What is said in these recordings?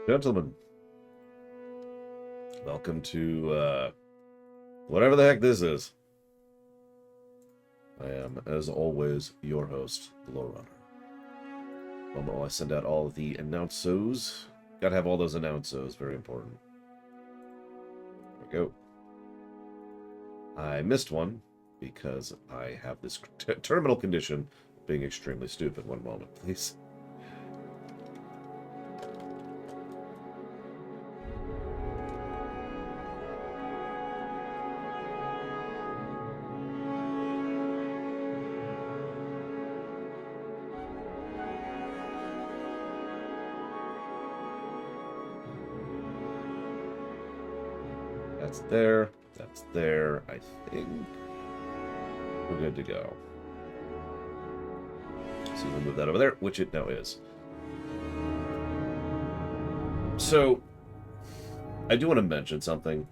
Gentlemen, welcome to whatever the heck this is. I am, as always, your host, the Low Runner. Moment while I send out all of the announcos. Gotta have all those announcos, very important. There we go. I missed one because I have this terminal condition of being extremely stupid. One moment, please. That's there. That's there. I think we're good to go. So we'll move that over there, which it now is. So, I do want to mention something,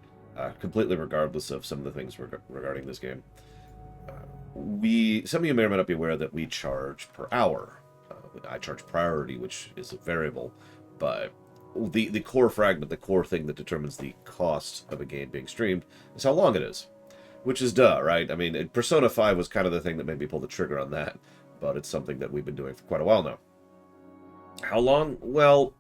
completely regardless of some of the things regarding this game. Some of you may or may not be aware that we charge per hour. I charge priority, which is a variable, but the core fragment, the core thing that determines the cost of a game being streamed, is how long it is. Which is duh, right? I mean, Persona 5 was kind of the thing that made me pull the trigger on that, but it's something that we've been doing for quite a while now. How long? Well,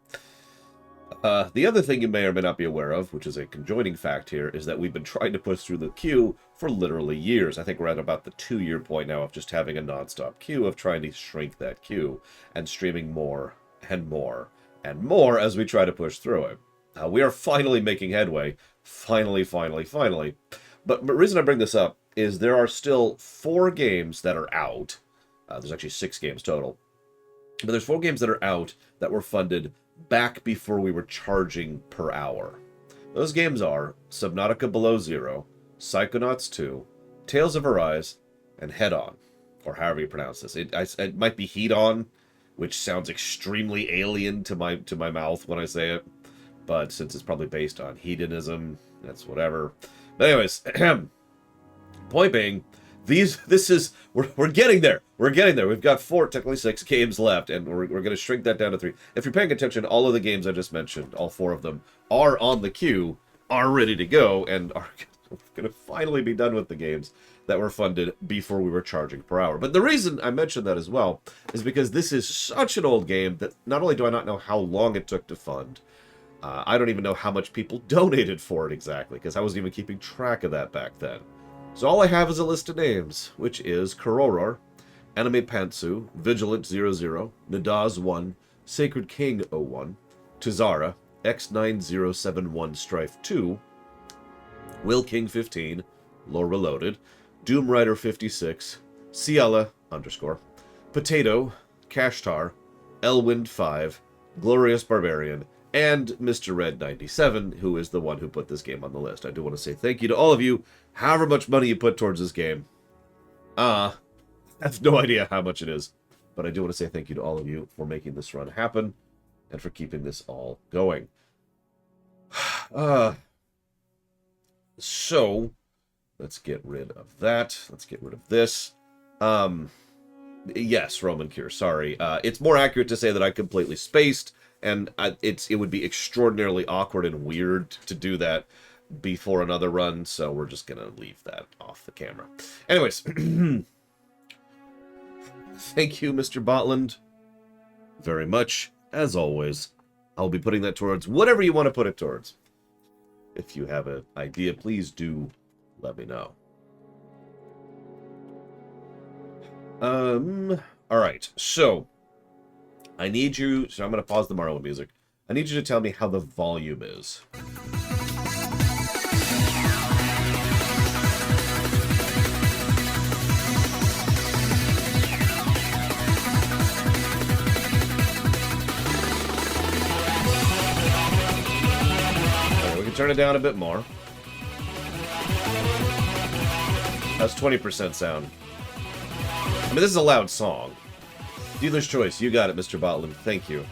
the other thing you may or may not be aware of, which is a conjoining fact here, is that we've been trying to push through the queue for literally years. I think we're at about the 2-year point now of just having a non-stop queue, of trying to shrink that queue, and streaming more and more and more as we try to push through it. We are finally making headway. Finally. But the reason I bring this up is there are still 4 games that are out. There's actually 6 games total. But there's 4 games that are out that were funded back before we were charging per hour. Those games are Subnautica Below Zero, Psychonauts 2, Tales of Arise, and Hedon, or however you pronounce this. It might be Hedon, which sounds extremely alien to my mouth when I say it, but since it's probably based on hedonism, that's whatever. But anyways, point being, we're getting there. We're getting there. We've got 4, technically 6 games left, and we're going to shrink that down to 3. If you're paying attention, all of the games I just mentioned, all 4 of them, are on the queue, are ready to go, and are going to finally be done with the games that were funded before we were charging per hour. But the reason I mentioned that as well is because this is such an old game that not only do I not know how long it took to fund, I don't even know how much people donated for it exactly, because I wasn't even keeping track of that back then. So all I have is a list of names, which is Kororor, Anime Pantsu, Vigilant 00, Nadaz 1, Sacred King 01, Tazara, X9071 Strife 2, Will King 15, Lore Reloaded, Doom Rider 56, Ciela _, Potato, Kashtar, Elwind 5, Glorious Barbarian, and Mr. Red 97, who is the one who put this game on the list. I do want to say thank you to all of you, however much money you put towards this game. I have no idea how much it is, but I do want to say thank you to all of you for making this run happen, and for keeping this all going. So, let's get rid of that. Let's get rid of this. Yes, Roman Cure, sorry. It's more accurate to say that I completely spaced, and it would be extraordinarily awkward and weird to do that before another run, so we're just going to leave that off the camera. Anyways, thank you, Mr. Botland, very much. As always, I'll be putting that towards whatever you want to put it towards. If you have an idea, please do let me know. Alright, so I'm going to pause the Marvel music. I need you to tell me how the volume is. Okay, we can turn it down a bit more. That's 20% sound. I mean, this is a loud song. Dealer's choice. You got it, Mr. Botland. Thank you.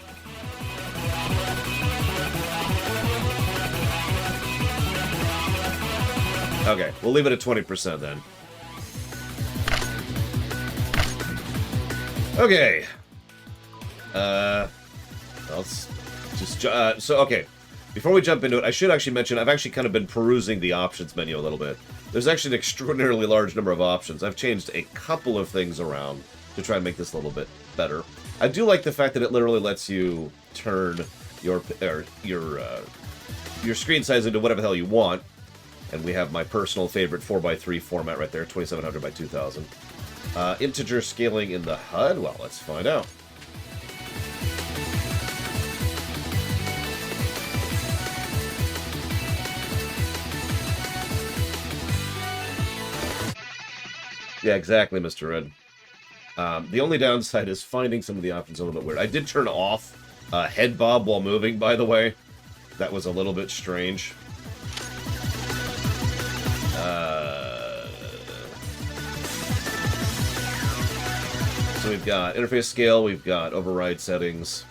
Okay, we'll leave it at 20% then. Okay. So, okay. Before we jump into it, I should actually mention I've actually kind of been perusing the options menu a little bit. There's actually an extraordinarily large number of options. I've changed a couple of things around to try and make this a little bit better. I do like the fact that it literally lets you turn your screen size into whatever the hell you want. And we have my personal favorite 4x3 format right there, 2700 by 2000. Integer scaling in the HUD? Well, let's find out. Yeah, exactly, Mr. Red. The only downside is finding some of the options a little bit weird. I did turn off head bob while moving, by the way. That was a little bit strange. So we've got interface scale, we've got override settings,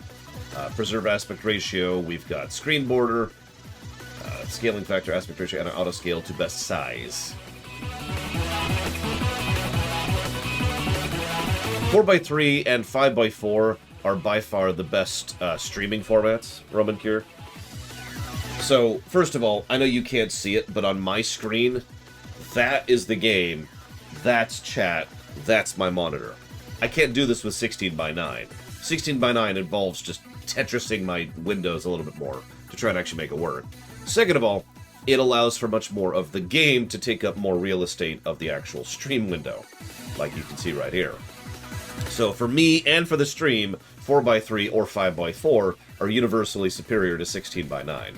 preserve aspect ratio, we've got screen border, scaling factor, aspect ratio, and an auto scale to best size. 4x3 and 5x4 are by far the best streaming formats, Roman Cure. So, first of all, I know you can't see it, but on my screen, that is the game, that's chat, that's my monitor. I can't do this with 16:9. 16:9 involves just Tetrising my windows a little bit more to try and actually make it work. Second of all, it allows for much more of the game to take up more real estate of the actual stream window, like you can see right here. So for me and for the stream, 4x3 or 5x4 are universally superior to 16:9.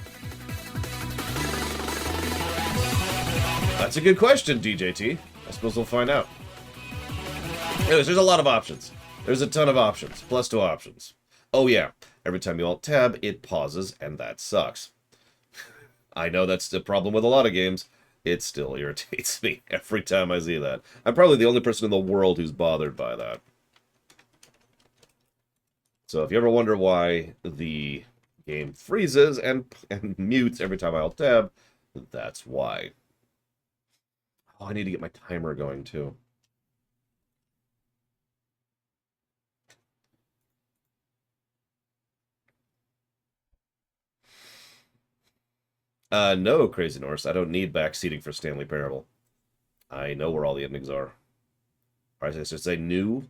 That's a good question, DJT. I suppose we'll find out. Anyways, there's a lot of options. There's a ton of options. Plus 2 options. Oh yeah, every time you Alt-Tab, it pauses, and that sucks. I know that's the problem with a lot of games. It still irritates me every time I see that. I'm probably the only person in the world who's bothered by that. So if you ever wonder why the game freezes and mutes every time I Alt-Tab, that's why. Oh, I need to get my timer going, too. No, Crazy Norse. I don't need backseating for Stanley Parable. I know where all the endings are. Alright, so it's a new...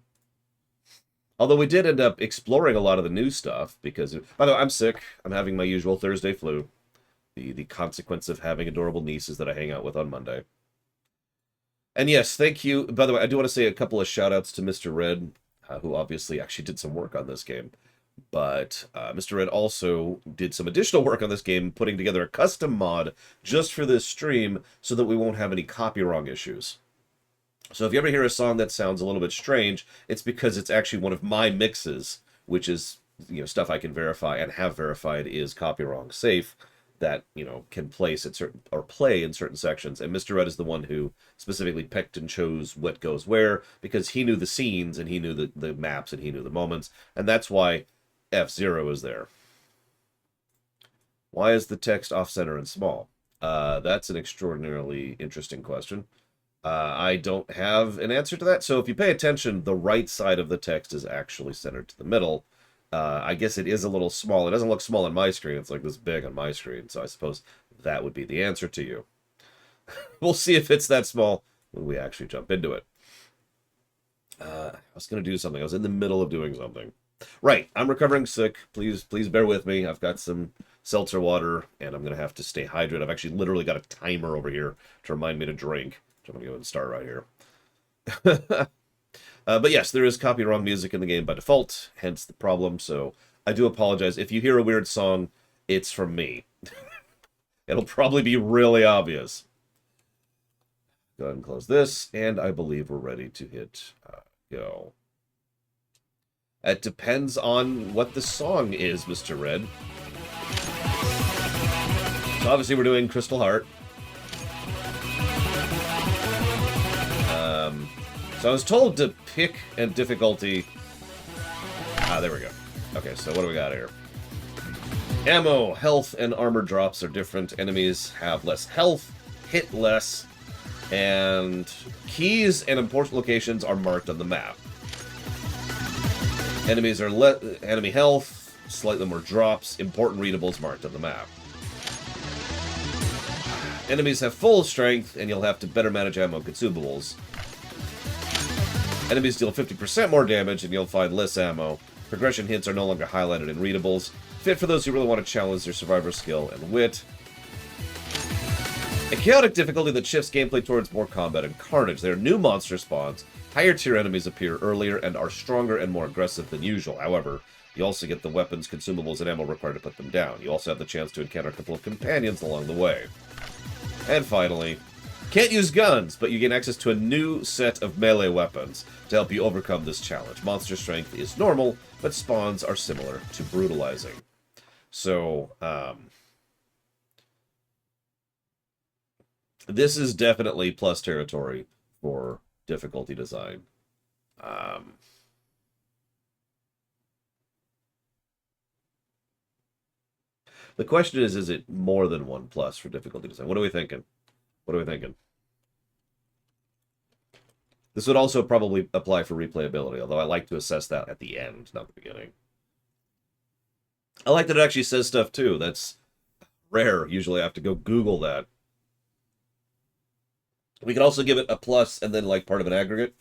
Although we did end up exploring a lot of the new stuff, because... By the way, I'm sick. I'm having my usual Thursday flu. The consequence of having adorable nieces that I hang out with on Monday. And yes, thank you. By the way, I do want to say a couple of shout-outs to Mr. Red, who obviously actually did some work on this game. But Mr. Red also did some additional work on this game, putting together a custom mod just for this stream so that we won't have any copy-wrong issues. So if you ever hear a song that sounds a little bit strange, it's because it's actually one of my mixes, which is, you know, stuff I can verify and have verified is copy-wrong safe, that, you know, can place at certain, or play in certain sections. And Mr. Red is the one who specifically picked and chose what goes where, because he knew the scenes, and he knew the maps, and he knew the moments, and that's why F0 is there. Why is the text off-center and small? That's an extraordinarily interesting question. I don't have an answer to that. So if you pay attention, the right side of the text is actually centered to the middle. I guess it is a little small. It doesn't look small on my screen. It's like this big on my screen. So I suppose that would be the answer to you. We'll see if it's that small when we actually jump into it. I was going to do something. I was in the middle of doing something. Right, I'm recovering sick. Please bear with me. I've got some seltzer water, and I'm going to have to stay hydrated. I've actually literally got a timer over here to remind me to drink. So I'm going to go ahead and start right here. But yes, there is copy-wrong music in the game by default, hence the problem. So I do apologize. If you hear a weird song, it's from me. It'll probably be really obvious. Go ahead and close this, and I believe we're ready to hit go. It depends on what the song is, Mr. Red. So obviously we're doing Crystal Heart. So I was told to pick a difficulty. There we go. Okay, so what do we got here? Ammo, health, and armor drops are different. Enemies have less health, hit less, and keys and important locations are marked on the map. Enemies are enemy health slightly more drops, important readables marked on the map. Enemies have full strength, and you'll have to better manage ammo and consumables. Enemies deal 50% more damage, and you'll find less ammo. Progression hints are no longer highlighted in readables. Fit for those who really want to challenge their survivor skill and wit. A chaotic difficulty that shifts gameplay towards more combat and carnage. There are new monster spawns. Higher tier enemies appear earlier and are stronger and more aggressive than usual. However, you also get the weapons, consumables, and ammo required to put them down. You also have the chance to encounter a couple of companions along the way. And finally, can't use guns, but you gain access to a new set of melee weapons to help you overcome this challenge. Monster strength is normal, but spawns are similar to brutalizing. So, this is definitely plus territory for difficulty design. The question is it more than 1 plus for difficulty design? What are we thinking? What are we thinking? This would also probably apply for replayability, although I like to assess that at the end, not the beginning. I like that it actually says stuff, too. That's rare. Usually I have to go Google that. We could also give it a plus and then, like, part of an aggregate.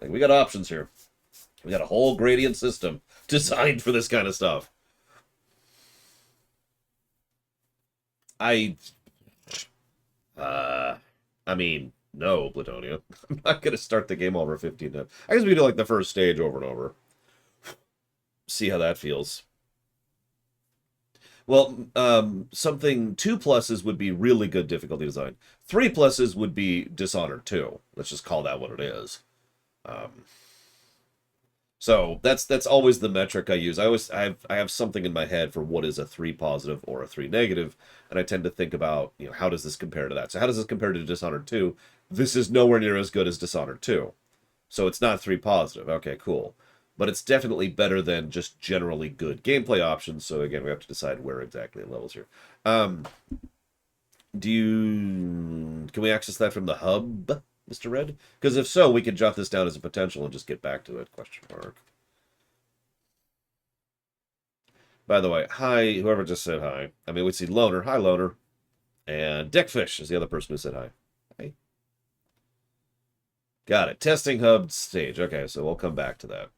Like, we got options here. We got a whole gradient system designed for this kind of stuff. I mean, no, Platonia. I'm not going to start the game over 15 times. I guess we do, like, the first stage over and over. See how that feels. Well, something 2 pluses would be really good difficulty design. 3 pluses would be Dishonored 2. Let's just call that what it is. So that's always the metric I use. I have something in my head for what is a 3 positive or a 3 negative, and I tend to think about, you know, how does this compare to that? So how does this compare to Dishonored 2? This is nowhere near as good as Dishonored 2. So it's not 3 positive. Okay, cool. But it's definitely better than just generally good gameplay options. So again, we have to decide where exactly in levels here. Can we access that from the hub, Mr. Red? Because if so, we could jot this down as a potential and just get back to it, question mark. By the way, hi, whoever just said hi. I mean, we see Loner. Hi, Loner. And Deckfish is the other person who said hi. Hey. Got it. Testing hub stage. Okay, so we'll come back to that.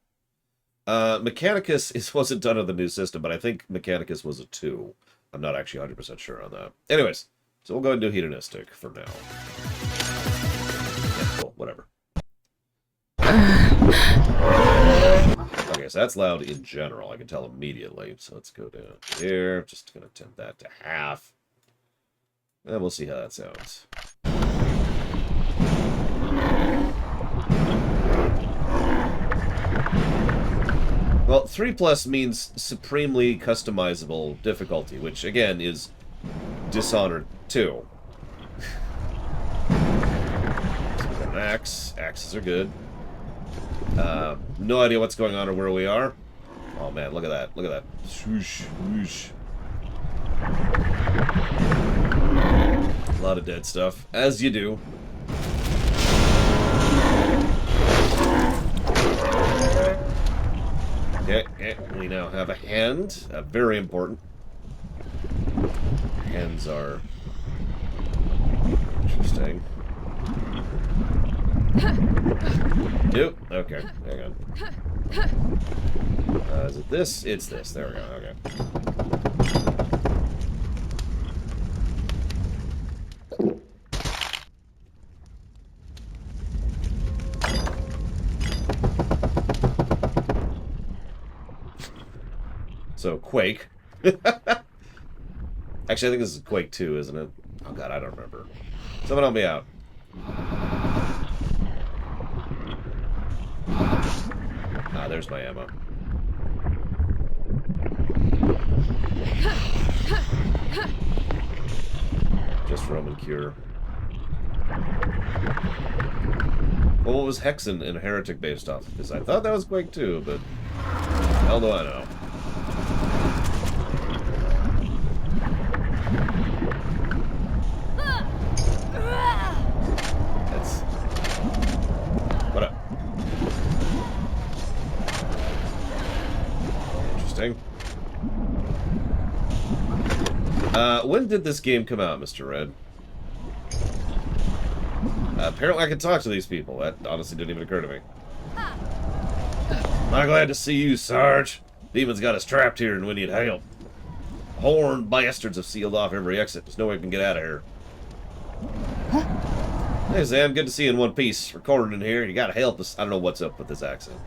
Mechanicus wasn't done on the new system, but I think Mechanicus was a 2. I'm not actually 100% sure on that. Anyways, so we'll go and do Hedonistic for now. Yeah, cool, whatever. Okay, so that's loud in general. I can tell immediately. So let's go down here. Just going to tend that to half. And we'll see how that sounds. Well, 3 plus means supremely customizable difficulty, which, again, is Dishonored 2. An axe. Axes are good. No idea what's going on or where we are. Oh, man, look at that. Look at that. Swoosh, whoosh. A lot of dead stuff, as you do. Okay, we now have a hand. Very important. Hands are interesting. Nope. Okay, hang on. Is it this? It's this. There we go. Okay. So, Quake. Actually, I think this is Quake 2, isn't it? Oh, God, I don't remember. Someone help me out. Ah, there's my ammo. Just Roman Cure. Well, what was Hexen and Heretic based off? Because I thought that was Quake 2, but hell do I know. That's... What up? Interesting. When did this game come out, Mr. Red? Apparently I can talk to these people. That honestly didn't even occur to me. I'm glad to see you, Sarge. Demons got us trapped here and we need help. Horned bastards have sealed off every exit. There's no way we can get out of here. Hey, Sam. Good to see you in one piece. Recording in here. You gotta help us. I don't know what's up with this accent.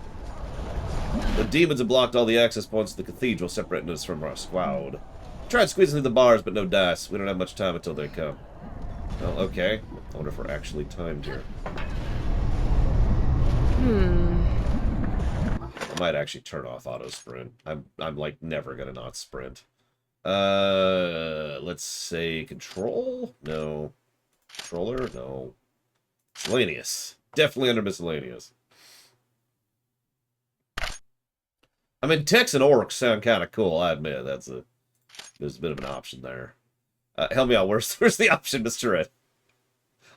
The demons have blocked all the access points to the cathedral, separating us from our squad. Tried squeezing through the bars, but no dice. We don't have much time until they come. Well, okay. I wonder if we're actually timed here. I might actually turn off auto sprint. I'm like never gonna not sprint. Let's say control? No. Controller? No. Miscellaneous. Definitely under miscellaneous. I mean, Tex and Orcs sound kind of cool, I admit. There's a bit of an option there. Help me out. Where's the option, Mr. Red?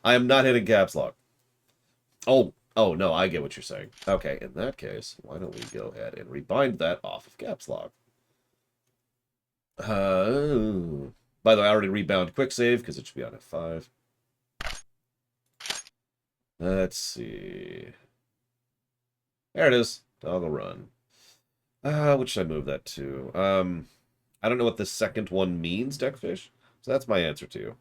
I am not hitting caps lock. Oh, no, I get what you're saying. Okay, in that case, why don't we go ahead and rebind that off of caps lock? By the way, I already rebound quick save because it should be on F5. Let's see. There it is. Toggle run. Which should I move that to? I don't know what the second one means, Deckfish. So that's my answer to you.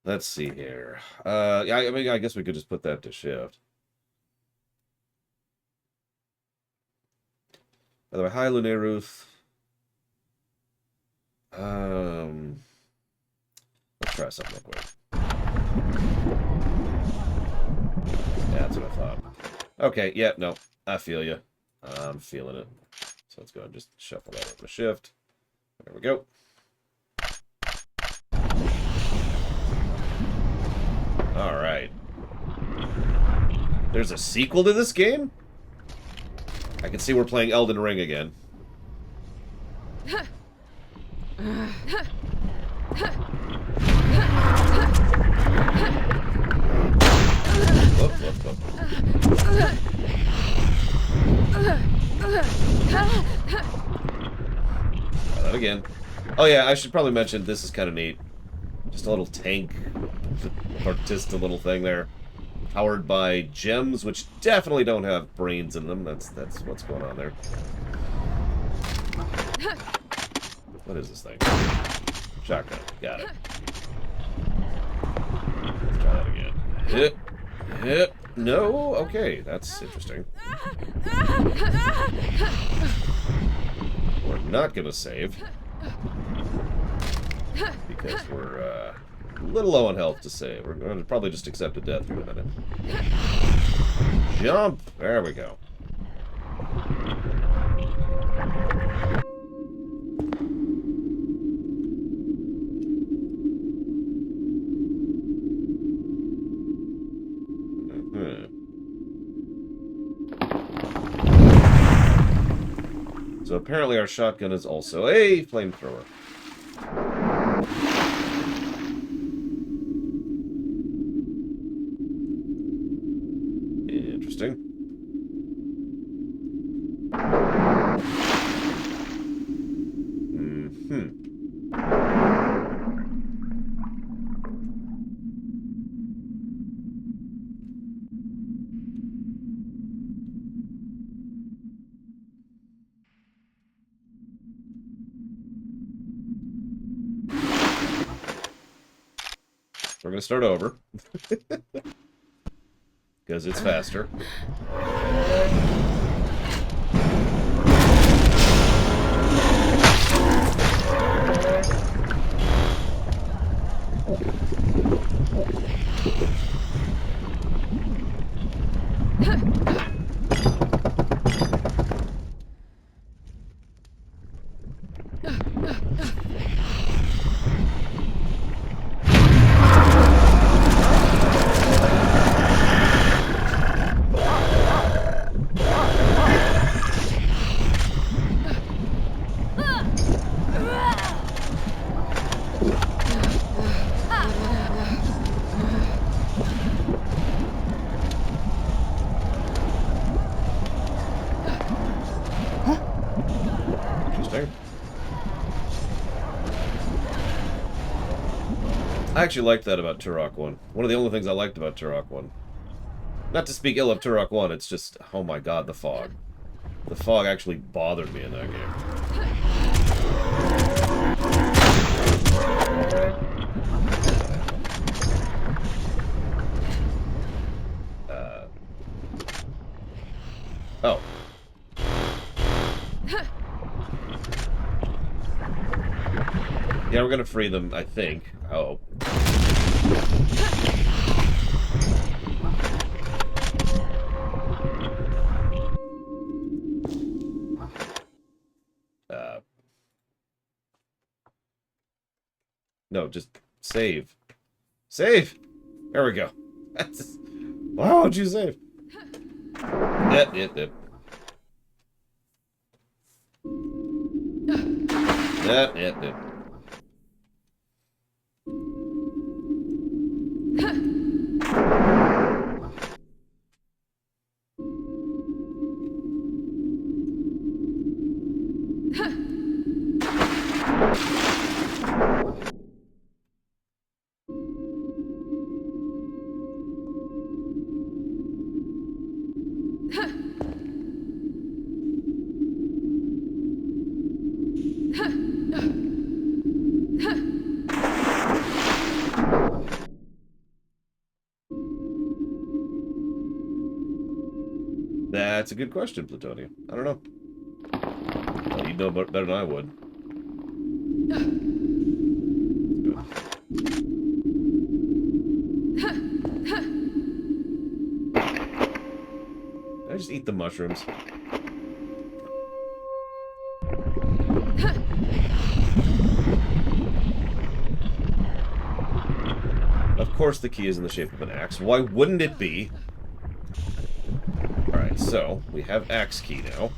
Let's see here. Yeah, I mean, I guess we could just put that to shift. By the way, hi, Lunar Ruth. Let's try something real quick. Yeah, that's what I thought. Okay, yeah, no, I feel you. I'm feeling it. So let's go and just shuffle that over to shift. There we go. Alright. There's a sequel to this game? I can see we're playing Elden Ring again. Whoop, whoop, whoop. Try that again. Oh yeah, I should probably mention this is kind of neat. Just a little tank, just a little thing there, powered by gems, which definitely don't have brains in them. That's what's going on there. What is this thing? Shotgun. Got it. Let's try that again. Hit. Hit. No. Okay, that's interesting. We're not gonna save because we're a little low on health to save. We're going to probably just accept a death here in a minute. Jump! There we go. So apparently our shotgun is also a flamethrower. Interesting. We're going to start over. Because it's faster. I actually liked that about Turok 1. One of the only things I liked about Turok 1. Not to speak ill of Turok 1, it's just, oh my god, the fog. The fog actually bothered me in that game. Oh. Yeah, we're gonna free them, I think. Oh. No, just save. Save! There we go. Why would you save? Yep. Yep. That's a good question, Plutonium. I don't know. Well, you'd know better than I would. Did I just eat the mushrooms? Of course the key is in the shape of an axe. Why wouldn't it be? Alright, so we have axe key now.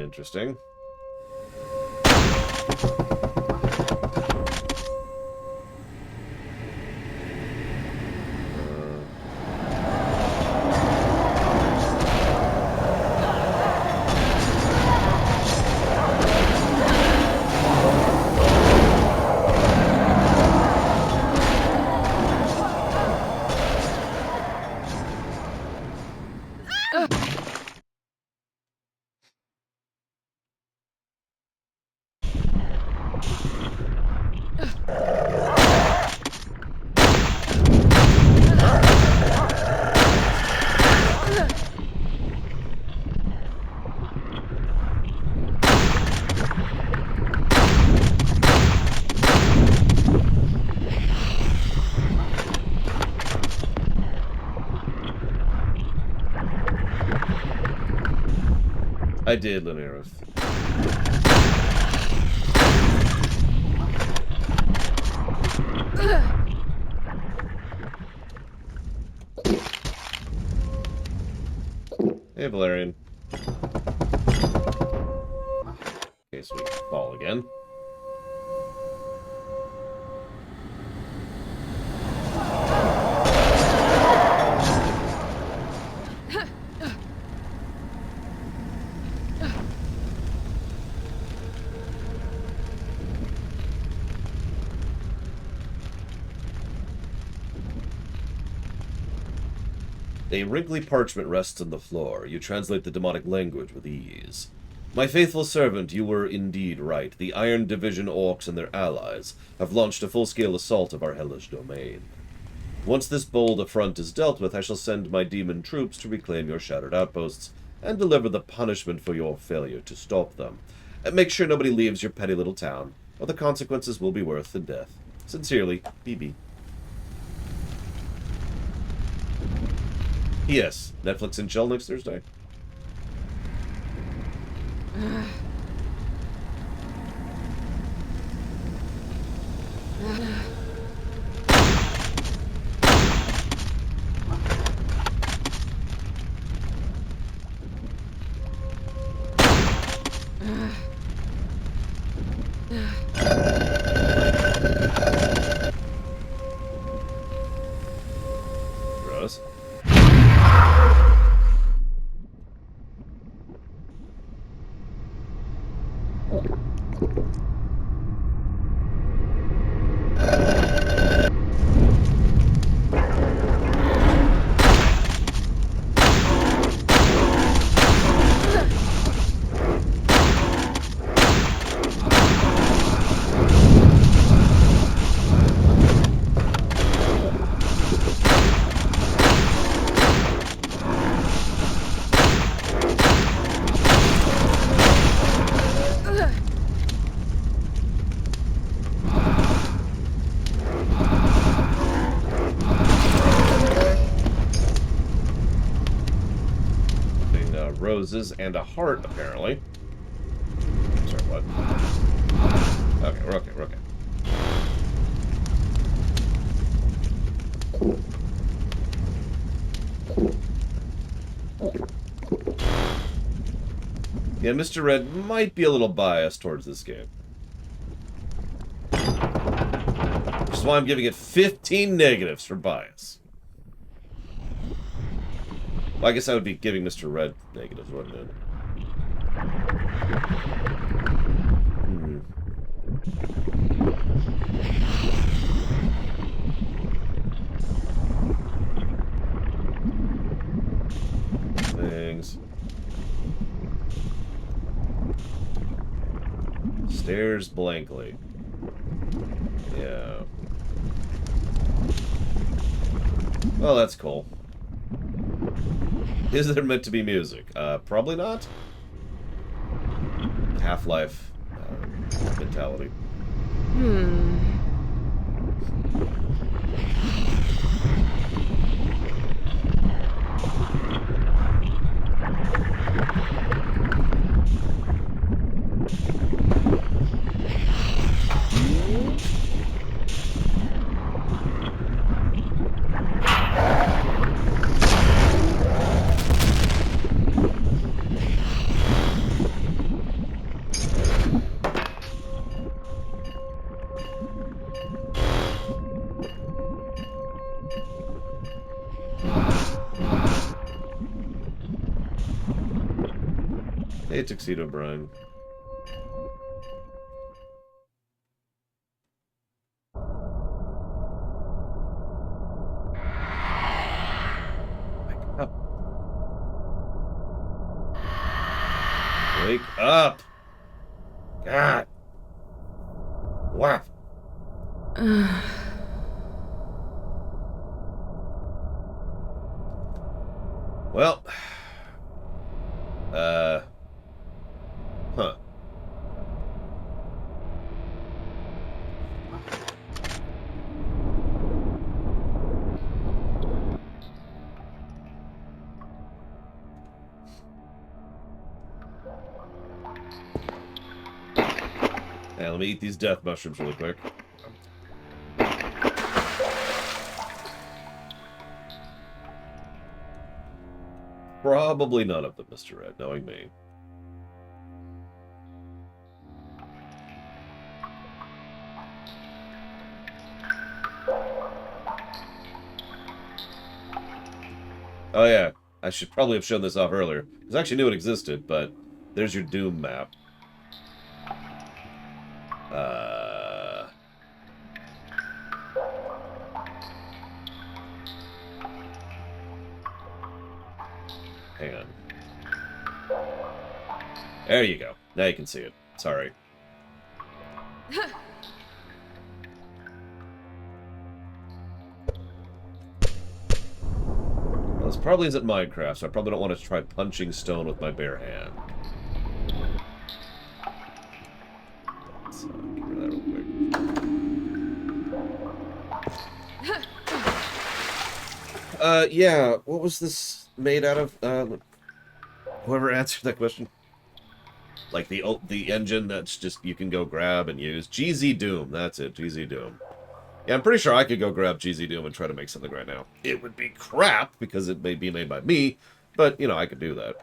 Interesting. I did, Linareth. Hey, Valerian. In case we fall again. A wrinkly parchment rests on the floor. You translate the demonic language with ease. My faithful servant, you were indeed right. The Iron Division orcs and their allies have launched a full-scale assault of our hellish domain. Once this bold affront is dealt with, I shall send my demon troops to reclaim your shattered outposts and deliver the punishment for your failure to stop them. And make sure nobody leaves your petty little town, or the consequences will be worse than death. Sincerely, BB. P.S. Netflix and chill next Thursday. Rose. Roses and a heart, apparently. Sorry, what? Okay, we're okay, we're okay. Yeah, Mr. Red might be a little biased towards this game. Which is why I'm giving it 15 negatives for bias. Well, I guess I would be giving Mr. Red negatives, wouldn't it? Things. Stares blankly. Yeah. Well, that's cool. Is there meant to be music? Probably not. Half-Life mentality. Hey, Tuxedo Brian. Wake up! God! What? Well, huh. Hey, let me eat these death mushrooms really quick. Probably none of them, Mr. Red, knowing me. Oh yeah, I should probably have shown this off earlier. Because I actually knew it existed, but there's your Doom map. Hang on. There you go. Now you can see it. Sorry. Well, this probably isn't Minecraft, so I probably don't want to try punching stone with my bare hand. Let's get rid of that real quick. Yeah, what was this made out of? Whoever answered that question. Like the engine that's just you can go grab and use. GZ Doom, that's it, GZ Doom. Yeah, I'm pretty sure I could go grab GZ Doom and try to make something right now. It would be crap, because it may be made by me, but, you know, I could do that.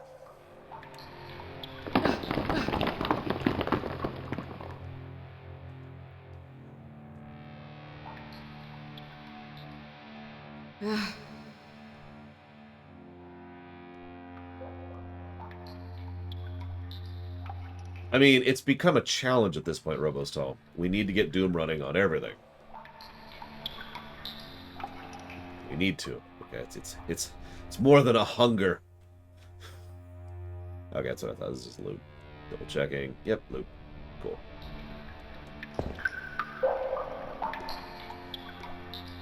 I mean, it's become a challenge at this point, Robostall. We need to get Doom running on everything. We need to. Okay, it's more than a hunger. Okay, that's what I thought. This is just loot. Double checking. Yep, loot. Cool.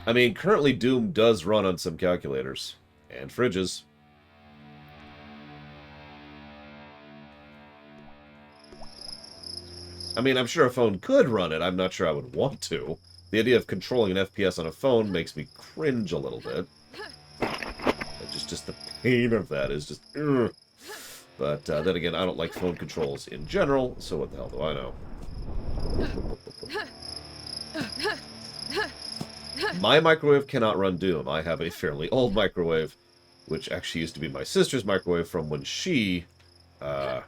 I mean, currently Doom does run on some calculators. And fridges. I mean, I'm sure a phone could run it. I'm not sure I would want to. The idea of controlling an FPS on a phone makes me cringe a little bit. Just the pain of that is just... Ugh. But then again, I don't like phone controls in general, so what the hell do I know? My microwave cannot run Doom. I have a fairly old microwave, which actually used to be my sister's microwave from when she... that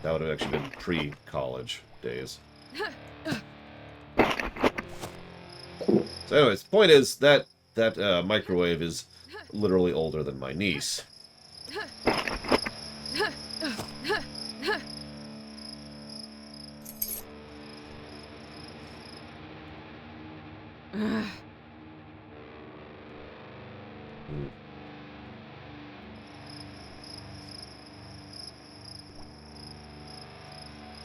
would have actually been pre-college days. So anyways, the point is that microwave is literally older than my niece.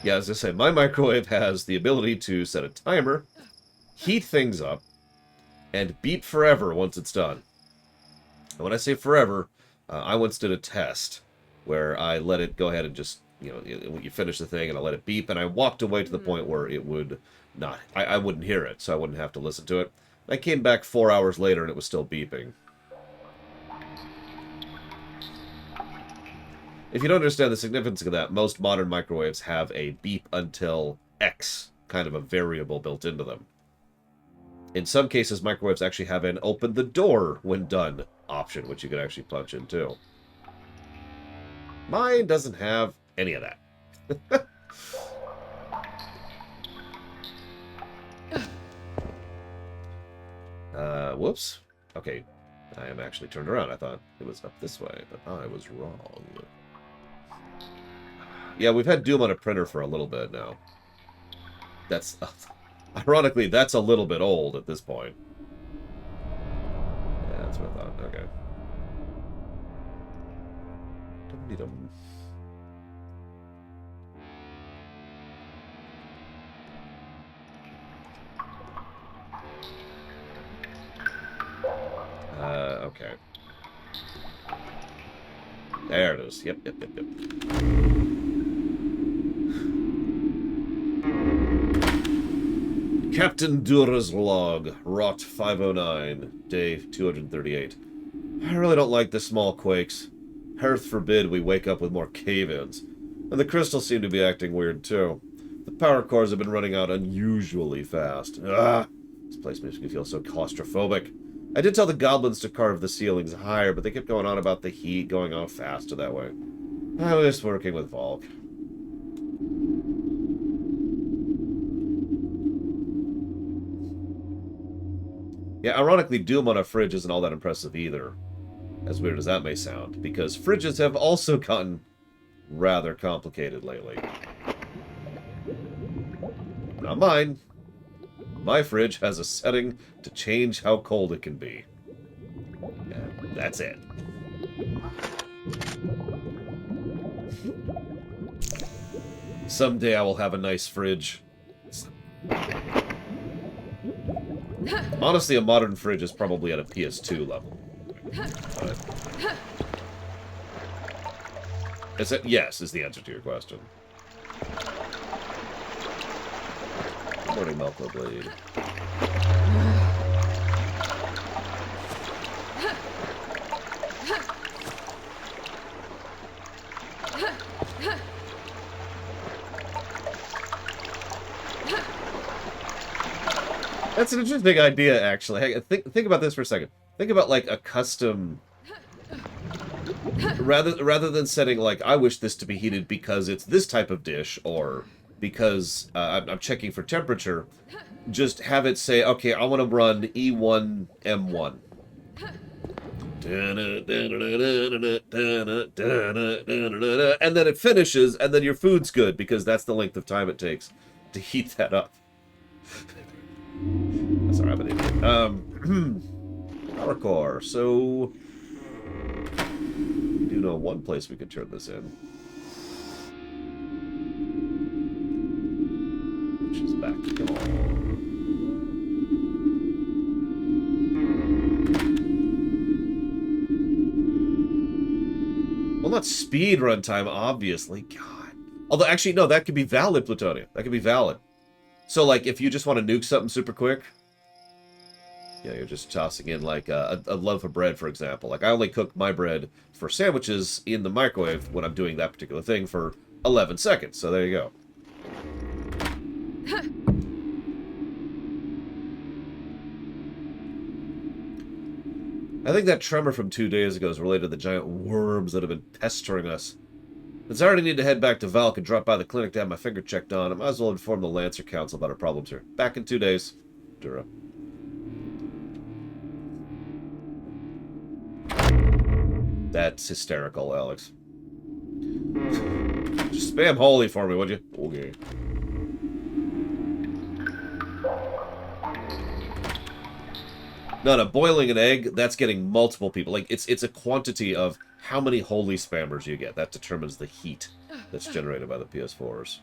Yeah, as I say, my microwave has the ability to set a timer, heat things up, and beep forever once it's done. And when I say forever, I once did a test where I let it go ahead and just, you finish the thing and I let it beep, and I walked away to the point where it would not, I wouldn't hear it, so I wouldn't have to listen to it. I came back 4 hours later and it was still beeping. If you don't understand the significance of that, most modern microwaves have a beep until X kind of a variable built into them. In some cases, microwaves actually have an open the door when done option, which you can actually punch in too. Mine doesn't have any of that. Whoops. Okay, I am actually turned around. I thought it was up this way, but I was wrong. Yeah, we've had Doom on a printer for a little bit now. That's... ironically, that's a little bit old at this point. Yeah, that's what I thought. Okay. Dum-de-dum. Okay. There it is. Yep. Captain Dura's log, Rot 509, day 238. I really don't like the small quakes. Hearth forbid we wake up with more cave-ins. And the crystals seem to be acting weird, too. The power cores have been running out unusually fast. This place makes me feel so claustrophobic. I did tell the goblins to carve the ceilings higher, but they kept going on about the heat going off faster that way. I was working with Volk. Yeah, ironically, Doom on a fridge isn't all that impressive either. As weird as that may sound, because fridges have also gotten rather complicated lately. Not mine. My fridge has a setting to change how cold it can be. And that's it. Someday I will have a nice fridge. Honestly, a modern fridge is probably at a PS2 level. Is it? Yes, is the answer to your question. Good morning, Malco Blade. That's an interesting idea, actually. Hey, think about this for a second. Think about, like, a custom... Rather than setting, like, I wish this to be heated because it's this type of dish, or because I'm checking for temperature, just have it say, okay, I want to run E1M1. And then it finishes, and then your food's good, because that's the length of time it takes to heat that up. Sorry, I'm an idiot. Power core. So, we do know one place we could turn this in. Which is back to well, not speed run time, obviously. God. Although, actually, no, that could be valid, Plutonia. That could be valid. So, like, if you just want to nuke something super quick, you know, you're just tossing in, like, a loaf of bread, for example. Like, I only cook my bread for sandwiches in the microwave when I'm doing that particular thing for 11 seconds. So there you go. I think that tremor from 2 days ago is related to the giant worms that have been pestering us. Since I already need to head back to Valk and drop by the clinic to have my finger checked on, I might as well inform the Lancer Council about our problems here. Back in 2 days. Dura. That's hysterical, Alex. Just spam holy for me, would you? Okay. No, boiling an egg, that's getting multiple people. Like, it's a quantity of how many holy spammers you get. That determines the heat that's generated by the PS4s.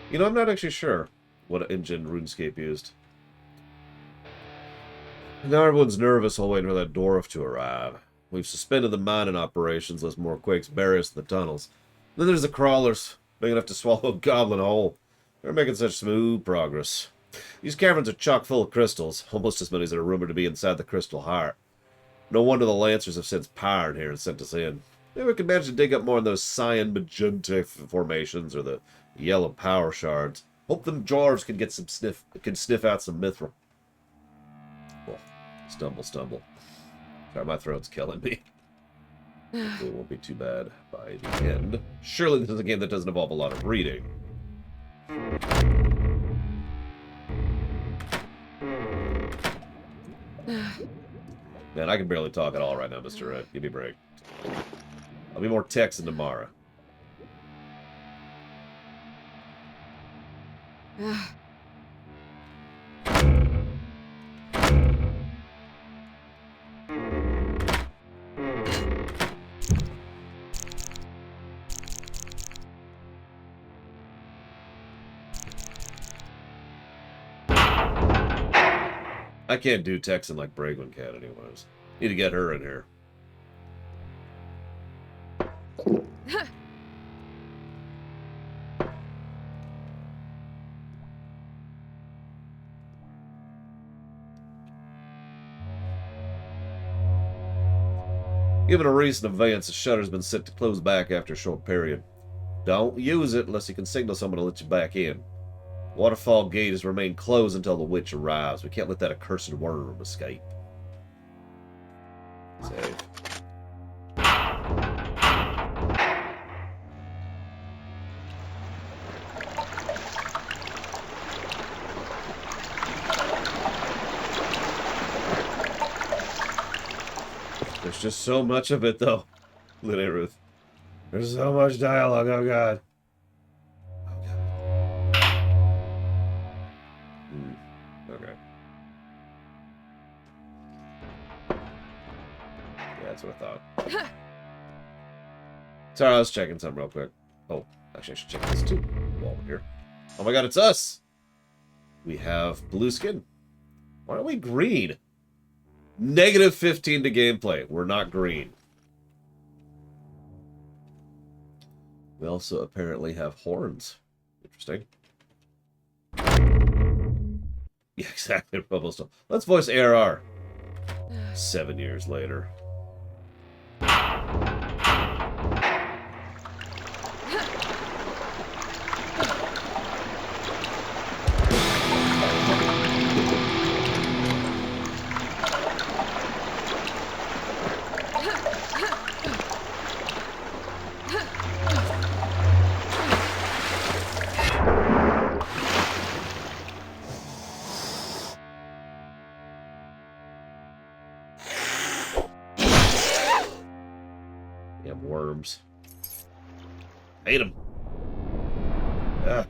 You know, I'm not actually sure what engine RuneScape used. Now everyone's nervous while waiting for that dwarf to arrive. We've suspended the mining operations lest more quakes bury us in the tunnels. Then there's the crawlers, big enough to swallow a goblin whole. They're making such smooth progress. These caverns are chock full of crystals, almost as many as are rumored to be inside the crystal heart. No wonder the Lancers have since powered here and sent us in. Maybe we can manage to dig up more of those cyan magenta formations or the yellow power shards. Hope them dwarves can get some sniff out some mithril. Well, stumble. Sorry, my throat's killing me. Hopefully it won't be too bad by the end. Surely this is a game that doesn't involve a lot of reading. Man, I can barely talk at all right now, Mr. Red. Give me a break. I'll be more texting tomorrow. I can't do texting like Bragwin can anyways. Need to get her in here. Given a recent events, the shutter's been set to close back after a short period. Don't use it unless you can signal someone to let you back in. Waterfall Gate has remained closed until the witch arrives. We can't let that accursed worm escape. Save. There's just so much of it, though. Lily Ruth. There's so much dialogue, oh god. Okay. Yeah, that's what I thought. Sorry, I was checking something real quick. Oh, actually, I should check this too while we're here. Oh my god, it's us! We have blue skin. Why aren't we green? -15 to gameplay. We're not green. We also apparently have horns. Interesting. Yeah, exactly. Let's voice ARR. 7 years later. Damn worms. Hate them. Ah.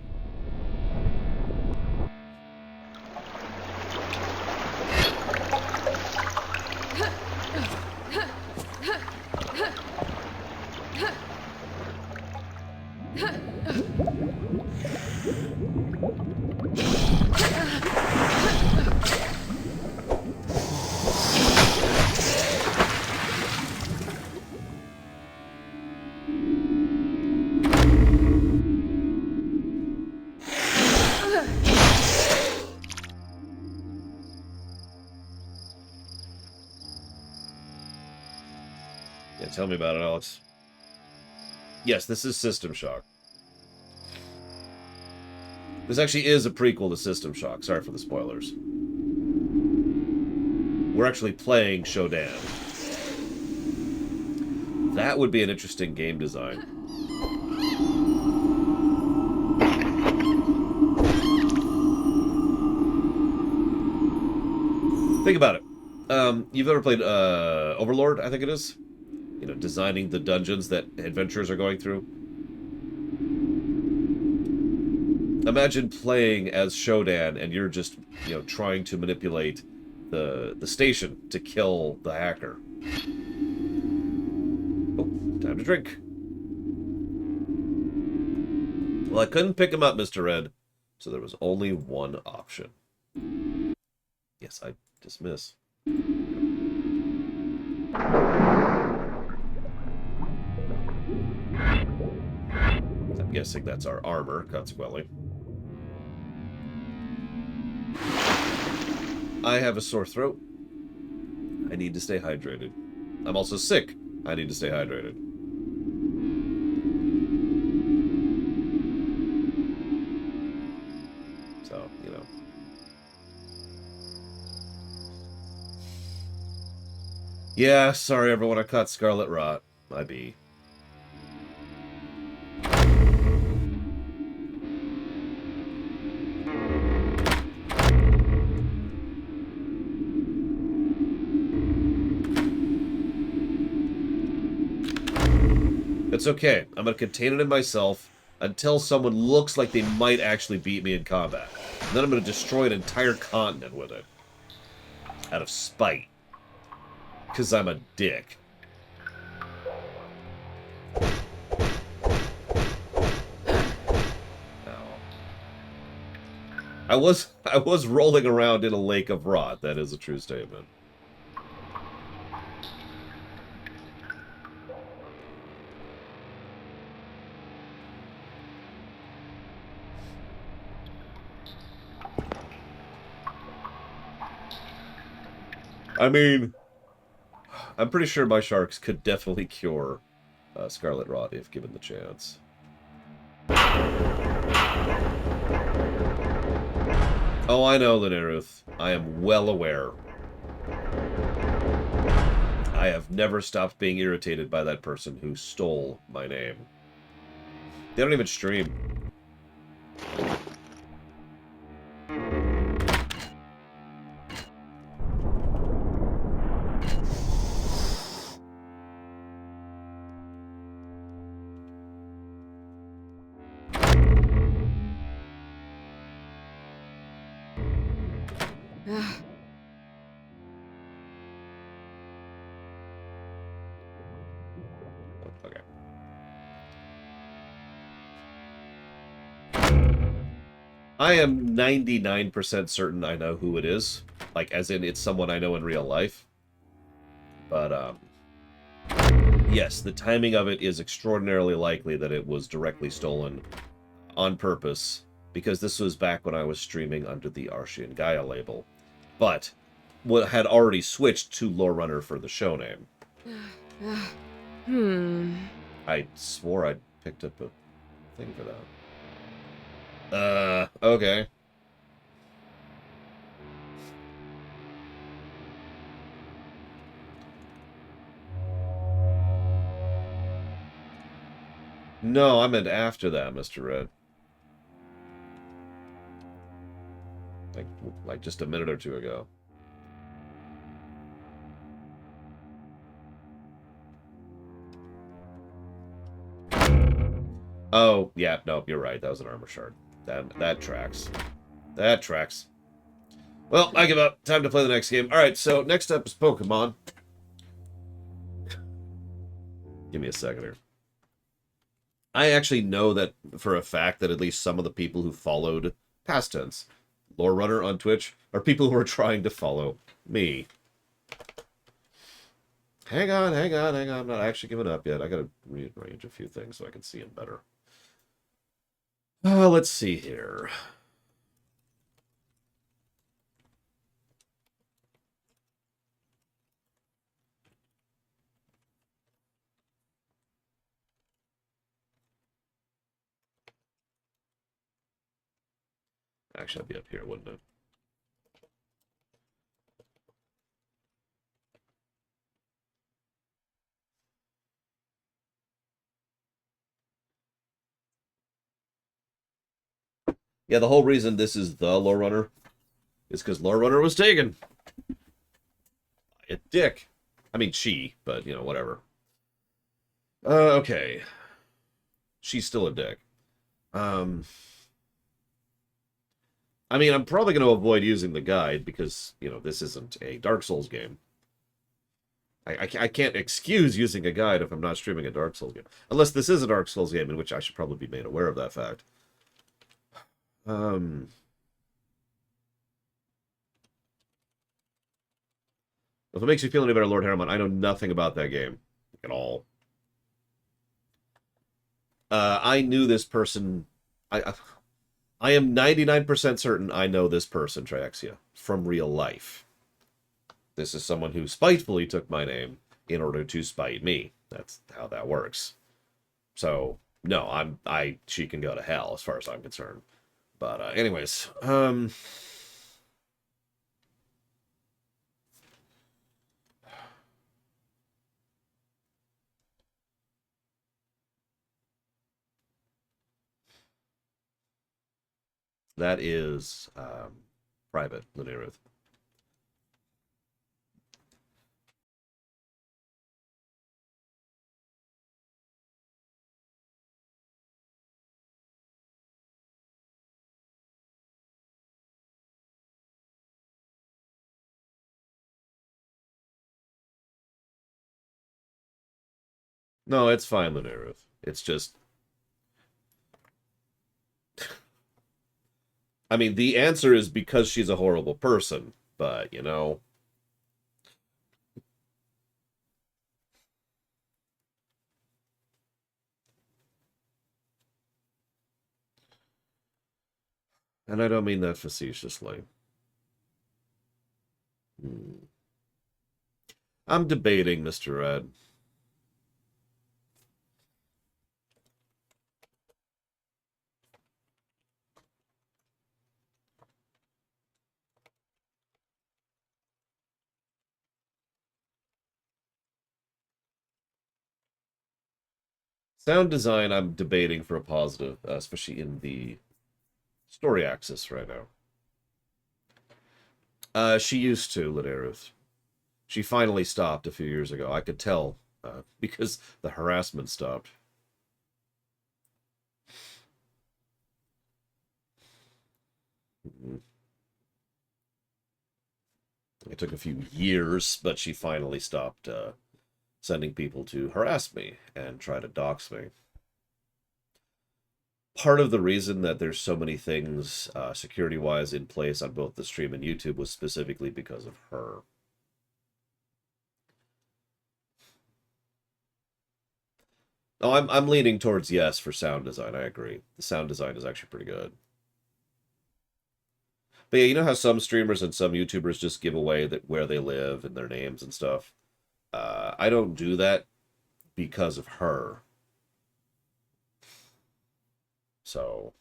Yeah, tell me about it, Alex. Yes, this is System Shock. This actually is a prequel to System Shock. Sorry for the spoilers. We're actually playing Shodan. That would be an interesting game design. Think about it. You've ever played Overlord, I think it is? You know, designing the dungeons that adventurers are going through. Imagine playing as Shodan and you're just, you know, trying to manipulate the station to kill the hacker. Oh, time to drink. Well, I couldn't pick him up, Mr. Red, so there was only one option. Yes, I dismiss. I'm guessing that's our armor, consequently. I have a sore throat. I need to stay hydrated. I'm also sick. I need to stay hydrated. So, you know. Yeah, sorry everyone, I caught scarlet rot. My bee. It's okay. I'm going to contain it in myself until someone looks like they might actually beat me in combat. And then I'm going to destroy an entire continent with it. Out of spite. Because I'm a dick. I was rolling around in a lake of rot. That is a true statement. I mean, I'm pretty sure my sharks could definitely cure scarlet rot if given the chance. Oh, I know, Lineruth. I am well aware. I have never stopped being irritated by that person who stole my name. They don't even stream. Okay. I am 99% certain I know who it is. Like, as in, it's someone I know in real life. But, Yes, the timing of it is extraordinarily likely that it was directly stolen on purpose, because this was back when I was streaming under the Arshian Gaia label. But what had already switched to Lore Runner for the show name. I swore I'd picked up a thing for that. Okay. No, I meant after that, Mr. Red. Like just a minute or two ago. Oh, yeah, no, you're right. That was an armor shard. That tracks. That tracks. Well, I give up. Time to play the next game. Alright, so next up is Pokemon. Give me a second here. I actually know that for a fact that at least some of the people who followed Past Tense, Lore Runner on Twitch, are people who are trying to follow me. Hang on. I'm not actually giving up yet. I gotta rearrange a few things so I can see them better. Let's see here. Actually, I'd be up here, wouldn't it? Yeah, the whole reason this is the Lore Runner is because Lore Runner was taken. A dick. I mean, she, but, you know, whatever. Okay. She's still a dick. I mean, I'm probably going to avoid using the guide because, you know, this isn't a Dark Souls game. I can't excuse using a guide if I'm not streaming a Dark Souls game. Unless this is a Dark Souls game, in which I should probably be made aware of that fact. If it makes you feel any better, Lord Harriman, I know nothing about that game at all. I knew this person. I am 99% certain I know this person, Triaxia, from real life. This is someone who spitefully took my name in order to spite me. That's how that works. So, no, she can go to hell as far as I'm concerned. But anyways, that is private, Lunaruth. No, it's fine, Lunaruth. It's just... I mean, the answer is because she's a horrible person, but, you know... And I don't mean that facetiously. I'm debating, Mr. Red. Sound design, I'm debating for a positive, especially in the story axis right now. She used to, Lidaruth. She finally stopped a few years ago. I could tell, because the harassment stopped. It took a few years, but she finally stopped sending people to harass me and try to dox me. Part of the reason that there's so many things security-wise in place on both the stream and YouTube was specifically because of her. Oh, I'm leaning towards yes for sound design. I agree. The sound design is actually pretty good. But yeah, you know how some streamers and some YouTubers just give away that where they live and their names and stuff. I don't do that because of her. So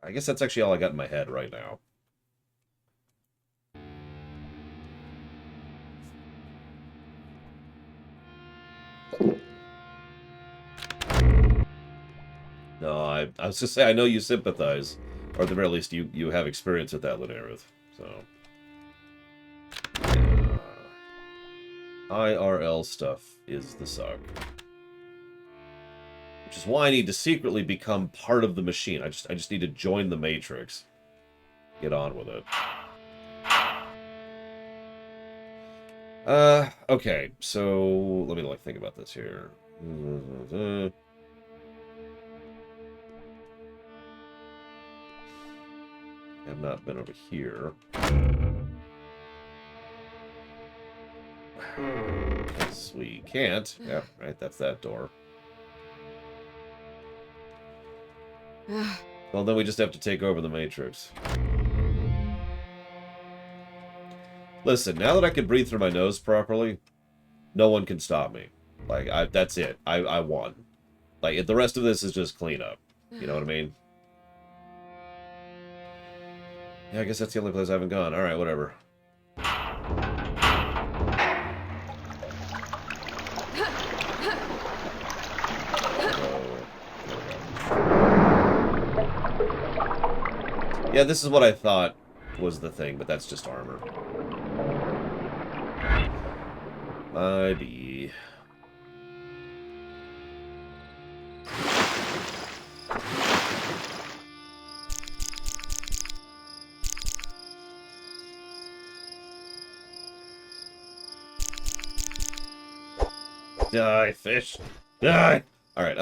I guess that's actually all I got in my head right now. No, I was just say I know you sympathize, or at the very least you have experience with that, Lunerith. So yeah. IRL stuff is the suck, which is why I need to secretly become part of the machine. I just need to join the Matrix. Get on with it. Okay, so let me like think about this here. I've not been over here. Yes, we can't. Yeah, right, that's that door. Well, then we just have to take over the Matrix. Listen, now that I can breathe through my nose properly, no one can stop me. Like, that's it. I won. Like, the rest of this is just cleanup. You know what I mean? Yeah, I guess that's the only place I haven't gone. Alright, whatever. Yeah, this is what I thought was the thing, but that's just armor. Maybe. Die, fish. Die! Alright,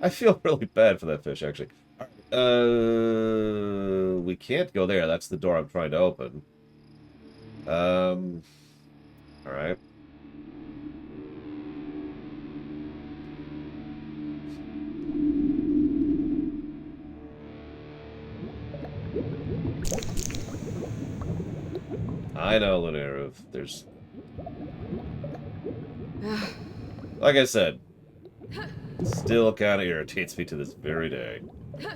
I feel really bad for that fish, actually. We can't go there. That's the door I'm trying to open. Alright. I know, Lunerov. There's... Like I said, still kind of irritates me to this very day. Oh,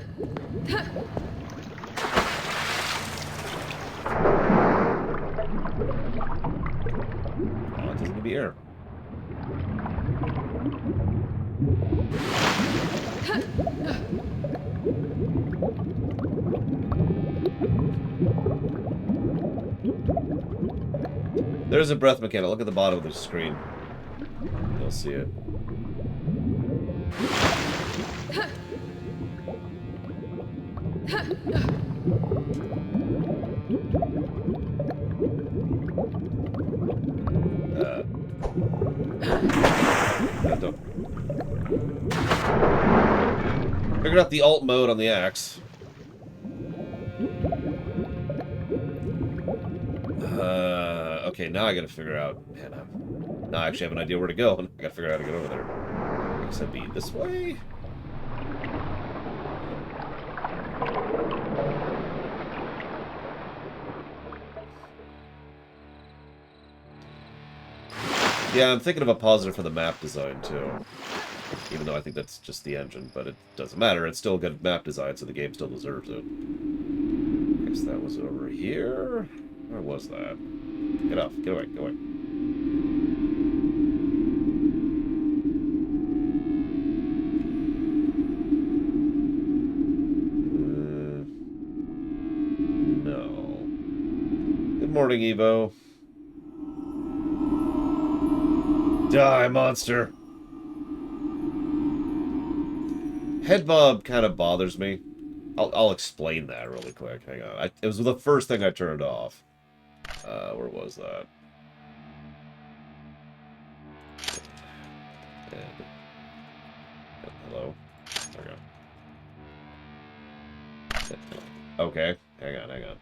it doesn't give me air. There's a breath mechanic. Look at the bottom of the screen. You'll see it. Figured out the alt mode on the axe. Okay, now I gotta figure out... Man, now I actually have an idea where to go, and I gotta figure out how to get over there. I guess that'd be this way? Yeah, I'm thinking of a positive for the map design, too. Even though I think that's just the engine, but it doesn't matter. It's still good map design, so the game still deserves it. I guess that was over here. Where was that? Get off. Get away. Get away. No. Good morning, Evo. Die, monster! Head bob kind of bothers me. I'll explain that really quick. Hang on. It was the first thing I turned off. Where was that? Hello? There we go. Okay. Hang on, hang on.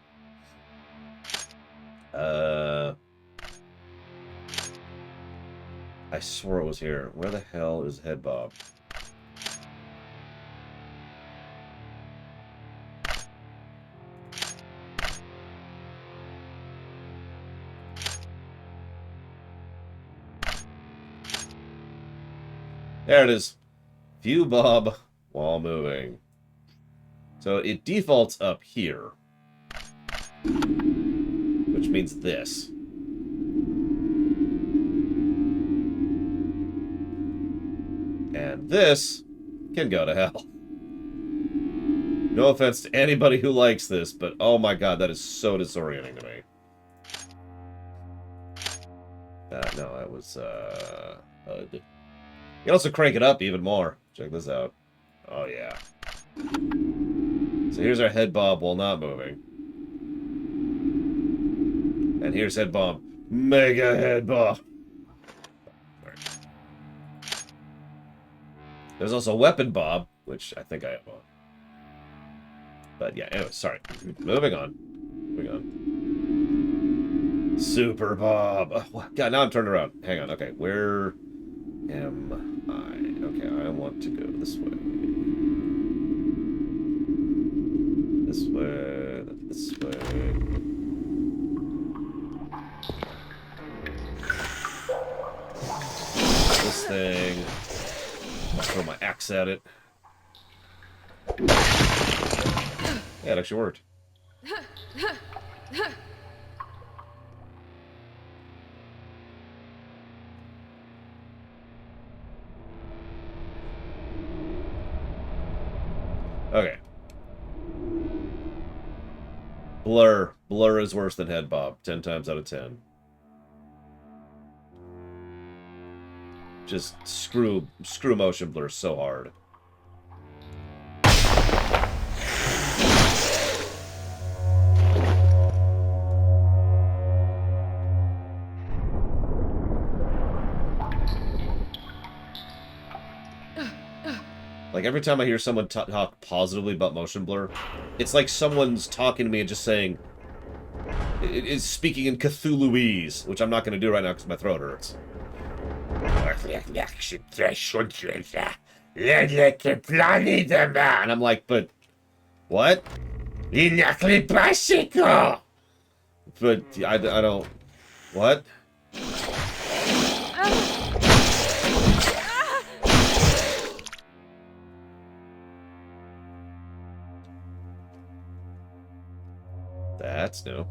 I swore it was here. Where the hell is Head Bob? There it is. View Bob while moving. So it defaults up here. Which means this. And this can go to hell. No offense to anybody who likes this, but oh my god, that is so disorienting to me. No, that was, HUD. You can also crank it up even more. Check this out. Oh, yeah. So here's our Head Bob while not moving. And here's Head Bob. Mega Head Bob. There's also Weapon Bob, which I think I have on. But yeah, anyway, sorry. Moving on. Moving on. Super Bob. Oh, God, now I'm turned around. Hang on. Okay, where am I? Okay, I want to go this way. This way. This way. This thing. I'll throw my axe at it. Yeah, it actually worked. Okay. Blur. Blur is worse than Head Bob. 10 times out of 10. Just screw motion blur so hard. Like, every time I hear someone talk positively about motion blur, it's like someone's talking to me and just saying... It's speaking in Cthulhuese, which I'm not going to do right now because my throat hurts. And I'm like, but... What? But I don't... What? That's new.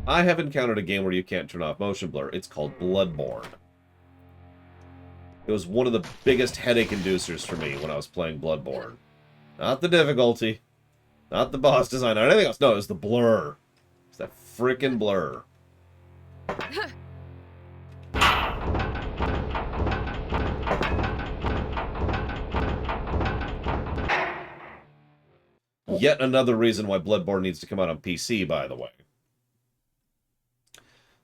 I have encountered a game where you can't turn off motion blur. It's called Bloodborne. It was one of the biggest headache inducers for me when I was playing Bloodborne. Not the difficulty. Not the boss design or anything else. No, it was the blur. It's that frickin' blur. Yet another reason why Bloodborne needs to come out on PC, by the way.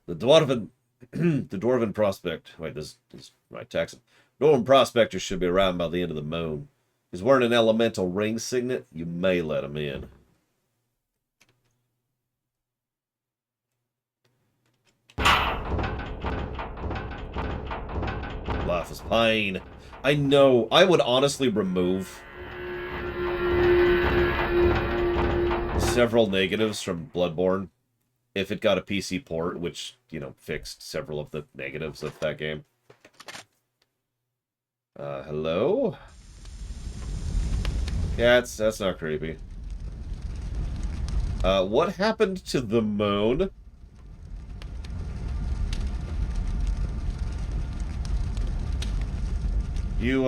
The Dwarven... the Dwarven Prospect... Wait, this is my text. Dwarven Prospector should be around by the end of the moon. He's wearing an elemental ring signet. You may let him in. Life is pain. I know. I would honestly remove several negatives from Bloodborne if it got a PC port, which, you know, fixed several of the negatives of that game. Hello? Yeah, that's not creepy. What happened to the moon? You,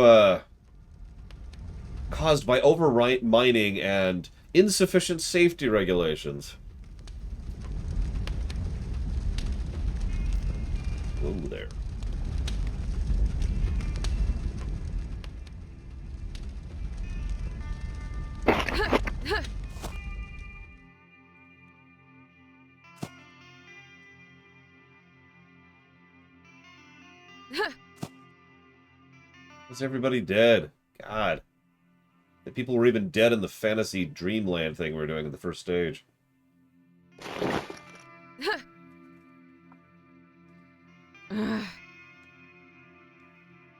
caused by over-mining and insufficient safety regulations. Whoa there. Is everybody dead? God. The people were even dead in the fantasy dreamland thing we were doing in the first stage.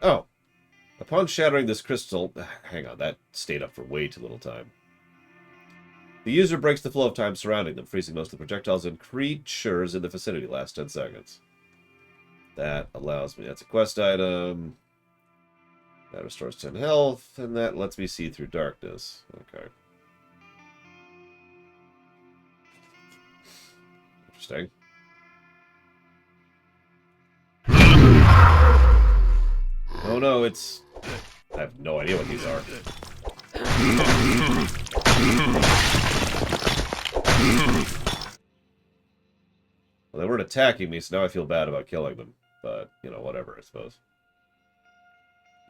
Oh. Upon shattering this crystal... Hang on, that stayed up for way too little time. The user breaks the flow of time surrounding them, freezing most of the projectiles and creatures in the vicinity. Last 10 seconds. That allows me... That's a quest item. That restores 10 health, and that lets me see through darkness. Okay. Interesting. Oh no, it's... I have no idea what these are. Well, they weren't attacking me, so now I feel bad about killing them. But, you know, whatever, I suppose.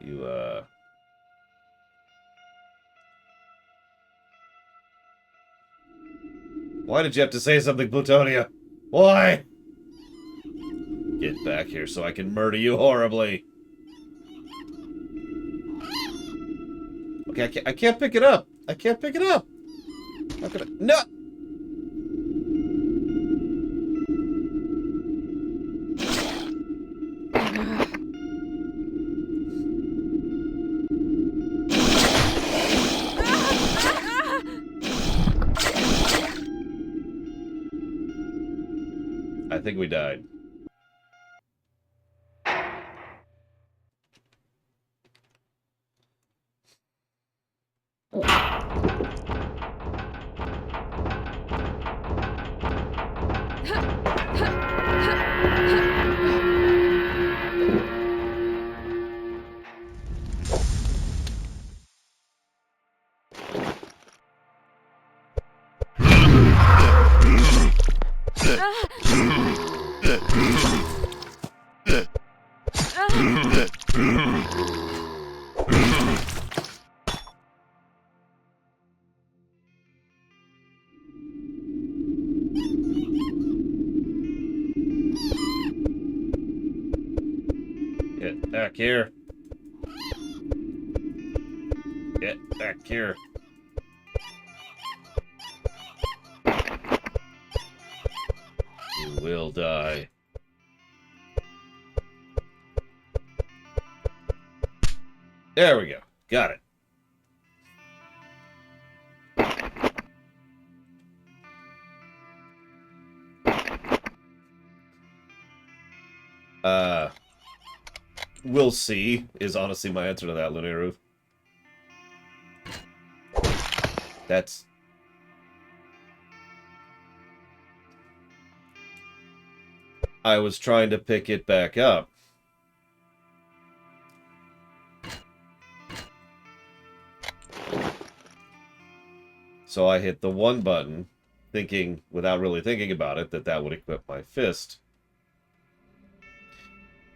You, Why did you have to say something, Plutonia? Why? Get back here so I can murder you horribly. Okay, I can't pick it up. I can't pick it up. How could I? No! I think we died. Get back here. Get back here. You will die. There we go. Got it. We'll see, is honestly my answer to that, Lunaru. That's... I was trying to pick it back up. So I hit the one button, thinking, without really thinking about it, that would equip my fist.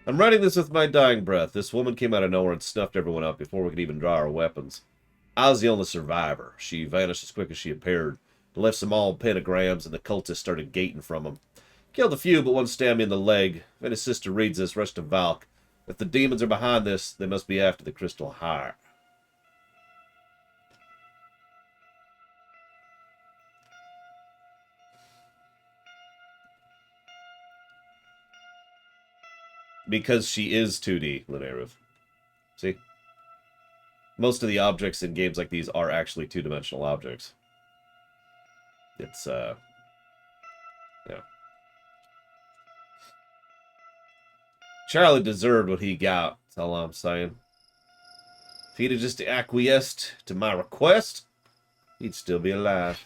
I'm writing this with my dying breath. This woman came out of nowhere and snuffed everyone out before we could even draw our weapons. I was the only survivor. She vanished as quick as she appeared. Left some all pentagrams, and the cultists started gating from them. Killed a few, but one stabbed me in the leg. If his sister reads this, rush to Valk. If the demons are behind this, they must be after the Crystal Heart. Because she is 2D, Lunaru. See? Most of the objects in games like these are actually two-dimensional objects. It's, yeah. Charlie deserved what he got, that's all I'm saying. If he'd have just acquiesced to my request, he'd still be alive.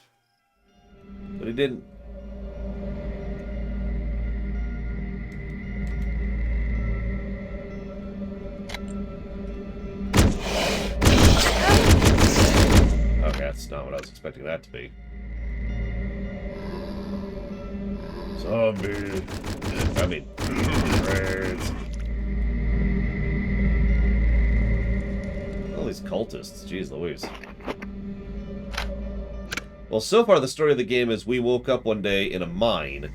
But he didn't. Okay, that's not what I was expecting that to be. Zombie. I mean, birds. All these cultists, jeez Louise. Well, so far the story of the game is we woke up one day in a mine,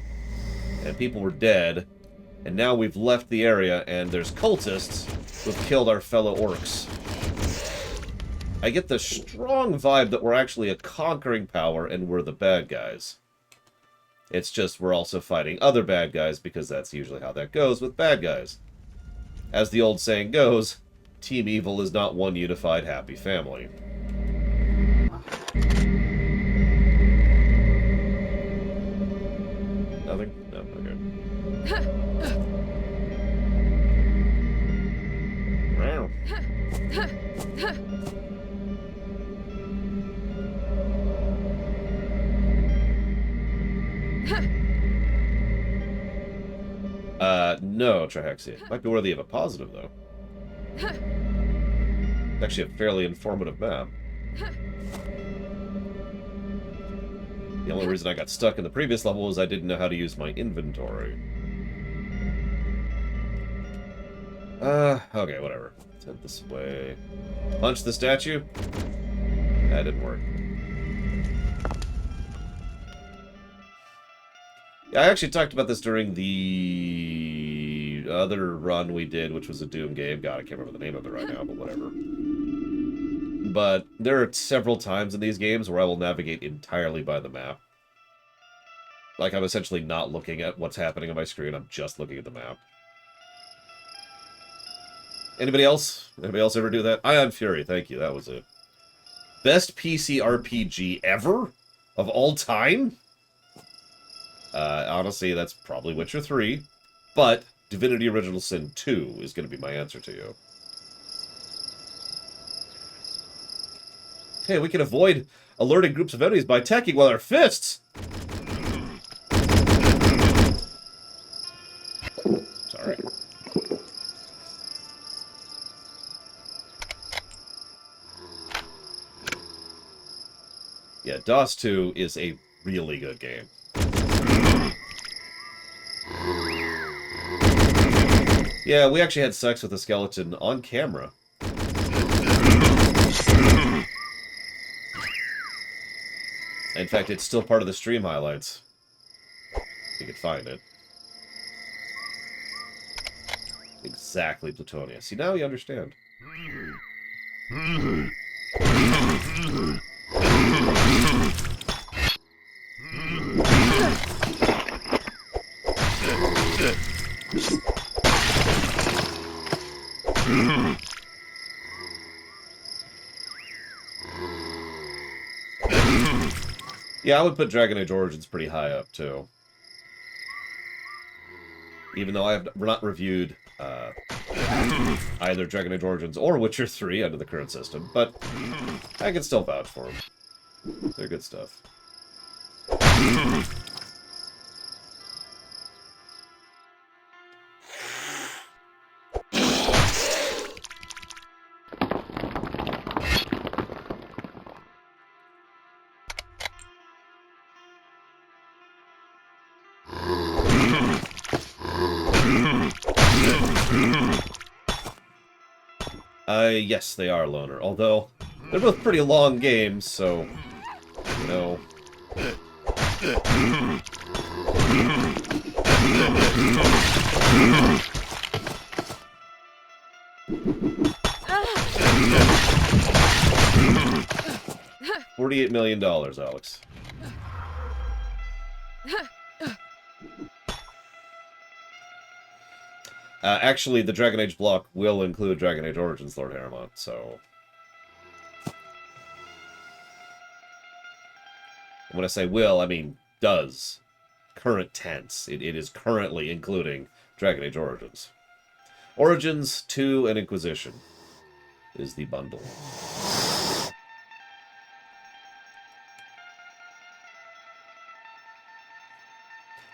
and people were dead, And now we've left the area, and there's cultists who've killed our fellow orcs. I get the strong vibe that we're actually a conquering power, and we're the bad guys. It's just we're also fighting other bad guys, because that's usually how that goes with bad guys. As the old saying goes, Team Evil is not one unified, happy family. Nothing? No, okay. No, Trihexia. Might be worthy of a positive, though. It's actually a fairly informative map. The only reason I got stuck in the previous level was I didn't know how to use my inventory. Okay, whatever. Let's head this way. Punch the statue? That didn't work. Yeah, I actually talked about this during the other run we did, which was a Doom game. God, I can't remember the name of it right now, but whatever. But there are several times in these games where I will navigate entirely by the map. Like, I'm essentially not looking at what's happening on my screen, I'm just looking at the map. Anybody else? Anybody else ever do that? Ion Fury, thank you, that was it. Best PC RPG ever? Of all time? Honestly, that's probably Witcher 3, but Divinity Original Sin 2 is going to be my answer to you. Hey, we can avoid alerting groups of enemies by attacking with our fists! Sorry. Yeah, DOS 2 is a really good game. Yeah, we actually had sex with a skeleton on camera. In fact, it's still part of the stream highlights. If you could find it. Exactly, Plutonia. See, now you understand. Yeah, I would put Dragon Age Origins pretty high up, too. Even though I have not reviewed either Dragon Age Origins or Witcher 3 under the current system, but I can still vouch for them. They're good stuff. Yes, they are, Loner. Although, they're both pretty long games, so, you know. $48 million, Alex. Actually, the Dragon Age block will include Dragon Age Origins, Lord Harrimont, so... When I say will, I mean does. Current tense. It is currently including Dragon Age Origins. Origins 2 and Inquisition is the bundle.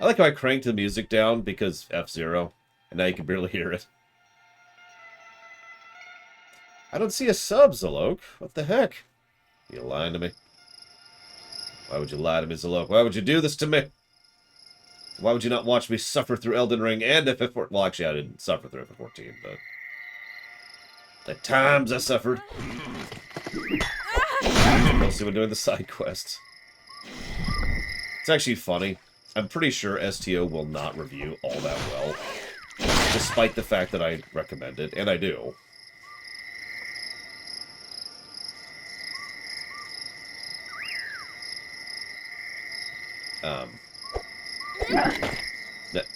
I like how I cranked the music down because F-Zero. And now you can barely hear it. I don't see a sub, Zalok. What the heck? You lying to me? Why would you lie to me, Zalok? Why would you do this to me? Why would you not watch me suffer through Elden Ring and FF14? Well, actually, I didn't suffer through FF14, but... At times I suffered. Mostly when doing the side quests. It's actually funny. I'm pretty sure STO will not review all that well. despite the fact that I recommend it, and I do. That,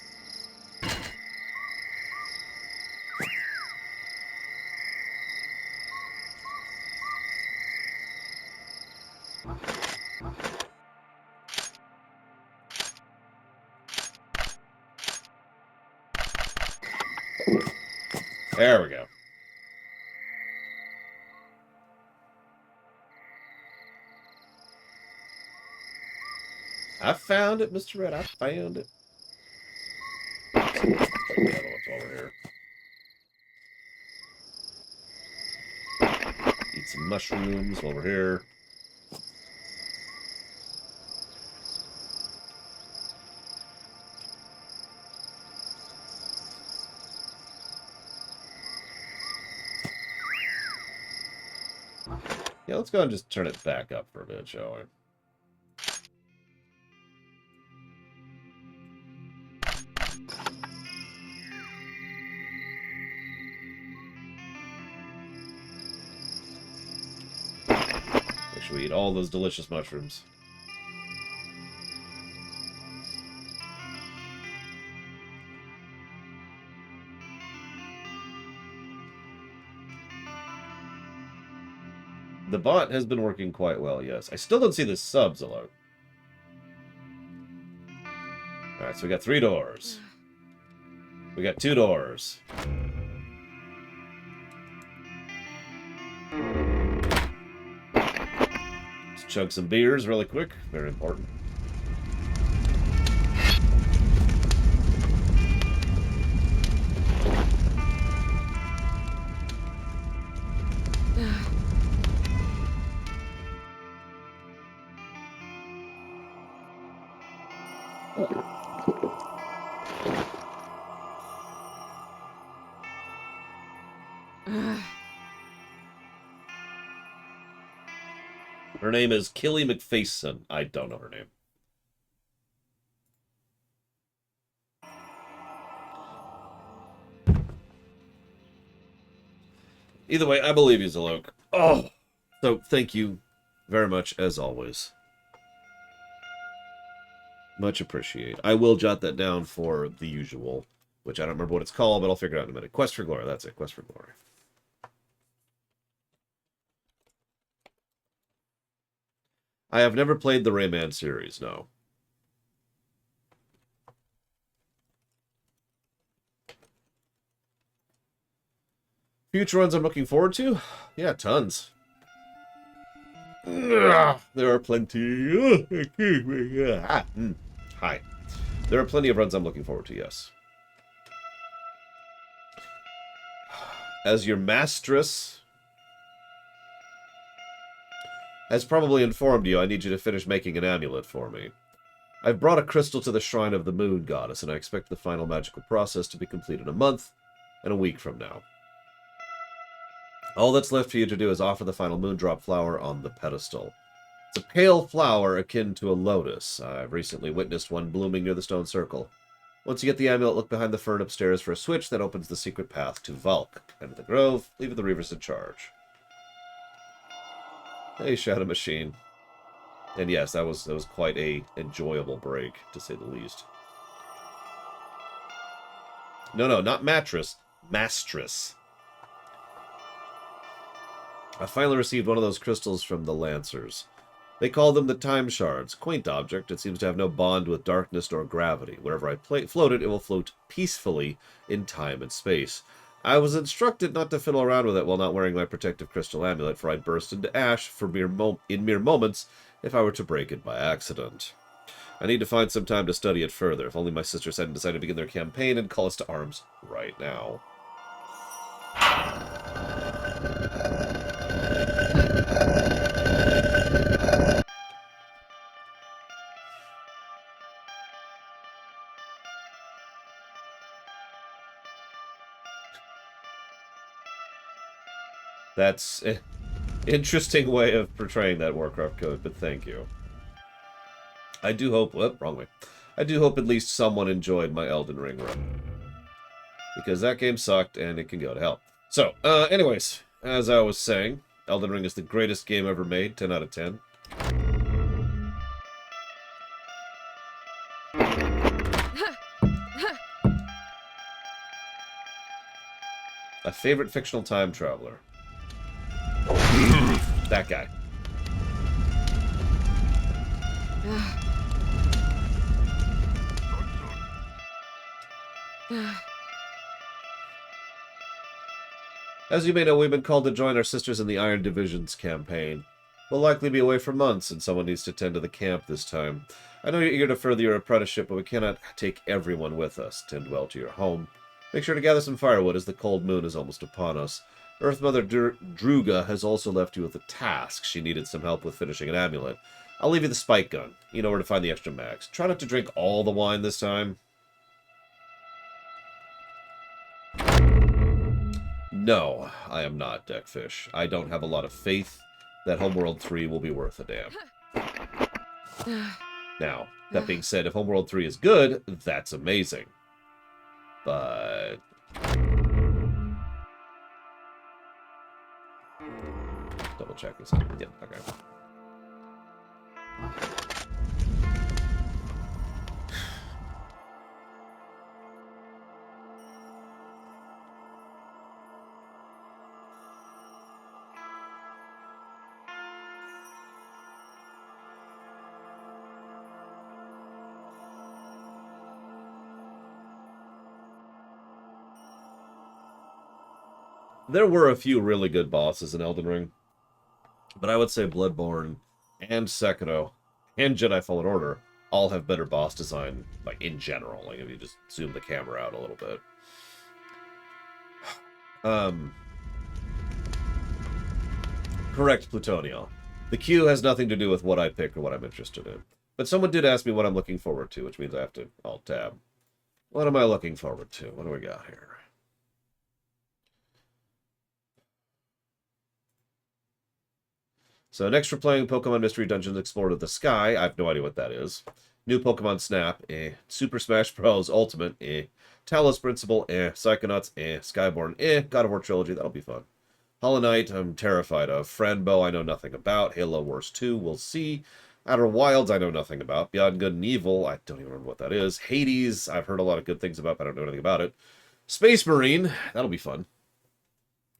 there we go. I found it, Mr. Red. I found it. What's over here? Eat some mushrooms over here. Yeah, let's go and just turn it back up for a bit, shall we? Make sure we eat all those delicious mushrooms. The bot has been working quite well, yes. I still don't see the subs alone. Alright, so we got 3 doors. We got 2 doors. Let's chug some beers really quick. Very important. Her name is Killy McFaceson. I don't know her name. Either way, I believe you, Zalok. Oh! So, thank you very much, as always. Much appreciated. I will jot that down for the usual, which I don't remember what it's called, but I'll figure it out in a minute. Quest for Glory, that's it. Quest for Glory. I have never played the Rayman series, no. Future ones I'm looking forward to? Yeah, tons. There are plenty. Hi. There are plenty of runs I'm looking forward to, yes. As your mastress has probably informed you, I need you to finish making an amulet for me. I've brought a crystal to the shrine of the moon goddess, and I expect the final magical process to be complete in a month and a week from now. All that's left for you to do is offer the final moondrop flower on the pedestal. It's a pale flower akin to a lotus. I've recently witnessed one blooming near the stone circle. Once you get the amulet, look behind the fern upstairs for a switch that opens the secret path to Valk. Enter the grove, leave the Reavers in charge. Hey, Shadow Machine. And yes, that was quite a enjoyable break, to say the least. No, not mattress. Mastress. I finally received one of those crystals from the Lancers. They call them the Time Shards. Quaint object. It seems to have no bond with darkness nor gravity. Wherever I float it, it will float peacefully in time and space. I was instructed not to fiddle around with it while not wearing my protective crystal amulet, for I'd burst into ash in mere moments if I were to break it by accident. I need to find some time to study it further. If only my sisters hadn't decided to begin their campaign and call us to arms right now. That's an interesting way of portraying that Warcraft code, but thank you. I do hope... wrong way. I do hope at least someone enjoyed my Elden Ring run. because that game sucked and it can go to hell. So, anyways, as I was saying, Elden Ring is the greatest game ever made, 10 out of 10. A favorite fictional time traveler. That guy. As you may know, we've been called to join our sisters in the Iron Division's campaign. We'll likely be away for months, and someone needs to tend to the camp this time. I know you're eager to further your apprenticeship, but we cannot take everyone with us. Tend well to your home. Make sure to gather some firewood, as the cold moon is almost upon us. Earth Mother Druga has also left you with a task. She needed some help with finishing an amulet. I'll leave you the spike gun. You know where to find the extra mags. Try not to drink all the wine this time. No, I am not, Deckfish. I don't have a lot of faith that Homeworld 3 will be worth a damn. Now, that being said, if Homeworld 3 is good, that's amazing. But... double check this. Yep, okay. There were a few really good bosses in Elden Ring, but I would say Bloodborne and Sekiro and Jedi Fallen Order all have better boss design, like, in general. Like, if you just zoom the camera out a little bit. Correct, Plutonia. The queue has nothing to do with what I pick or what I'm interested in. But someone did ask me what I'm looking forward to, which means I have to Alt-Tab. What am I looking forward to? What do we got here? So next we're playing Pokemon Mystery Dungeons Explored of the Sky. I have no idea what that is. New Pokemon Snap, eh. Super Smash Bros. Ultimate, eh. Talos Principle, eh. Psychonauts, eh. Skyborn, eh. God of War Trilogy, that'll be fun. Hollow Knight, I'm terrified of. Franbo, I know nothing about. Halo Wars 2, we'll see. Outer Wilds, I know nothing about. Beyond Good and Evil, I don't even remember what that is. Hades, I've heard a lot of good things about, but I don't know anything about it. Space Marine, that'll be fun.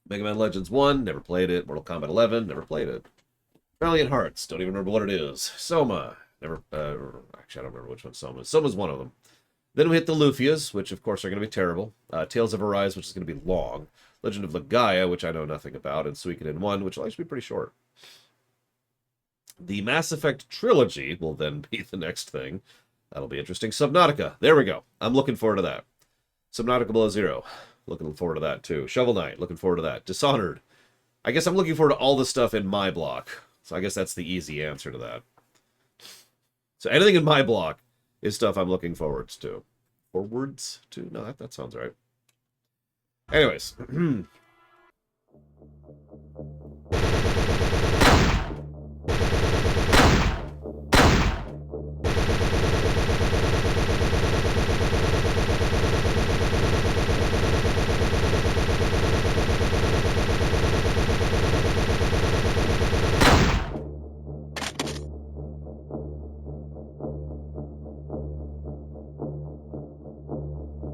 Mega Man Legends 1, never played it. Mortal Kombat 11, never played it. Valiant Hearts, don't even remember what it is. Soma, never, actually I don't remember which one Soma is. Soma's one of them. Then we hit the Lufias, which of course are going to be terrible. Tales of Arise, which is going to be long. Legend of Legaia, which I know nothing about. And Suikoden 1, which will actually be pretty short. The Mass Effect Trilogy will then be the next thing. That'll be interesting. Subnautica, there we go. I'm looking forward to that. Subnautica Below Zero, looking forward to that too. Shovel Knight, looking forward to that. Dishonored, I guess I'm looking forward to all the stuff in my block. So I guess that's the easy answer to that. So anything in my block is stuff I'm looking forwards to. Forwards to? No, that sounds right. Anyways.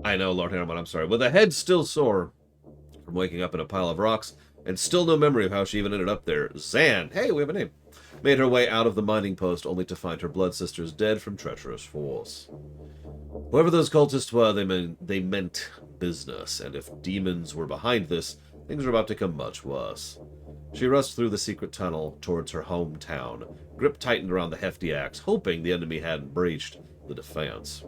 I know, Lord Harriman, I'm sorry. With a head still sore from waking up in a pile of rocks, and still no memory of how she even ended up there, Zan, hey, we have a name, made her way out of the mining post only to find her blood sisters dead from treacherous force. Whoever those cultists were, they meant business, and if demons were behind this, things were about to come much worse. She rushed through the secret tunnel towards her hometown, grip tightened around the hefty axe, hoping the enemy hadn't breached the defense.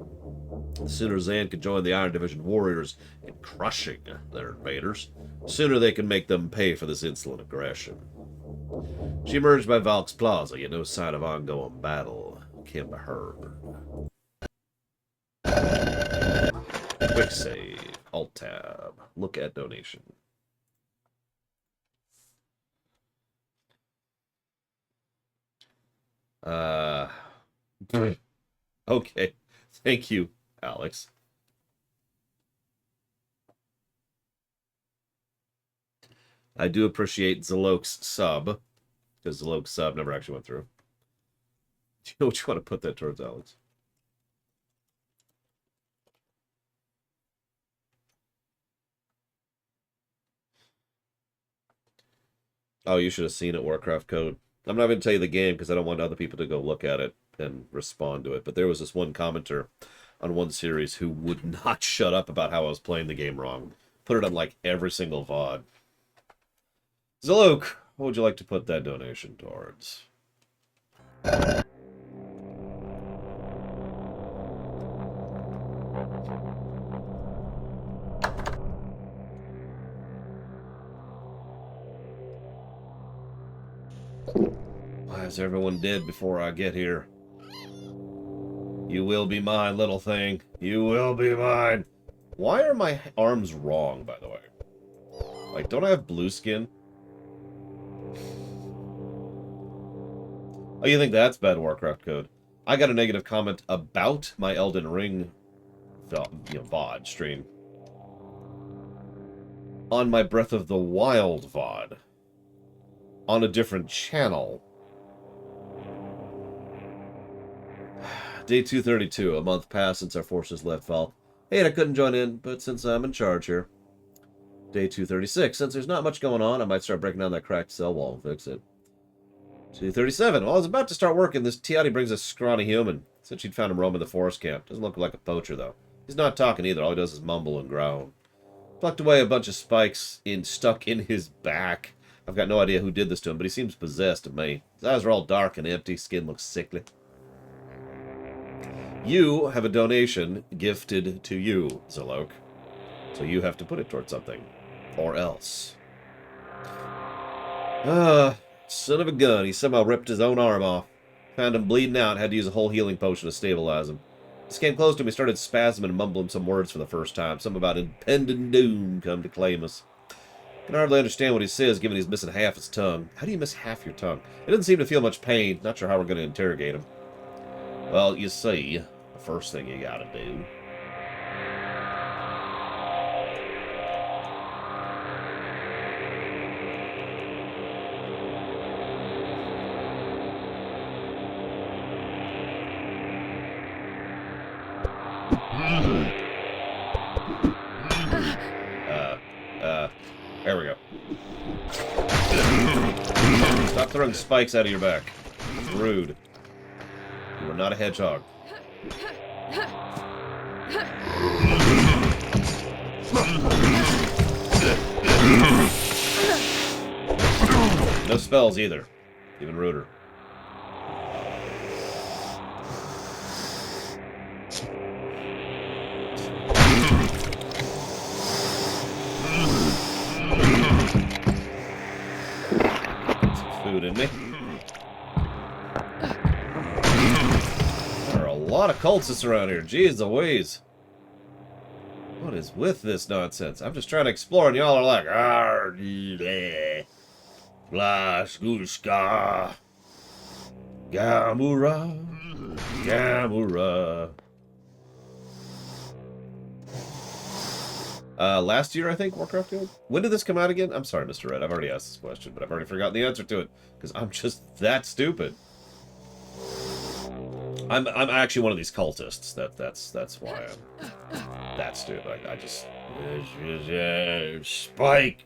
The sooner Zan could join the Iron Division warriors in crushing their invaders, the sooner they can make them pay for this insolent aggression. She emerged by Valk's Plaza, yet no sign of ongoing battle can be heard. Quick save. Alt-Tab. Look at donation. Okay. Thank you, Alex. I do appreciate Zalok's sub, because Zalok's sub never actually went through. Do you know what you want to put that towards, Alex? Oh, you should have seen it, Warcraft Code. I'm not going to tell you the game because I don't want other people to go look at it and respond to it. But there was this one commenter on one series who would not shut up about how I was playing the game wrong. Put it on like every single VOD. Zalok, what would you like to put that donation towards? Why is everyone dead before I get here? You will be mine, little thing. You will be mine. Why are my arms wrong, by the way? Like, don't I have blue skin? Oh, you think that's bad Warcraft Code? I got a negative comment about my Elden Ring VOD stream on my Breath of the Wild VOD on a different channel. Day 232, a month passed since our forces left Val. Hey, I couldn't join in, but since I'm in charge here. Day 236, since there's not much going on, I might start breaking down that cracked cell wall and fix it. 237, well, I was about to start working. This Tiati brings a scrawny human. Said she'd found him roaming the forest camp. Doesn't look like a poacher, though. He's not talking either. All he does is mumble and growl. Plucked away a bunch of spikes stuck in his back. I've got no idea who did this to him, but he seems possessed of me. His eyes are all dark and empty. Skin looks sickly. You have a donation gifted to you, Zalok. So you have to put it towards something. Or else. Son of a gun. He somehow ripped his own arm off. Found him bleeding out. Had to use a whole healing potion to stabilize him. Just came close to him. He started spasming and mumbling some words for the first time. Something about impending doom come to claim us. Can hardly understand what he says, given he's missing half his tongue. How do you miss half your tongue? It doesn't seem to feel much pain. Not sure how we're going to interrogate him. Well, you see, the first thing you gotta do... There we go. Stop throwing spikes out of your back. It's rude. You are not a hedgehog. No spells either. Even ruder. Food in me. There are a lot of cultists around here. Jeez Louise. What is with this nonsense? I'm just trying to explore and y'all are like, Glasguska, Gamura, Gamura. Last year, I think, Warcraft 2? When did this come out again? I'm sorry, Mr. Red. I've already asked this question, but I've already forgotten the answer to it, because I'm just that stupid. I'm actually one of these cultists. That's why I'm that stupid. I just... Spike!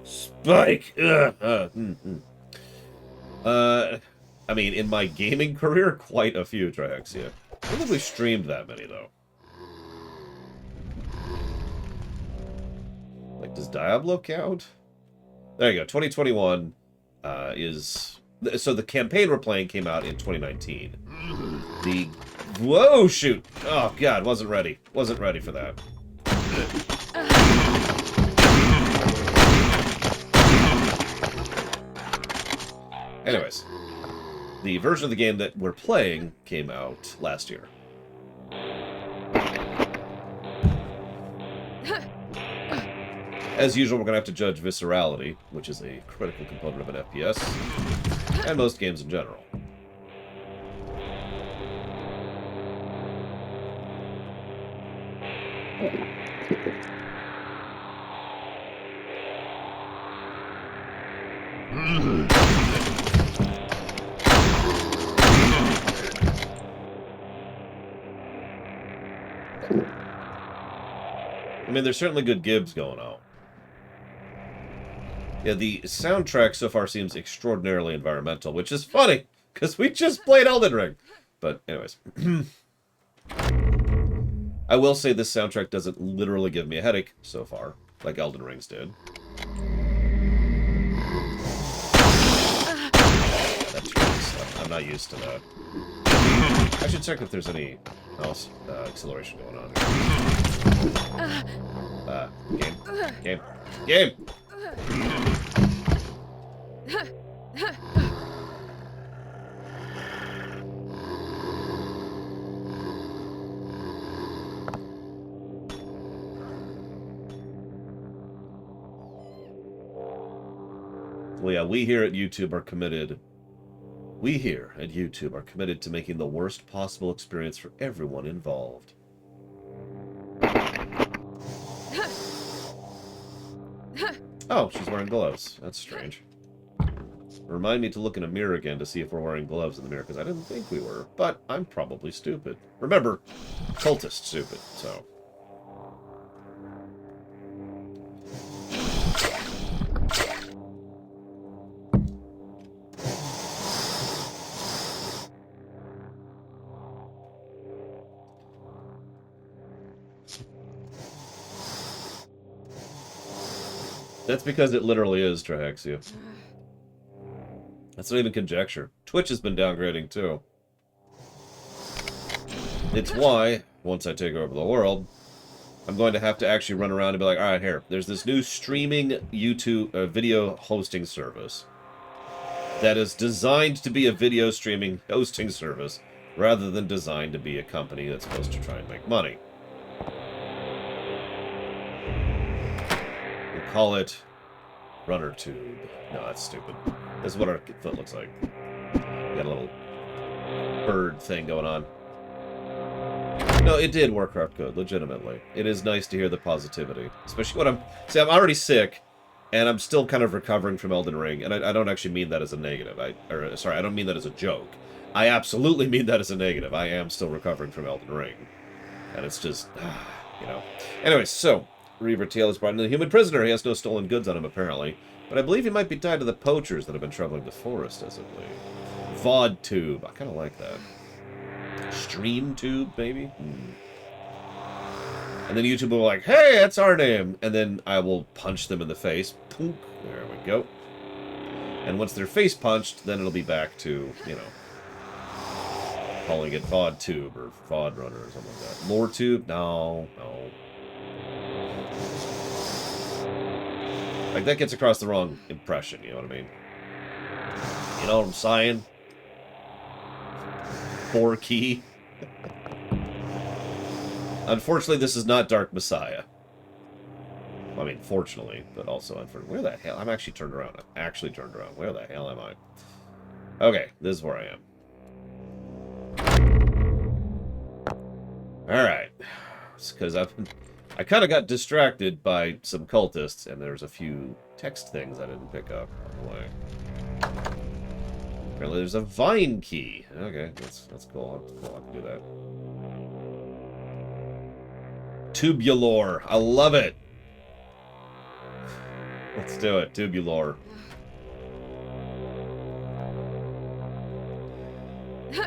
Spike! I mean, in my gaming career, quite a few tracks, yeah. I don't think we streamed that many, though. Like, does Diablo count? There you go. 2021 is... So the campaign we're playing came out in 2019. The... Whoa, shoot! Oh, God, wasn't ready. Wasn't ready for that. Anyways. The version of the game that we're playing came out last year. As usual, we're going to have to judge viscerality, which is a critical component of an FPS, and most games in general. I mean, there's certainly good gibs going on. Yeah, the soundtrack so far seems extraordinarily environmental, which is funny, because we just played Elden Ring. But anyways. I will say this soundtrack doesn't literally give me a headache so far, like Elden Rings did. That turns. I'm not used to that. I should check if there's any else acceleration going on here. Game! Well, yeah, we here at YouTube are committed. We here at YouTube are committed to making the worst possible experience for everyone involved. Oh, she's wearing gloves. That's strange. Remind me to look in a mirror again to see if we're wearing gloves in the mirror, because I didn't think we were. But I'm probably stupid. Remember, cultist stupid, so... That's because it literally is Trahexia. That's not even conjecture. Twitch has been downgrading, too. It's why, once I take over the world, I'm going to have to actually run around and be like, alright, here, there's this new streaming YouTube video hosting service that is designed to be a video streaming hosting service rather than designed to be a company that's supposed to try and make money. We'll call it Runner Tube. No, that's stupid. This is what our foot looks like. Got a little bird thing going on. No, it did work out good, legitimately. It is nice to hear the positivity. Especially when I'm already sick, and I'm still kind of recovering from Elden Ring, and I don't actually mean that as a negative. I don't mean that as a joke. I absolutely mean that as a negative. I am still recovering from Elden Ring. And it's just, you know. Anyways, so, Reaver Tail is brought into the human prisoner. He has no stolen goods on him, apparently. But I believe he might be tied to the poachers that have been troubling the forest, as of late. VOD Tube. I kind of like that. Stream Tube, maybe? And then YouTube will be like, hey, that's our name. And then I will punch them in the face. Pook. There we go. And once they're face punched, then it'll be back to, you know, calling it VOD Tube or VOD Runner or something like that. Lore Tube? No. Like, that gets across the wrong impression, you know what I mean? You know what I'm saying? 4 key. Unfortunately, this is not Dark Messiah. I mean, fortunately, but also unfortunately. Where the hell? I'm actually turned around. I'm actually turned around. Where the hell am I? Okay, this is where I am. Alright. It's because I kind of got distracted by some cultists, and there's a few text things I didn't pick up on the way. Apparently there's a vine key. Okay, that's cool. That's cool. I can do that. Tubulor. I love it. Let's do it. Tubulor.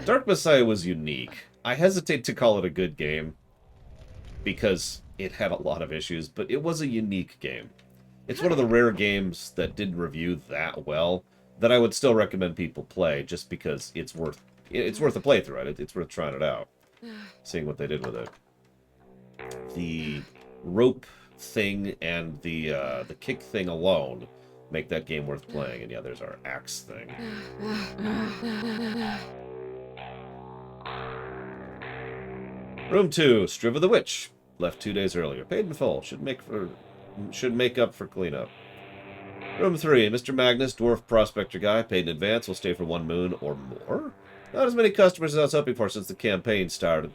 Dark Messiah was unique. I hesitate to call it a good game because it had a lot of issues, but it was a unique game. It's one of the rare games that didn't review that well that I would still recommend people play just because it's worth a playthrough, right? It's worth trying it out, seeing what they did with it. The rope thing and the kick thing alone make that game worth playing. And yeah, there's our axe thing. Room 2, Striva the Witch. Left 2 days earlier. Paid in full. Should make up for cleanup. Room 3, Mr. Magnus, dwarf prospector guy. Paid in advance. Will stay for 1 moon or more. Not as many customers as I was hoping for since the campaign started.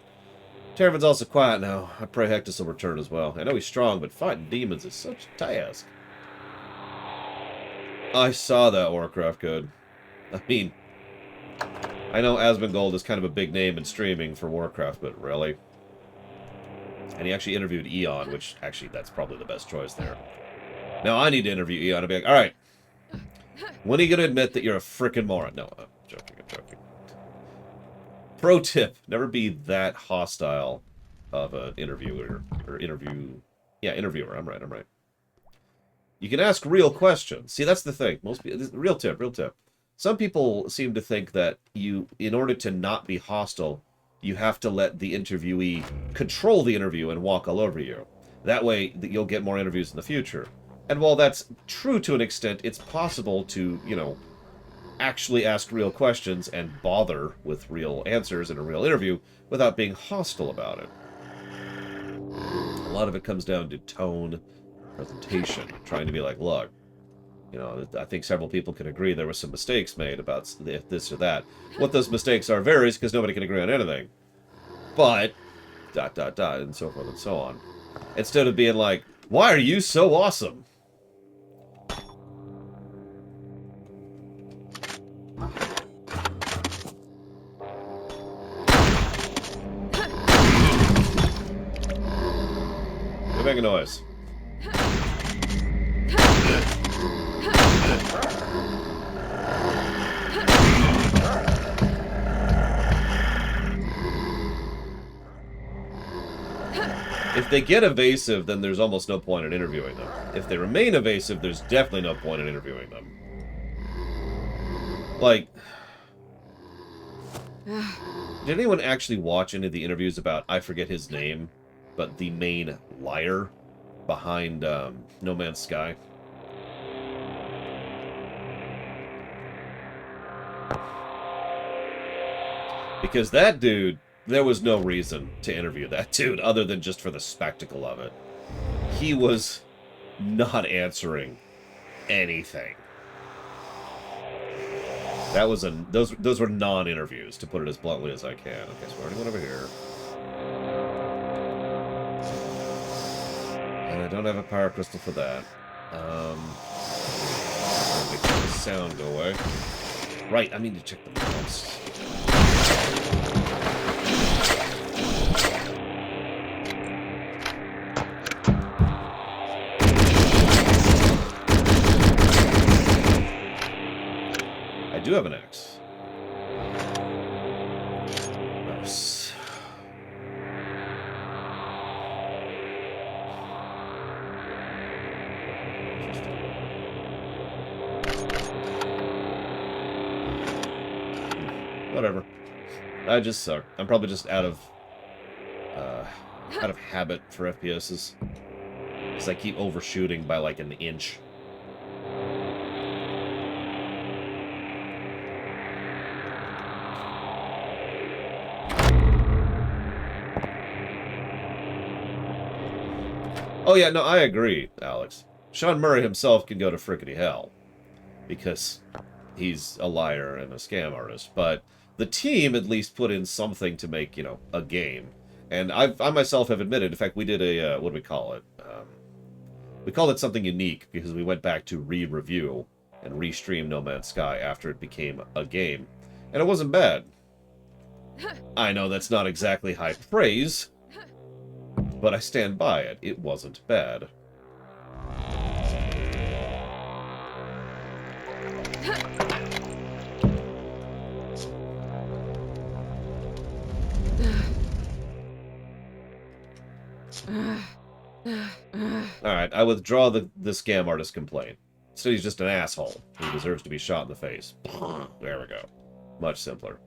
Terravin's also quiet now. I pray Hectus will return as well. I know he's strong, but fighting demons is such a task. I saw that Warcraft code. I mean, I know Asmongold is kind of a big name in streaming for Warcraft, but really? And he actually interviewed Eon, which, actually, that's probably the best choice there. Now I need to interview Eon and be like, alright, when are you going to admit that you're a frickin' moron? No, I'm joking, I'm joking. Pro tip, never be that hostile of an interviewer, or interviewer, I'm right. You can ask real questions. See, that's the thing. Most people, real tip. Some people seem to think that in order to not be hostile, you have to let the interviewee control the interview and walk all over you. That way, you'll get more interviews in the future. And while that's true to an extent, it's possible to, actually ask real questions and bother with real answers in a real interview without being hostile about it. A lot of it comes down to tone, presentation, trying to be like, look, I think several people can agree there were some mistakes made about this or that. What those mistakes are varies because nobody can agree on anything. But, ... and so forth and so on. Instead of being like, why are you so awesome? Go make a noise. If they get evasive, then there's almost no point in interviewing them. If they remain evasive, there's definitely no point in interviewing them. Like, did anyone actually watch any of the interviews about, I forget his name, but the main liar behind No Man's Sky? Because that dude, there was no reason to interview that dude other than just for the spectacle of it. He was not answering anything. That was those were non-interviews, to put it as bluntly as I can. Okay, so we already went over here. And I don't have a power crystal for that. Make the sound go away. Right, I mean to check the mouse. I do have an axe. Nice. Whatever. I just suck. I'm probably just out of habit for FPSs. Because I keep overshooting by like an inch. Oh yeah, no, I agree, Alex. Sean Murray himself can go to frickety hell. Because he's a liar and a scam artist. But the team at least put in something to make, a game. And I myself have admitted, in fact, we did a, what do we call it? We called it something unique because we went back to re-review and re-stream No Man's Sky after it became a game. And it wasn't bad. I know that's not exactly high praise, but I stand by it. It wasn't bad. Alright, I withdraw the scam artist complaint. So he's just an asshole who deserves to be shot in the face. There we go. Much simpler.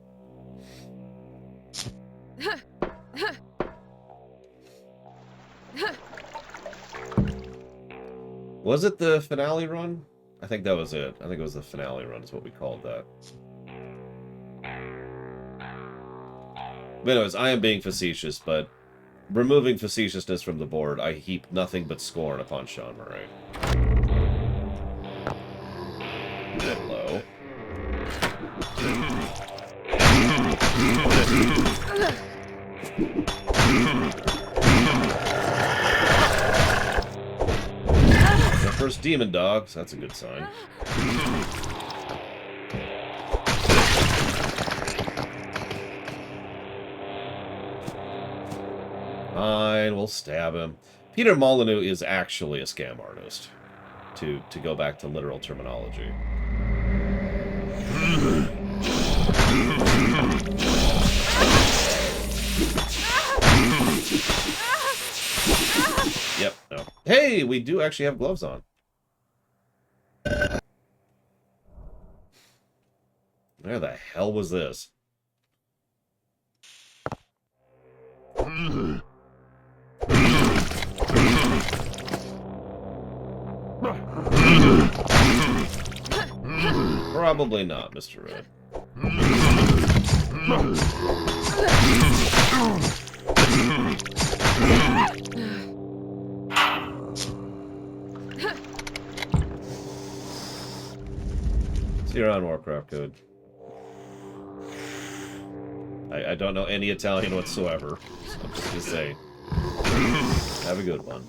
Was it the finale run? I think that was it. I think it was the finale run is what we called that. But anyways, I am being facetious, but removing facetiousness from the board, I heap nothing but scorn upon Sean Murray. Hello. The first demon dog, so that's a good sign. Fine, we'll stab him. Peter Molyneux is actually a scam artist, to go back to literal terminology. Yep, no. Hey, we do actually have gloves on. Where the hell was this? Probably not, Mr. Red. See you on Warcraft Code. I don't know any Italian whatsoever, so I'm just gonna say, have a good one.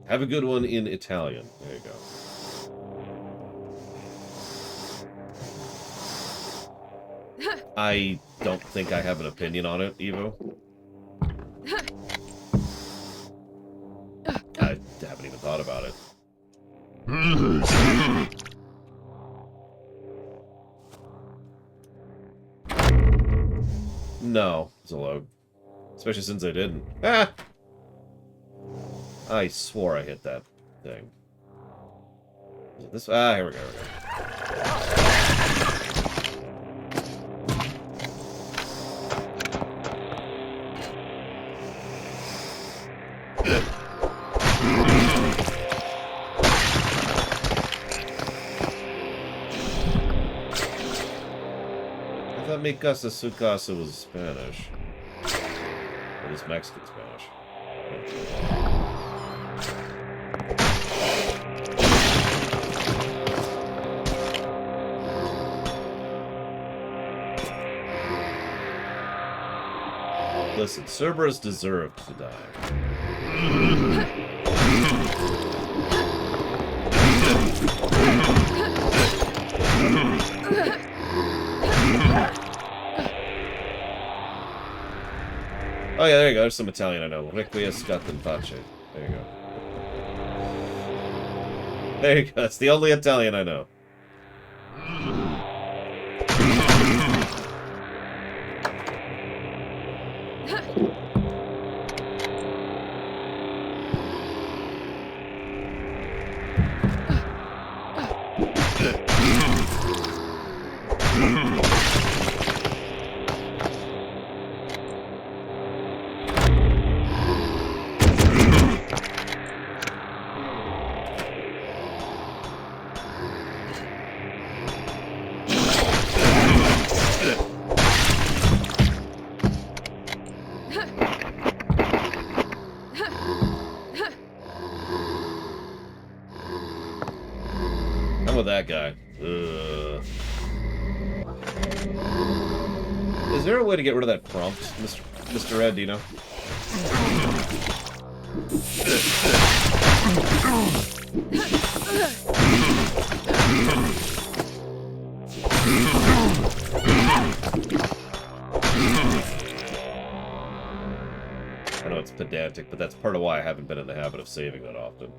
Have a good one in Italian. There you go. I don't think I have an opinion on it, Evo. I haven't even thought about it. No, Zilog. Especially since I didn't. Ah! I swore I hit that thing. Is it this? Ah, here we go. I thought Mi Casa Su Casa was Spanish. Or was Mexican Spanish. Listen, Cerberus deserved to die. Oh yeah, there you go. There's some Italian I know. Requiescat in pace. There you go. There you go. That's the only Italian I know. How about that guy? Is there a way to get rid of that prompt, Mr. Red, do you know? I know it's pedantic, but that's part of why I haven't been in the habit of saving that often.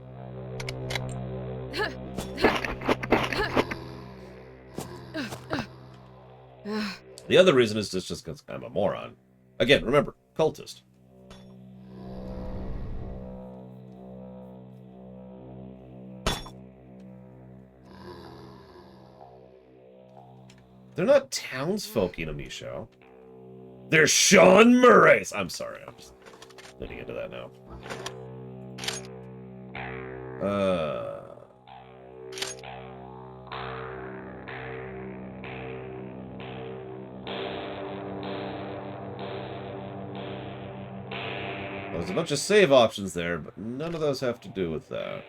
The other reason is just because I'm a moron. Again, remember, cultist. They're not townsfolk in a Micho. They're Sean Murray's. I'm sorry, I'm just getting into that now. There's a bunch of save options there, but none of those have to do with that.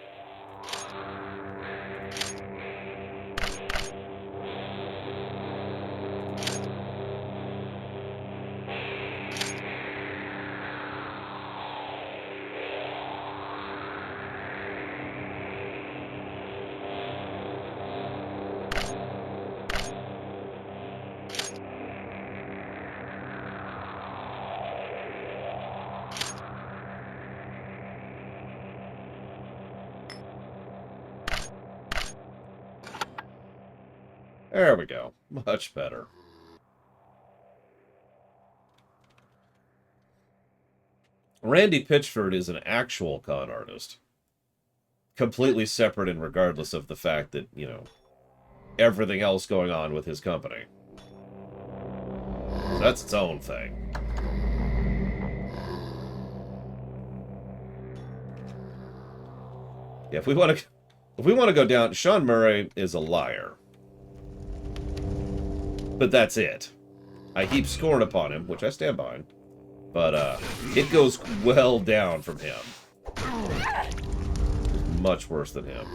There we go. Much better. Randy Pitchford is an actual con artist. Completely separate and regardless of the fact that, you know, everything else going on with his company. So that's its own thing. Yeah, if we want to go down, Sean Murray is a liar. But that's it. I heap scorn upon him, which I stand behind. But it goes well down from him. It's much worse than him.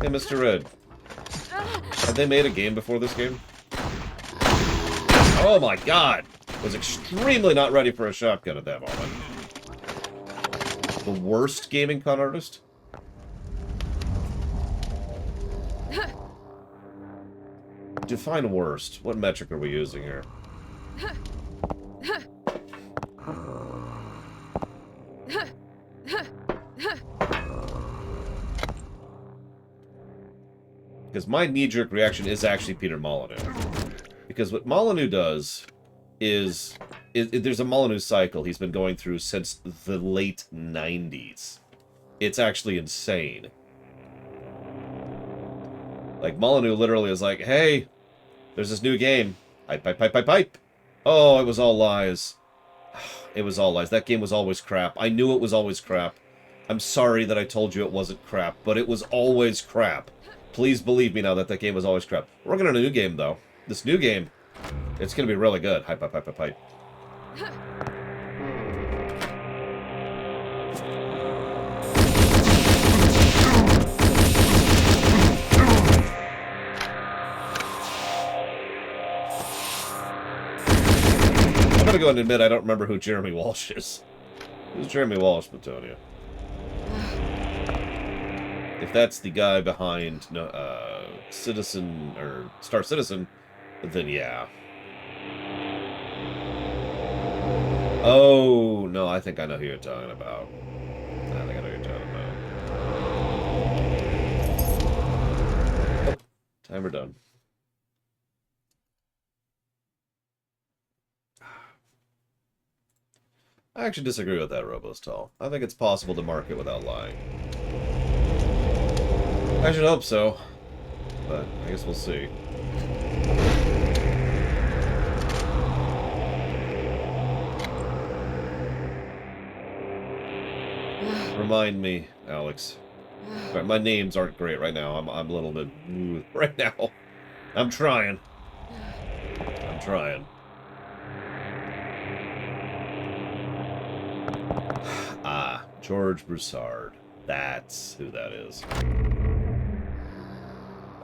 Hey, Mr. Red. Had they made a game before this game? Oh my god! Was extremely not ready for a shotgun at that moment. The worst gaming con artist? Define worst. What metric are we using here? Because my knee-jerk reaction is actually Peter Molyneux. Because what Molyneux does is there's a Molyneux cycle he's been going through since the late 90s. It's actually insane. Like, Molyneux literally is like, hey, there's this new game. Pipe, pipe, pipe, pipe, pipe. Oh, it was all lies. It was all lies. That game was always crap. I knew it was always crap. I'm sorry that I told you it wasn't crap, but it was always crap. Please believe me now that that game was always crap. We're working on a new game, though. This new game, it's going to be really good. Hype, hype, hype, hype, hype. I'm going to go and admit I don't remember who Jeremy Walsh is. Who's Jeremy Walsh, Platonia? If that's the guy behind Citizen, or Star Citizen, then yeah. Oh, no, I think I know who you're talking about. I think I know who you're talking about. Oh, timer done. I actually disagree with that, Robostall. I think it's possible to market without lying. I should hope so, but I guess we'll see. Remind me, Alex. Right, my names aren't great right now. I'm a little bit right now. I'm trying. I'm trying. Ah, George Broussard. That's who that is.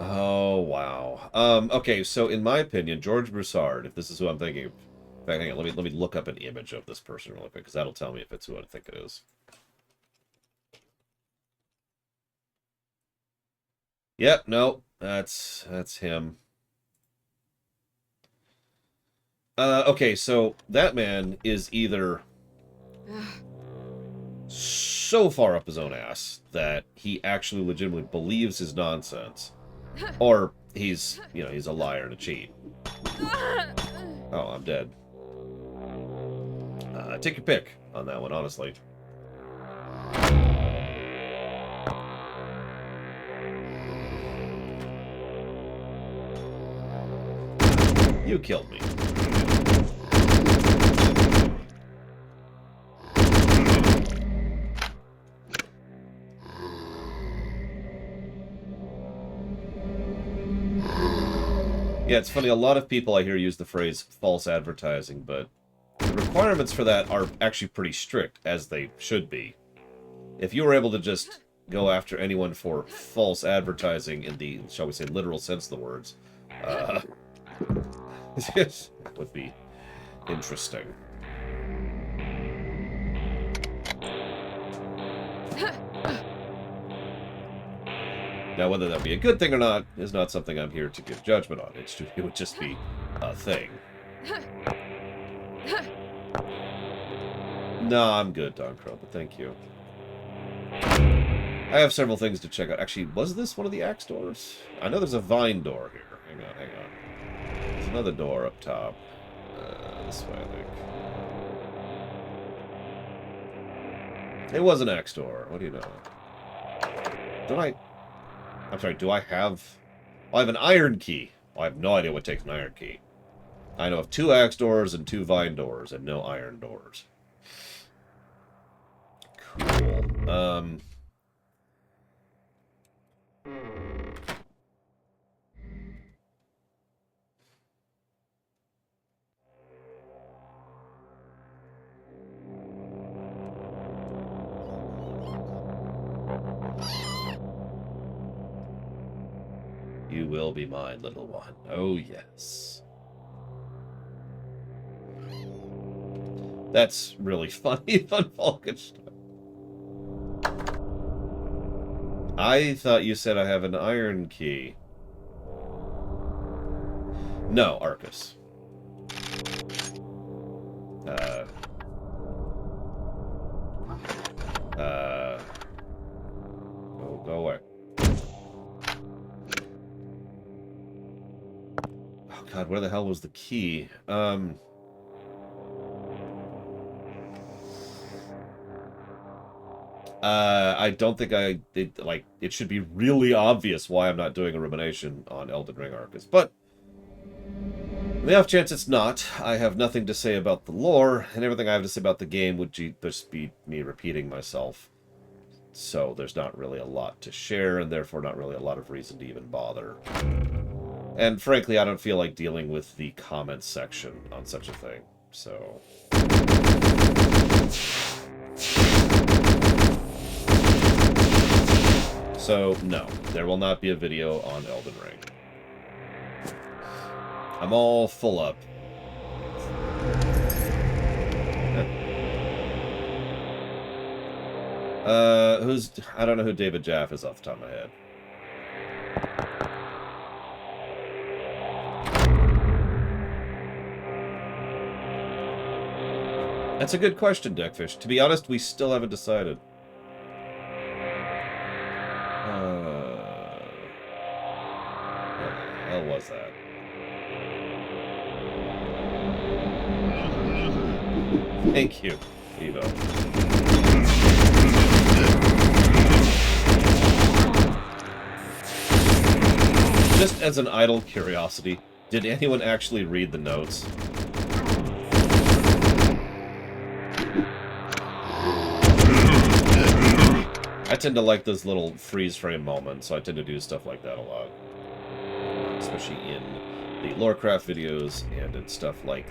Oh, wow. Okay, so in my opinion, George Broussard, if this is who I'm thinking of... In fact, hang on, let me look up an image of this person really quick, because that'll tell me if it's who I think it is. Yep, no, that's him. Okay, so that man is either so far up his own ass that he actually legitimately believes his nonsense, or he's, you know, he's a liar and a cheat. Oh, I'm dead. Take your pick on that one, honestly. You killed me. Yeah, it's funny, a lot of people I hear use the phrase false advertising, but the requirements for that are actually pretty strict, as they should be. If you were able to just go after anyone for false advertising in the, shall we say, literal sense of the words, that would be interesting. Now, whether that be a good thing or not is not something I'm here to give judgment on. It would just be a thing. No, I'm good, Don Crow, but thank you. I have several things to check out. Actually, was this one of the axe doors? I know there's a vine door here. Hang on, hang on. There's another door up top. This way, I think. It was an axe door. What do you know? I'm sorry, do I have... I have an iron key. Well, I have no idea what takes an iron key. I know of 2 axe doors and 2 vine doors, and no iron doors. Cool. You will be mine, little one. Oh, yes. That's really funny on Falkenstein. I thought you said I have an iron key. No, Arcus. Oh, go away. Oh, God, where the hell was the key? I don't think it should be really obvious why I'm not doing a rumination on Elden Ring Arcus, but on the off chance it's not, I have nothing to say about the lore, and everything I have to say about the game would just be me repeating myself. So there's not really a lot to share, and therefore not really a lot of reason to even bother. And frankly, I don't feel like dealing with the comments section on such a thing, so... So, no, there will not be a video on Elden Ring. I'm all full up. I don't know who David Jaff is off the top of my head. That's a good question, Deckfish. To be honest, we still haven't decided. What the hell was that? Thank you, Evo. Just as an idle curiosity, did anyone actually read the notes? I tend to like those little freeze frame moments, so I tend to do stuff like that a lot. Especially in the Lorecraft videos and in stuff like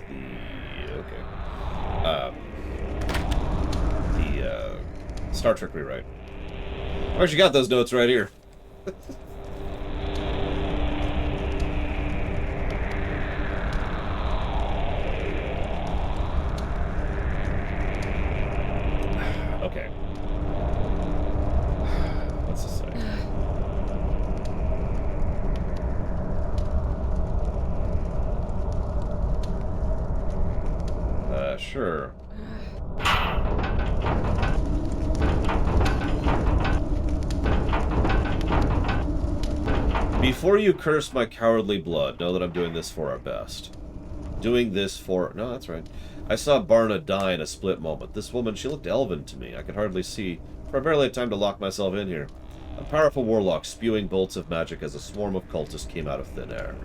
the Star Trek rewrite. I actually got those notes right here. Okay. What's this say? Sure. Before you curse my cowardly blood, know that I'm doing this for our best. Doing this for... No, that's right. I saw Barna die in a split moment. This woman, she looked elven to me. I could hardly see, for I barely had time to lock myself in here. A powerful warlock spewing bolts of magic as a swarm of cultists came out of thin air.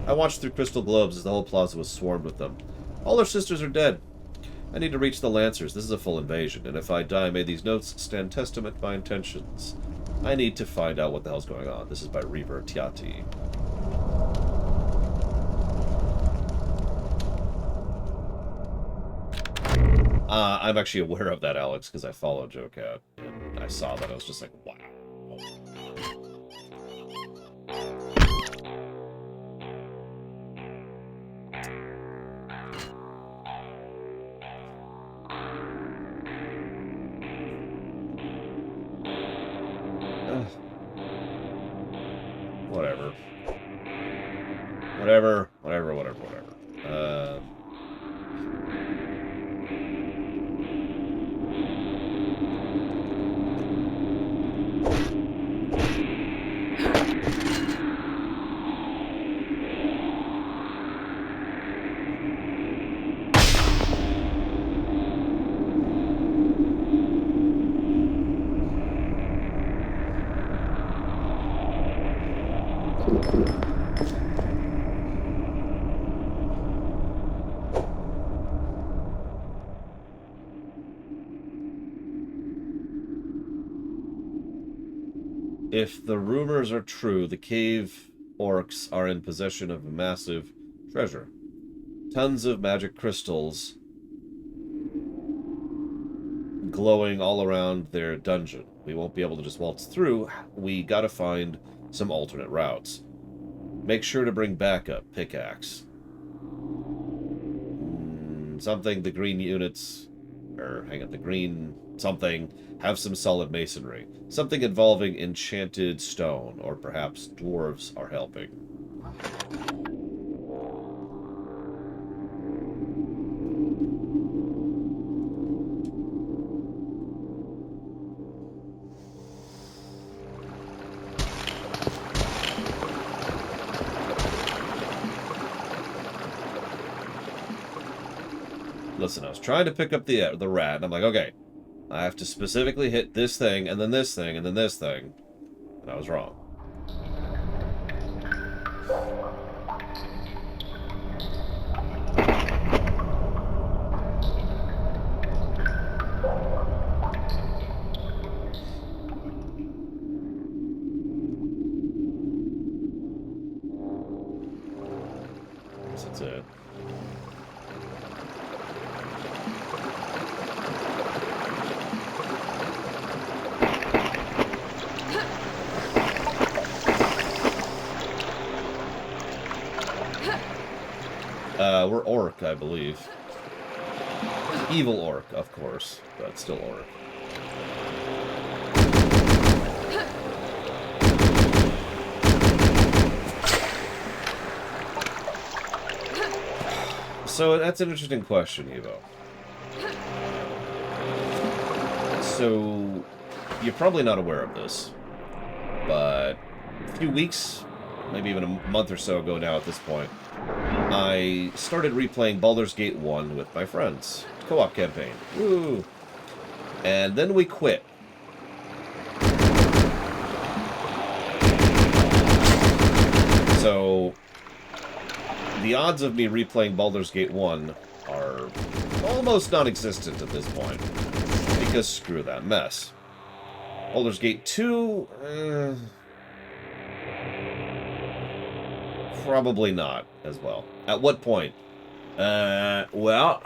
I watched through crystal globes as the whole plaza was swarmed with them. All our sisters are dead. I need to reach the Lancers. This is a full invasion, and if I die, may these notes stand testament to my intentions. I need to find out what the hell's going on. This is by Reaver Tiati. I'm actually aware of that, Alex, because I follow JoeCat, and I saw that. I was just like, wow. Whatever. If the rumors are true, the cave orcs are in possession of a massive treasure. Tons of magic crystals glowing all around their dungeon. We won't be able to just waltz through. We gotta find some alternate routes. Make sure to bring backup pickaxe. Something the green units, or hang on, the green something, have some solid masonry. Something involving enchanted stone, or perhaps dwarves are helping. Listen, I was trying to pick up the rat, and I'm like, okay, I have to specifically hit this thing, and then this thing, and then this thing. And I was wrong. That's it. We're orc, I believe. Evil orc, of course, but still orc. So that's an interesting question, Evo. So you're probably not aware of this, but a few weeks, maybe even a month or so ago now at this point, I started replaying Baldur's Gate 1 with my friends. Co-op campaign. Woo! And then we quit. So the odds of me replaying Baldur's Gate 1 are almost non-existent at this point. Because screw that mess. Baldur's Gate 2... probably not as well. At what point? Well...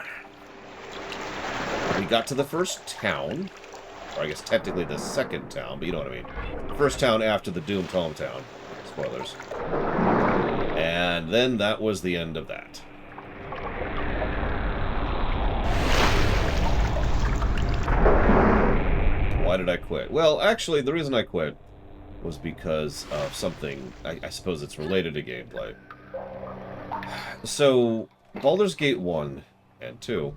we got to the first town. Or I guess technically the second town, but you know what I mean. First town after the doomed hometown. Spoilers. And then that was the end of that. Why did I quit? Well, actually, the reason I quit was because of something, I suppose it's related to gameplay. So, Baldur's Gate 1 and 2,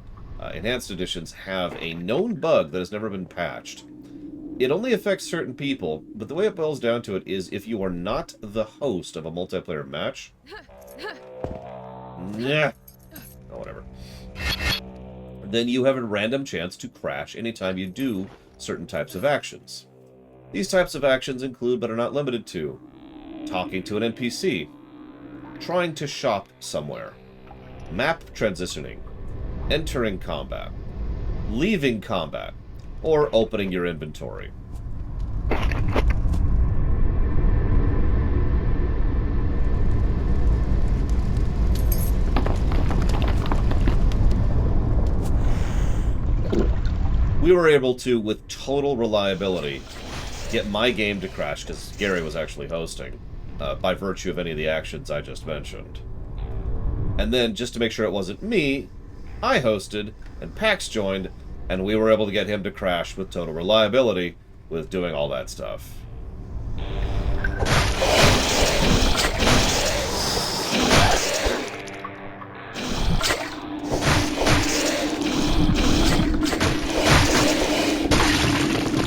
Enhanced Editions, have a known bug that has never been patched. It only affects certain people, but the way it boils down to it is if you are not the host of a multiplayer match... yeah, oh, whatever. Then you have a random chance to crash anytime you do certain types of actions. These types of actions include, but are not limited to, talking to an NPC, trying to shop somewhere, map transitioning, entering combat, leaving combat, or opening your inventory. We were able to, with total reliability, get my game to crash, because Gary was actually hosting, by virtue of any of the actions I just mentioned. And then, just to make sure it wasn't me, I hosted, and Pax joined, and we were able to get him to crash with total reliability with doing all that stuff.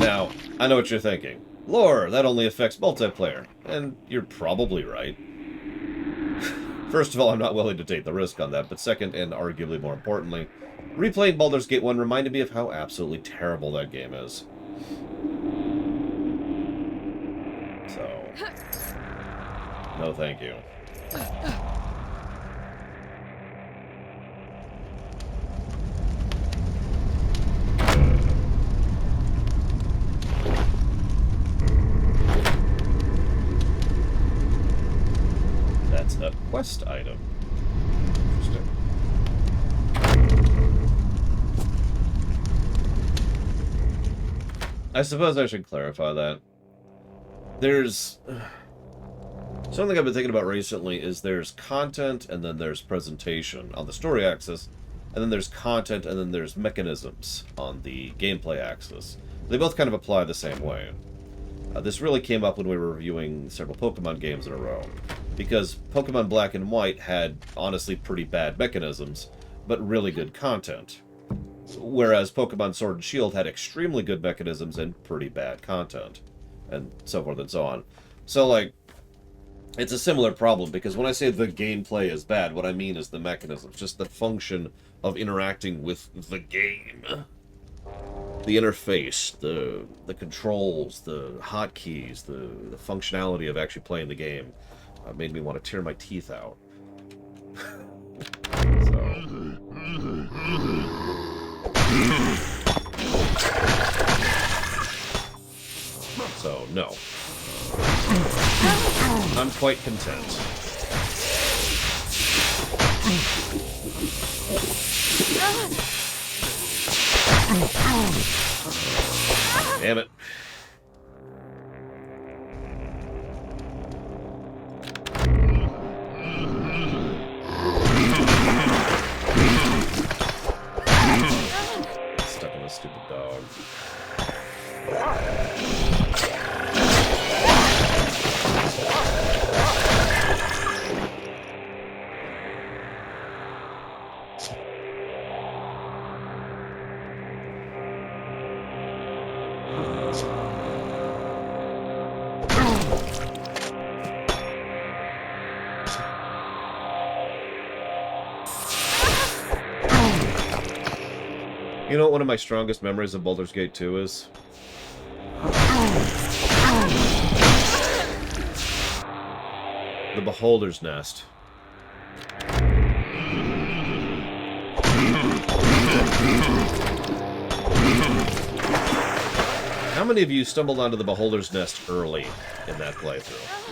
Now, I know what you're thinking. Lore, that only affects multiplayer. And you're probably right. First of all, I'm not willing to take the risk on that, but second, and arguably more importantly, replaying Baldur's Gate 1 reminded me of how absolutely terrible that game is. So, no thank you. quest item. Interesting. I suppose I should clarify that. There's... Something I've been thinking about recently is there's content and then there's presentation on the story axis, and then there's content and then there's mechanisms on the gameplay axis. They both kind of apply the same way. This really came up when we were reviewing several Pokemon games in a row, because Pokemon Black and White had honestly pretty bad mechanisms, but really good content. Whereas Pokemon Sword and Shield had extremely good mechanisms and pretty bad content, and so forth and so on. So, like, it's a similar problem, because when I say the gameplay is bad, what I mean is the mechanisms, just the function of interacting with the game. The interface, the controls, the hotkeys, the functionality of actually playing the game made me want to tear my teeth out. So, no. I'm quite content. Damn it. Stuck in this stupid dog. You know what one of my strongest memories of Baldur's Gate 2 is? The Beholder's Nest. How many of you stumbled onto the Beholder's Nest early in that playthrough?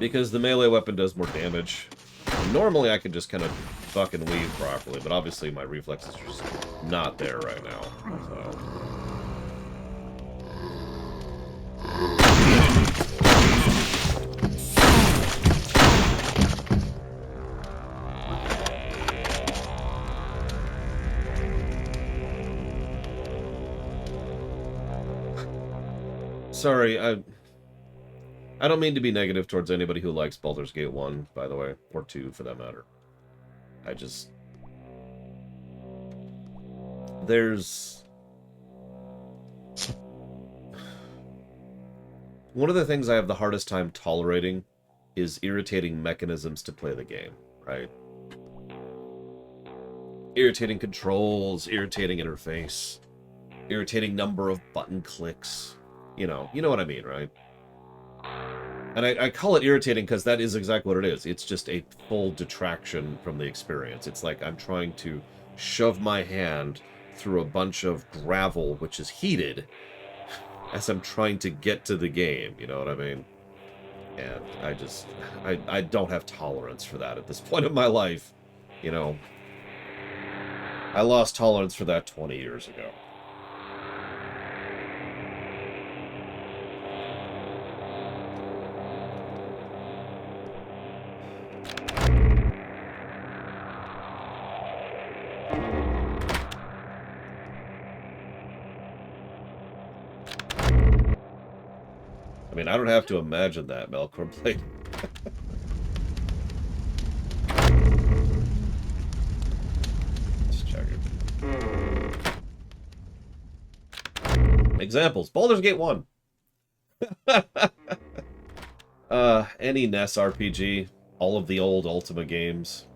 Because the melee weapon does more damage. Normally I could just kind of fucking weave properly, but obviously my reflexes are just not there right now. So. Sorry, I don't mean to be negative towards anybody who likes Baldur's Gate 1, by the way, or 2 for that matter. I just... There's... One of the things I have the hardest time tolerating is irritating mechanisms to play the game, right? Irritating controls, irritating interface, irritating number of button clicks. You know what I mean, right? And I call it irritating because that is exactly what it is. It's just a full detraction from the experience. It's like I'm trying to shove my hand through a bunch of gravel, which is heated, as I'm trying to get to the game. You know what I mean? And I don't have tolerance for that at this point in my life. You know, I lost tolerance for that 20 years ago. I mean, I don't have to imagine that, Melkor Blade. Examples. Baldur's Gate 1. Any NES RPG. All of the old Ultima games.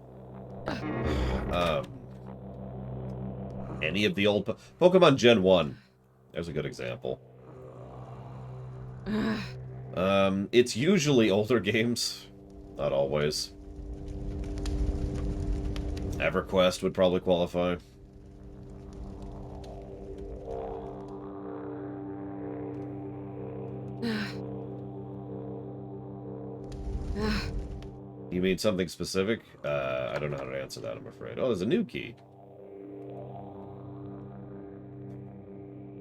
Any of the old... Pokemon Gen 1. There's a good example. It's usually older games. Not always. EverQuest would probably qualify. You mean something specific? I don't know how to answer that, I'm afraid. Oh, there's a new key.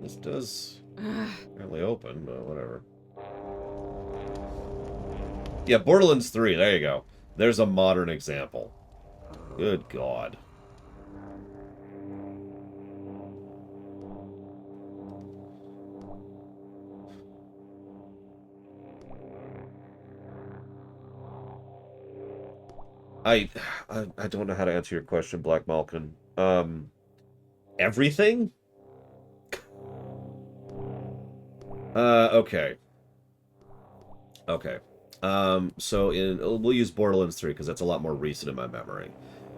This does apparently open, but whatever. Yeah, Borderlands 3, there you go. There's a modern example. Good God. I don't know how to answer your question, Black Malkin. Everything? Okay. Okay. So we'll use Borderlands 3 because that's a lot more recent in my memory.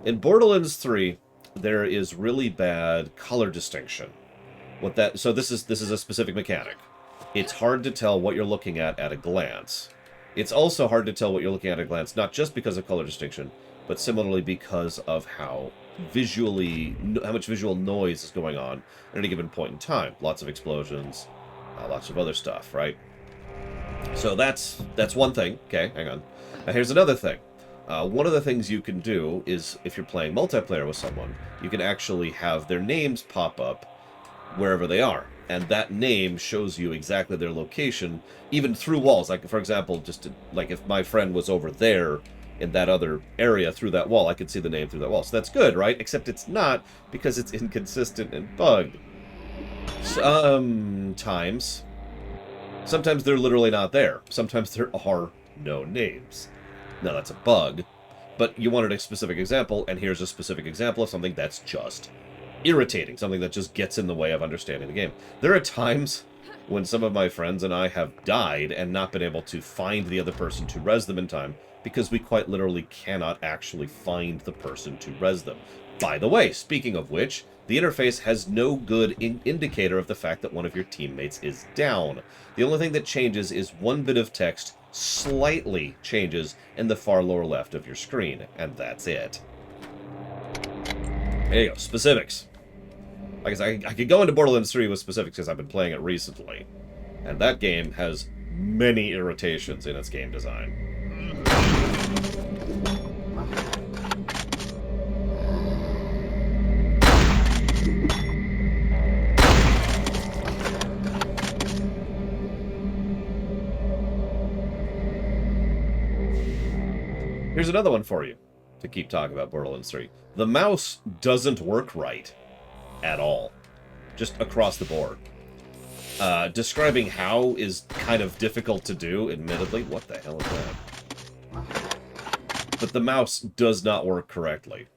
In Borderlands 3, there is really bad color distinction. So this is a specific mechanic. It's hard to tell what you're looking at a glance. It's also hard to tell what you're looking at a glance, not just because of color distinction, but similarly because of how much visual noise is going on at any given point in time. Lots of explosions, lots of other stuff, right? So that's one thing. Okay, hang on. Now here's another thing. One of the things you can do is, if you're playing multiplayer with someone, you can actually have their names pop up wherever they are. And that name shows you exactly their location, even through walls. Like, for example, like if my friend was over there in that other area through that wall, I could see the name through that wall. So that's good, right? Except it's not, because it's inconsistent and bugged. Sometimes they're literally not there. Sometimes there are no names. Now, that's a bug, but you wanted a specific example, and here's a specific example of something that's just irritating, something that just gets in the way of understanding the game. There are times when some of my friends and I have died and not been able to find the other person to res them in time because we quite literally cannot actually find the person to res them. By the way, speaking of which, the interface has no good indicator of the fact that one of your teammates is down. The only thing that changes is one bit of text slightly changes in the far lower left of your screen, and that's it. There you go, specifics. Like I said, I could go into Borderlands 3 with specifics because I've been playing it recently. And that game has many irritations in its game design. Here's another one for you to keep talking about Borderlands 3. The mouse doesn't work right. At all. Just across the board. Describing how is kind of difficult to do, admittedly. What the hell is that? But the mouse does not work correctly.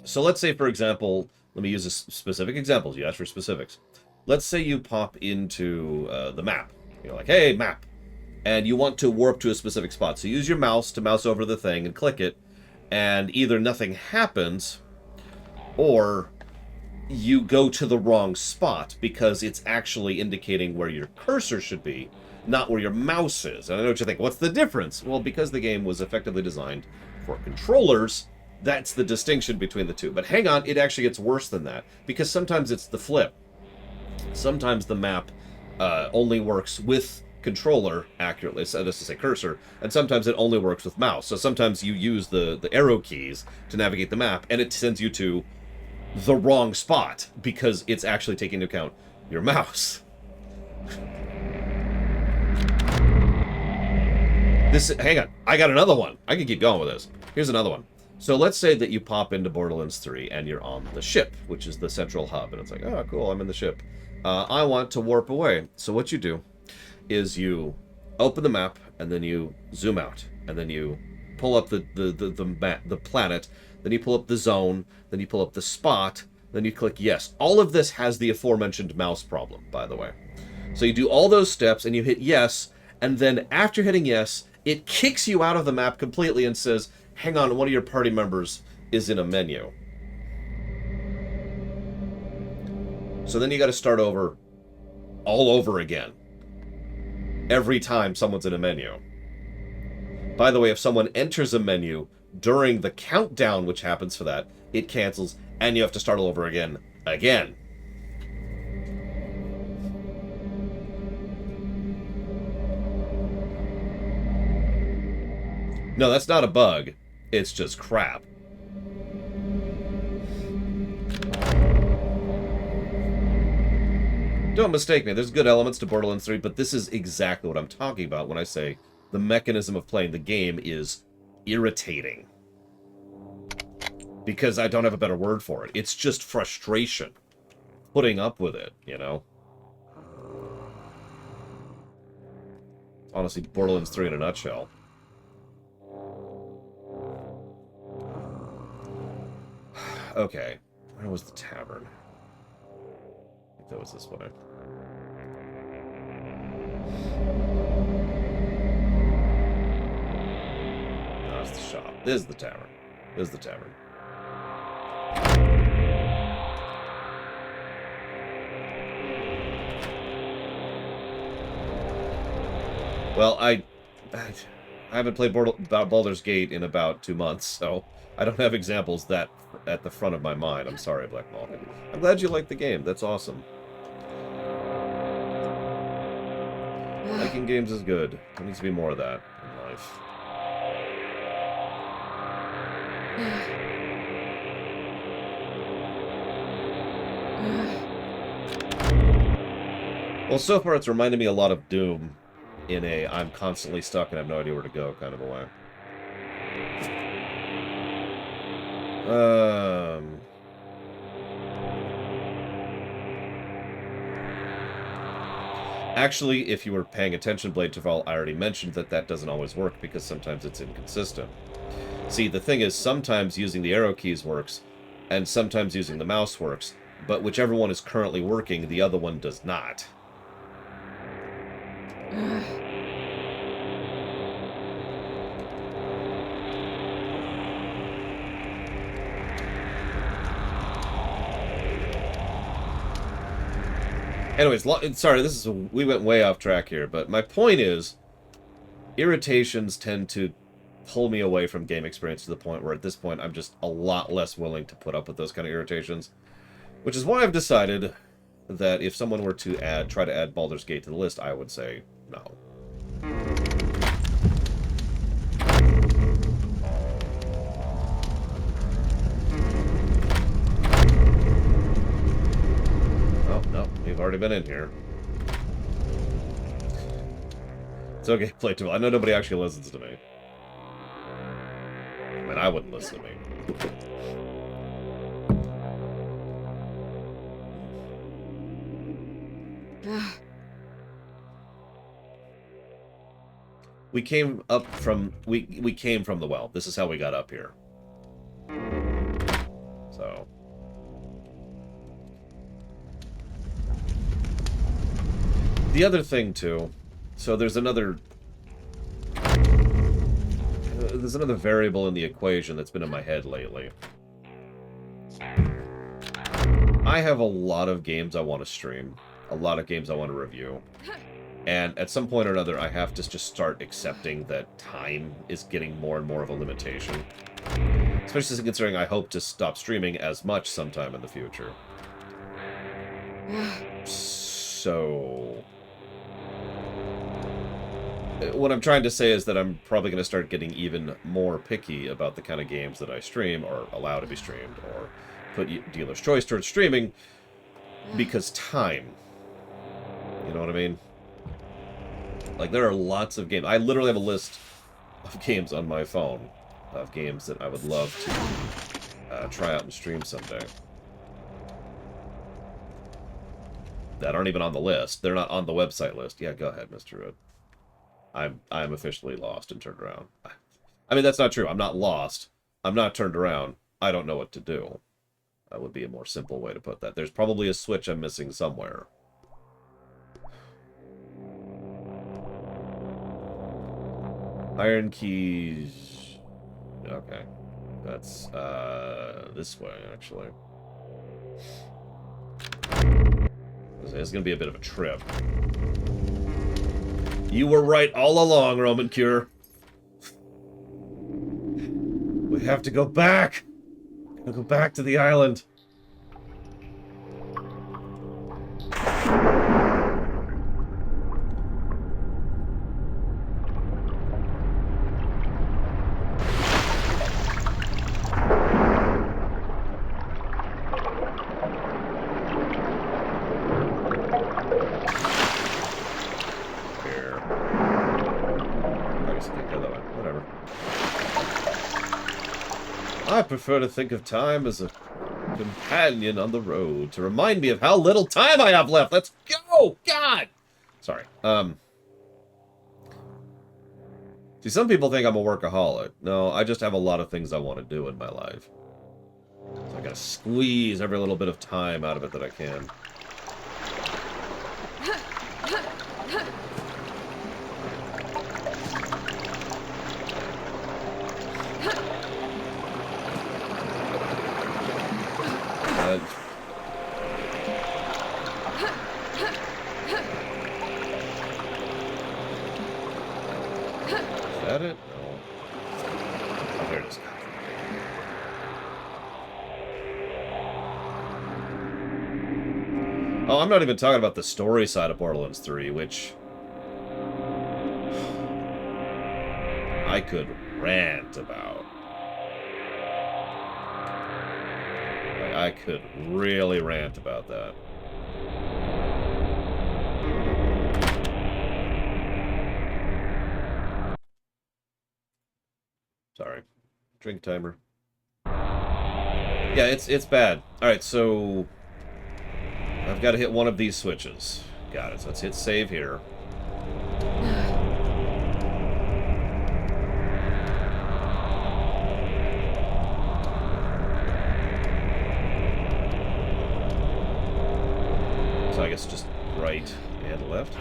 So let's say, for example, let me use a specific example. You asked for specifics. Let's say you pop into the map. You're like, hey, map. And you want to warp to a specific spot. So use your mouse to mouse over the thing and click it, and either nothing happens, or you go to the wrong spot because it's actually indicating where your cursor should be, not where your mouse is. And I know what you think, what's the difference? Well, because the game was effectively designed for controllers, that's the distinction between the two. But hang on, it actually gets worse than that, because sometimes it's the flip. Sometimes the map only works with controller accurately, so that's to say cursor, and sometimes it only works with mouse. So sometimes you use the arrow keys to navigate the map, and it sends you to the wrong spot because it's actually taking into account your mouse. Hang on, I got another one. I can keep going with this. Here's another one. So let's say that you pop into Borderlands 3 and you're on the ship, which is the central hub, and it's like, oh, cool, I'm in the ship. I want to warp away. So what you do is you open the map, and then you zoom out, and then you pull up the planet, then you pull up the zone, then you pull up the spot, then you click yes. All of this has the aforementioned mouse problem, by the way. So you do all those steps, and you hit yes, and then after hitting yes, it kicks you out of the map completely and says, hang on, one of your party members is in a menu. So then you got to start over all over again every time someone's in a menu. By the way, if someone enters a menu during the countdown, which happens for that, it cancels, and you have to start all over again. No, that's not a bug. It's just crap. Don't mistake me, there's good elements to Borderlands 3, but this is exactly what I'm talking about when I say the mechanism of playing the game is irritating. Because I don't have a better word for it. It's just frustration. Putting up with it, you know? Honestly, Borderlands 3 in a nutshell. Okay, where was the tavern? I think that was this way. No, it's the shop. This is the tavern. This is the tavern. Well, I haven't played Baldur's Gate in about 2 months, so I don't have examples that at the front of my mind. I'm sorry, Black Malkin. I'm glad you liked the game. That's awesome. Liking games is good. There needs to be more of that in life. Well, so far it's reminded me a lot of Doom in a I'm constantly stuck and have no idea where to go kind of a way. Actually, if you were paying attention, Blade Taval, I already mentioned that that doesn't always work because sometimes it's inconsistent. See, the thing is, sometimes using the arrow keys works, and sometimes using the mouse works, but whichever one is currently working, the other one does not. Anyways, sorry, we went way off track here, but my point is, irritations tend to pull me away from game experience to the point where at this point I'm just a lot less willing to put up with those kind of irritations, which is why I've decided that if someone were to try to add Baldur's Gate to the list, I would say no. We've already been in here. It's okay, play too well. I know nobody actually listens to me. I mean, I wouldn't listen to me. We came up from... We came from the well. This is how we got up here. So... The other thing, too, so there's another variable in the equation that's been in my head lately. I have a lot of games I want to stream, a lot of games I want to review, and at some point or another I have to just start accepting that time is getting more and more of a limitation. Especially considering I hope to stop streaming as much sometime in the future. So... what I'm trying to say is that I'm probably going to start getting even more picky about the kind of games that I stream, or allow to be streamed, or put dealer's choice towards streaming, because time. You know what I mean? Like, there are lots of games. I literally have a list of games on my phone, of games that I would love to try out and stream someday. That aren't even on the list. They're not on the website list. Yeah, go ahead, Mr. Rood. I'm officially lost and turned around. I mean, that's not true. I'm not lost. I'm not turned around. I don't know what to do. That would be a more simple way to put that. There's probably a switch I'm missing somewhere. Iron keys. Okay. That's, this way, actually. It's gonna be a bit of a trip. You were right all along, Roman Cure. We have to go back! We'll go back to the island. I prefer to think of time as a companion on the road to remind me of how little time I have left. Let's go! God! Sorry. See, some people think I'm a workaholic. No, I just have a lot of things I want to do in my life. So I gotta squeeze every little bit of time out of it that I can. Is that it? No. Oh, there it is. Oh, I'm not even talking about the story side of Borderlands 3, which I could rant about. Like, I could really rant about that. Sorry. Drink timer. Yeah, it's bad. Alright, so I've got to hit one of these switches. Got it. So let's hit save here. So I guess just right and left.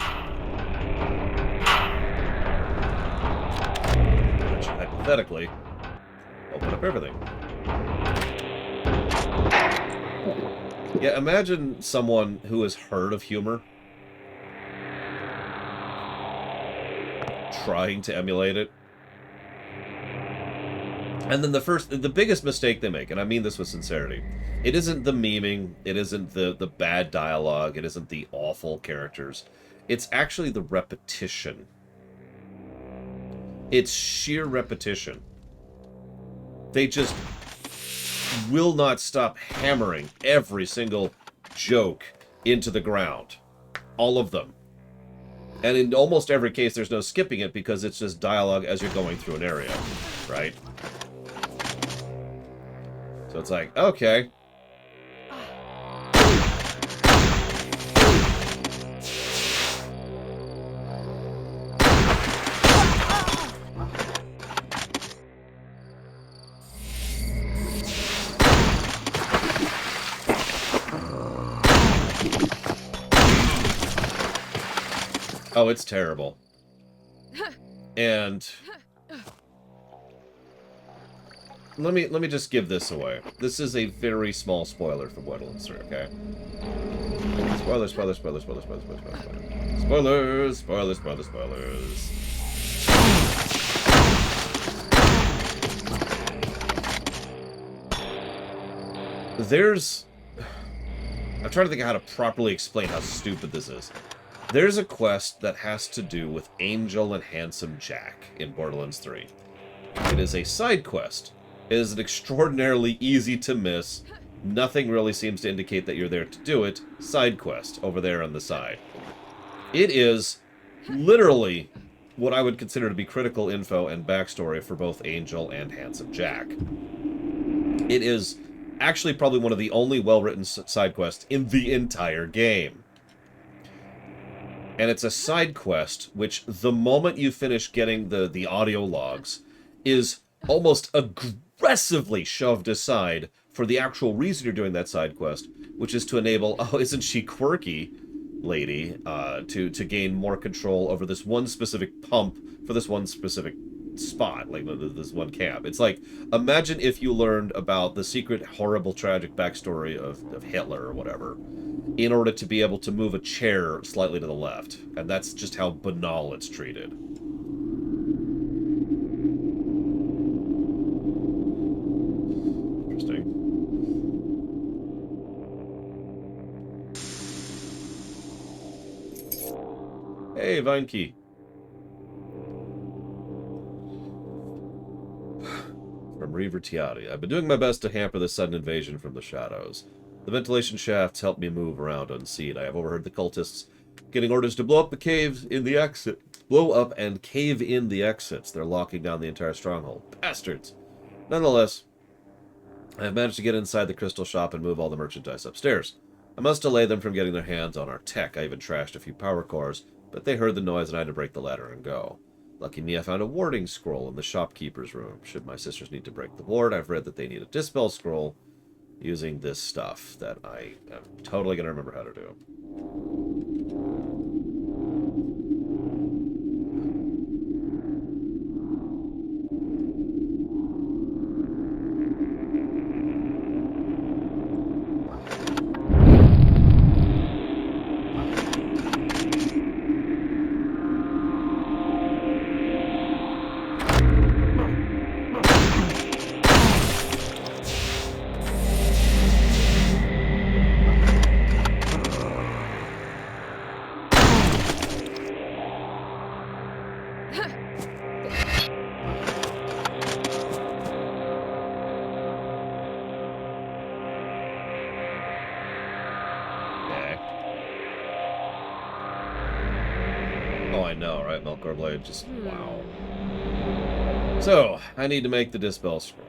Which, hypothetically, open up everything. Yeah, imagine someone who has heard of humor trying to emulate it. And then the biggest mistake they make, and I mean this with sincerity, it isn't the memeing, it isn't the bad dialogue, it isn't the awful characters. It's actually the repetition. It's sheer repetition. They just will not stop hammering every single joke into the ground. All of them. And in almost every case, there's no skipping it because it's just dialogue as you're going through an area, right? So it's like, okay. Oh, it's terrible. And let me just give this away. This is a very small spoiler for Borderlands 3, okay? Spoilers, spoilers, spoilers, spoilers, spoilers, spoilers, spoilers. Spoilers, spoilers, spoilers, spoilers. There's... I'm trying to think of how to properly explain how stupid this is. There's a quest that has to do with Angel and Handsome Jack in Borderlands 3. It is a side quest. It is an extraordinarily easy to miss, nothing really seems to indicate that you're there to do it, side quest over there on the side. It is literally what I would consider to be critical info and backstory for both Angel and Handsome Jack. It is actually probably one of the only well-written side quests in the entire game. And it's a side quest, which the moment you finish getting the audio logs, is almost aggressively shoved aside for the actual reason you're doing that side quest, which is to enable, oh, isn't she quirky, lady, to gain more control over this one specific pump for this one specific spot, like this one camp. It's like, imagine if you learned about the secret, horrible, tragic backstory of Hitler or whatever, in order to be able to move a chair slightly to the left. And that's just how banal it's treated. Interesting. Hey, Vinekey. From Reaver Tiati. I've been doing my best to hamper this sudden invasion from the shadows. The ventilation shafts help me move around unseen. I have overheard the cultists getting orders to blow up the caves in the exit. Blow up and cave in the exits. They're locking down the entire stronghold. Bastards! Nonetheless, I have managed to get inside the crystal shop and move all the merchandise upstairs. I must delay them from getting their hands on our tech. I even trashed a few power cores, but they heard the noise and I had to break the ladder and go. Lucky me, I found a warding scroll in the shopkeeper's room. Should my sisters need to break the ward, I've read that they need a dispel scroll using this stuff that I am totally going to remember how to do. Just, wow. So, I need to make the dispel scroll.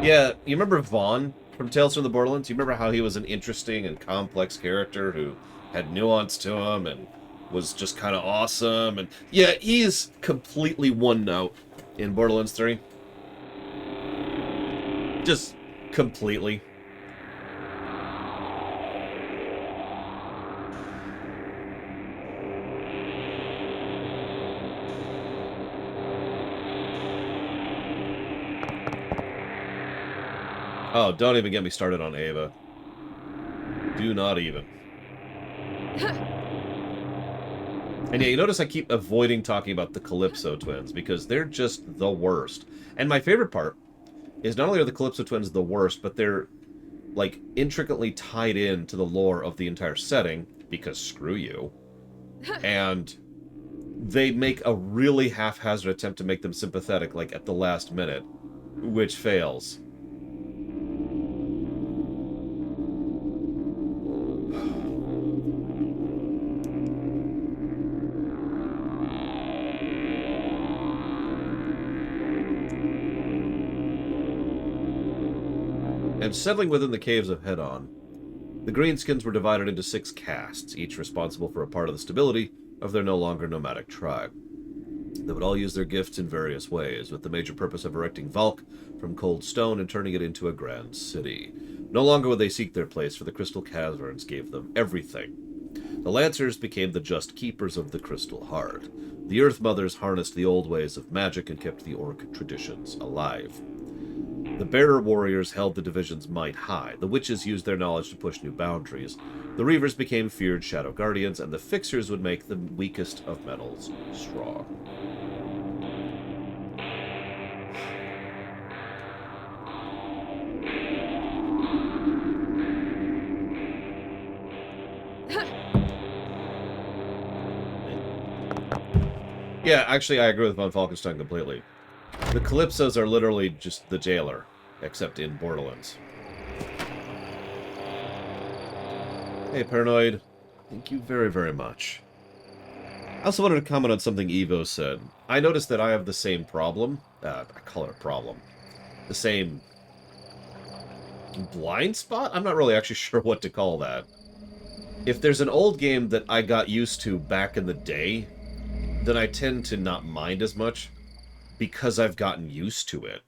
Yeah, you remember Vaughn from Tales from the Borderlands? You remember how he was an interesting and complex character who had nuance to him and was just kind of awesome? And yeah, he is completely one note in Borderlands 3. Just completely. Oh, don't even get me started on Ava. Do not even. And yeah, you notice I keep avoiding talking about the Calypso twins because they're just the worst. And my favorite part is not only are the Calypso twins the worst, but they're, like, intricately tied in to the lore of the entire setting, because screw you. And they make a really haphazard attempt to make them sympathetic, like, at the last minute, which fails. And settling within the caves of Hedon, the Greenskins were divided into 6 castes, each responsible for a part of the stability of their no longer nomadic tribe. They would all use their gifts in various ways, with the major purpose of erecting Valk from cold stone and turning it into a grand city. No longer would they seek their place, for the Crystal Caverns gave them everything. The Lancers became the just keepers of the Crystal Heart. The Earth Mothers harnessed the old ways of magic and kept the Orc traditions alive. The Bearer Warriors held the division's might high. The Witches used their knowledge to push new boundaries. The Reavers became feared Shadow Guardians, and the Fixers would make the weakest of metals strong. Yeah, actually, I agree with Von Falkenstein completely. The Calypsos are literally just the jailer, except in Borderlands. Hey, Paranoid. Thank you very, very much. I also wanted to comment on something Evo said. I noticed that I have the same problem. I call it a problem. The same Blind spot? I'm not really actually sure what to call that. If there's an old game that I got used to back in the day, then I tend to not mind as much because I've gotten used to it.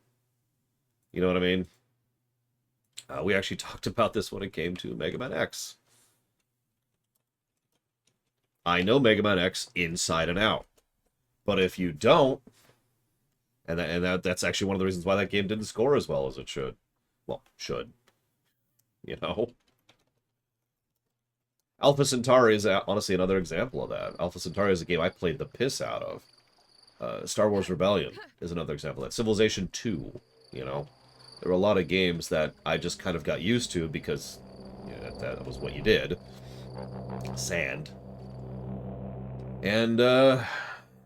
You know what I mean? We actually talked about this when it came to Mega Man X. I know Mega Man X inside and out. But if you don't, that's actually one of the reasons why that game didn't score as well as it should. Well, should. You know? Alpha Centauri is honestly another example of that. Alpha Centauri is a game I played the piss out of. Star Wars Rebellion is another example of that. Civilization 2, you know? There were a lot of games that I just kind of got used to because that was what you did. Sand. And,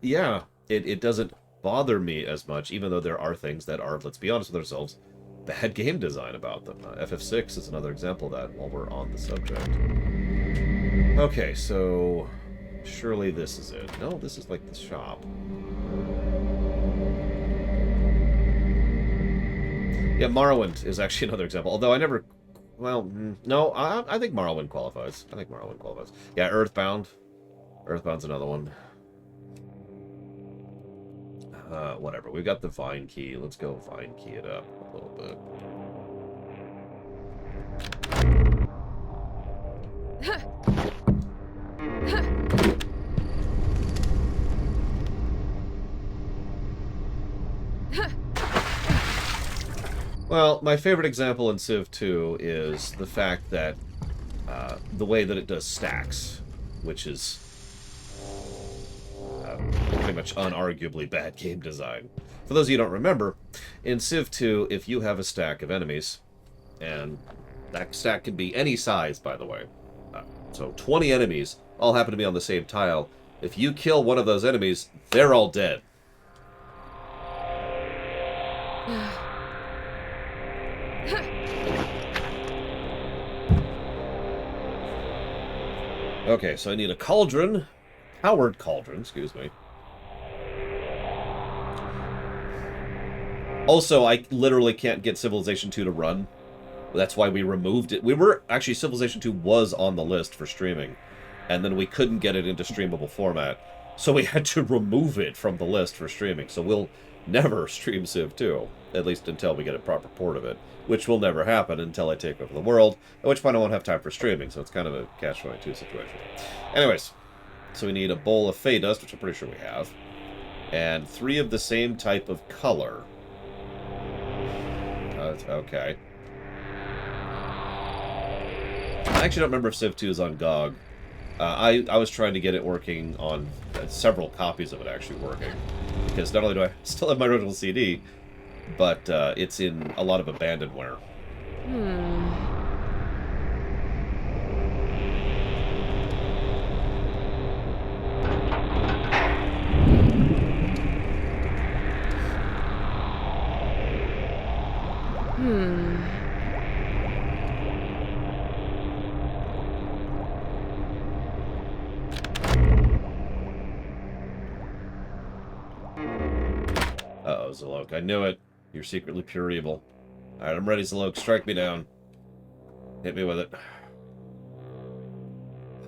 yeah, it doesn't bother me as much, even though there are things that are, let's be honest with ourselves, bad game design about them. FF6 is another example of that while we're on the subject. Okay, so surely this is it. No, this is like the shop. Yeah, Morrowind is actually another example, although I never... Well, no, I think Morrowind qualifies. I think Morrowind qualifies. Yeah, Earthbound. Earthbound's another one. Whatever. We've got the Vine Key. Let's go Vine Key it up a little bit. Well, my favorite example in Civ 2 is the fact that the way that it does stacks, which is pretty much unarguably bad game design. For those of you who don't remember, in Civ 2, if you have a stack of enemies, and that stack can be any size, by the way, so 20 enemies all happen to be on the same tile. If you kill one of those enemies, they're all dead. Okay, so I need a cauldron. Powered cauldron, excuse me. Also, I literally can't get Civilization 2 to run. That's why we removed it. Actually, Civilization 2 was on the list for streaming. And then we couldn't get it into streamable format. So we had to remove it from the list for streaming. So we'll never stream Civ 2. At least until we get a proper port of it. Which will never happen until I take over the world. At which point I won't have time for streaming. So it's kind of a catch-22 situation. Anyways. So we need a bowl of Fey Dust, which I'm pretty sure we have. And 3 of the same type of color. Okay. I actually don't remember if Civ 2 is on GOG. I was trying to get it working on several copies of it actually working. Because not only do I still have my original CD, but it's in a lot of abandonware. Uh-oh, Zalok. I knew it. You're secretly pure evil. Alright, I'm ready, Zalok. Strike me down. Hit me with it.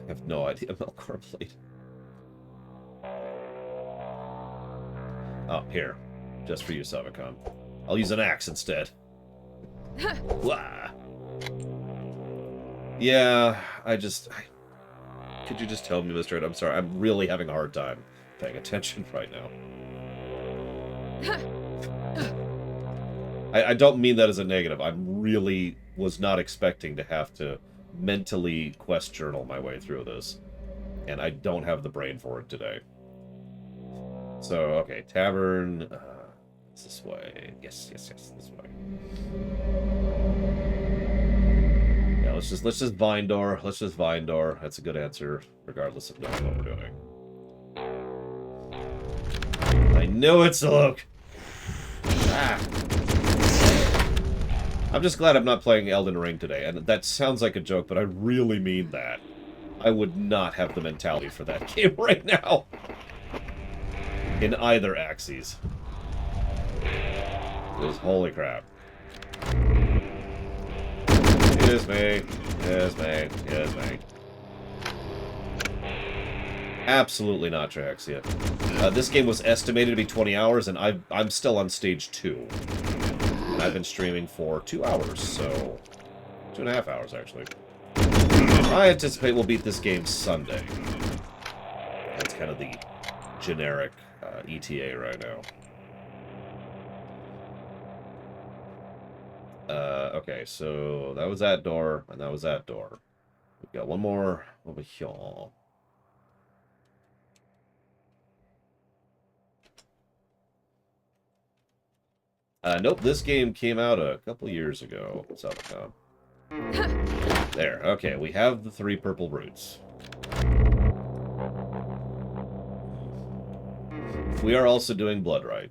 I have no idea. Melkor Blade. Oh, here. Just for you, Savacon. I'll use an axe instead. Wah. Yeah, could you just tell me, Mr. Ed? I'm sorry. I'm really having a hard time paying attention right now. I don't mean that as a negative. I really was not expecting to have to mentally quest journal my way through this. And I don't have the brain for it today. So, okay, tavern. It's this way. Yes, this way. Yeah, let's just vine door. Let's just vine door. That's a good answer, regardless of knowing what we're doing. I knew it, Saluk! Ah. I'm just glad I'm not playing Elden Ring today, and that sounds like a joke, but I really mean that. I would not have the mentality for that game right now. In either axes. Just holy crap. Excuse me. Excuse me. Excuse me. Absolutely not Traxia. This game was estimated to be 20 hours, and I'm still on stage 2. And I've been streaming for 2 hours, so... 2.5 hours, actually. I anticipate we'll beat this game Sunday. That's kind of the generic ETA right now. Okay, so that was that door, and that was that door. We've got one more over here. Nope, this game came out a couple years ago. What's up, Tom? There, okay, we have the 3 purple roots. We are also doing blood right.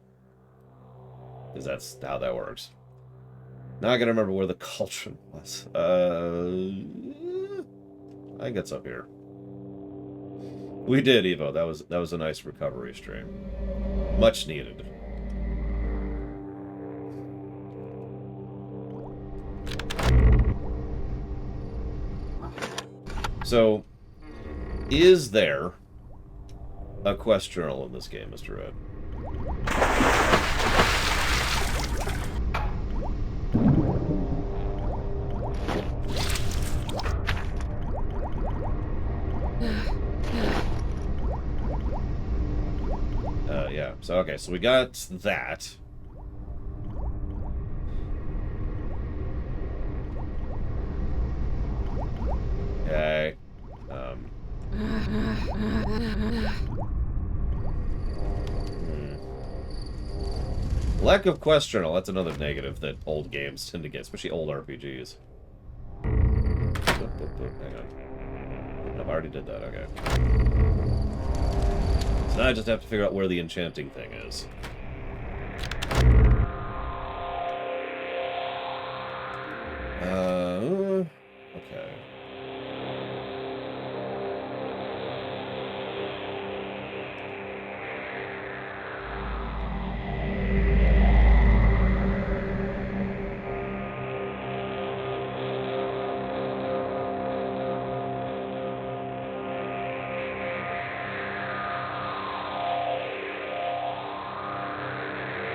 Because that's how that works. Now I gotta remember where the cauldron was. I think it's up here. We did, Evo. That was a nice recovery stream. Much needed. So, is there a quest journal in this game, Mr. Red? Yeah. So, okay, so we got that. Okay. Lack of quest journal. That's another negative that old games tend to get, especially old RPGs. Hang on. No, I already did that. Okay. So now I just have to figure out where the enchanting thing is. Okay.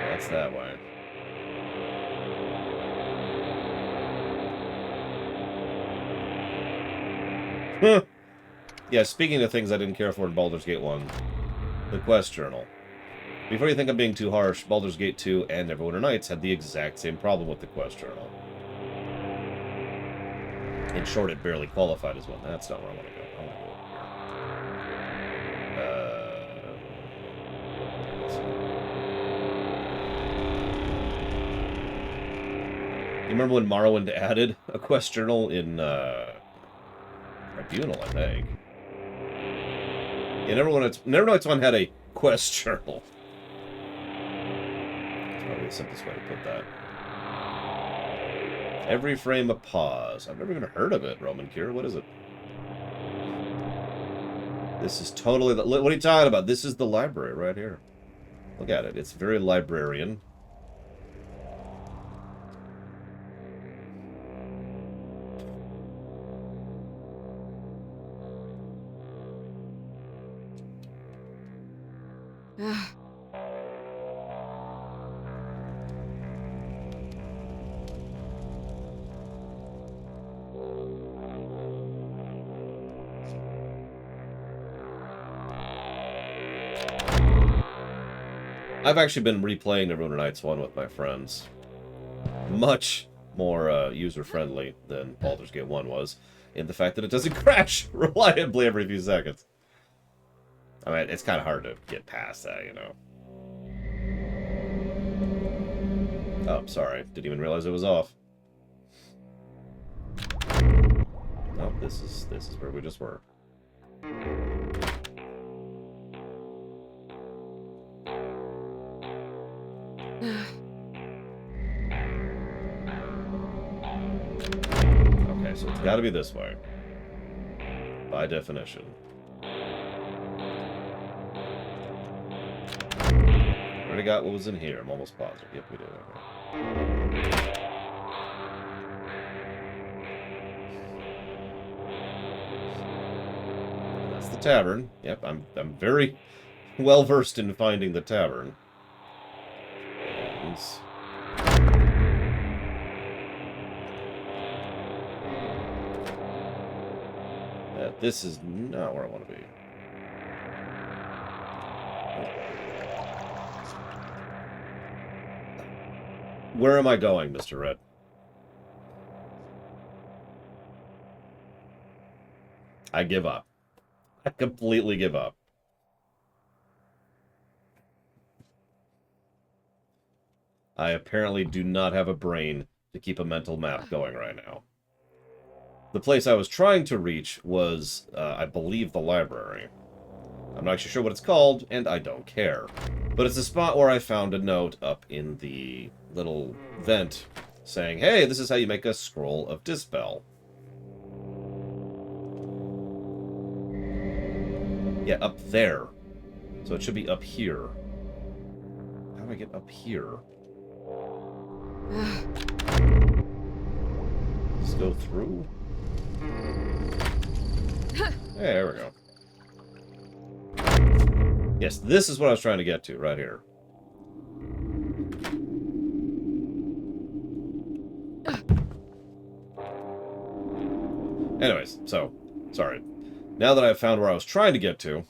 That's that way. Yeah, speaking of things I didn't care for in Baldur's Gate 1, the quest journal. Before you think I'm being too harsh, Baldur's Gate 2 and Neverwinter Nights had the exact same problem with the quest journal. In short, it barely qualified as one. That's not where I want to go. I want to go over here. You remember when Morrowind added a quest journal in Tribunal, I think. Yeah, Neverwinter Nights 1 had a quest journal. That's probably the simplest way to put that. Every frame a pause. I've never even heard of it, Roman Cure. What is it? This is totally... What are you talking about? This is the library right here. Look at it. It's very librarian. I've actually been replaying Neverwinter Nights 1 with my friends. Much more user-friendly than Baldur's Gate 1 was, in the fact that it doesn't crash reliably every few seconds. I mean, it's kind of hard to get past that, you know. Oh, sorry. Didn't even realize it was off. Oh, this is where we just were. Okay, so it's got to be this way. By definition. Already got what was in here. I'm almost positive. Yep, we did. Okay. tavern. Yep, I'm very well versed in finding the tavern. And this is not where I want to be. Where am I going, Mr. Red? I give up. I completely give up. I apparently do not have a brain to keep a mental map going right now. The place I was trying to reach was, I believe, the library. I'm not actually sure what it's called, and I don't care. But it's a spot where I found a note up in the little vent saying, hey, this is how you make a scroll of Dispel. Yeah, up there. So it should be up here. How do I get up here? Let's go through. Hey, there we go. Yes, this is what I was trying to get to, right here. Anyways, so, sorry. Now that I've found where I was trying to get to,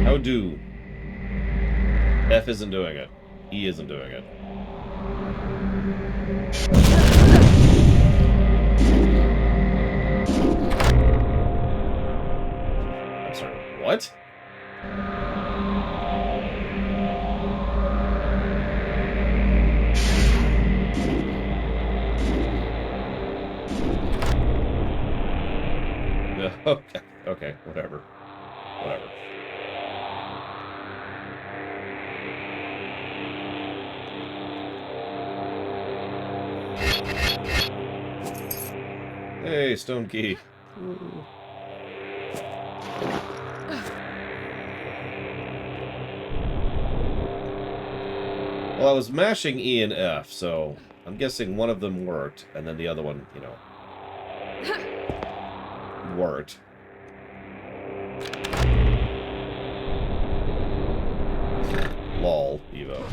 how do... F isn't doing it. E isn't doing it. I'm sorry, what? Okay, okay, whatever. Whatever. Hey, stone key. Ooh. Well, I was mashing E and F, so I'm guessing one of them worked, and then the other one, you know, worked. Lol, Evo.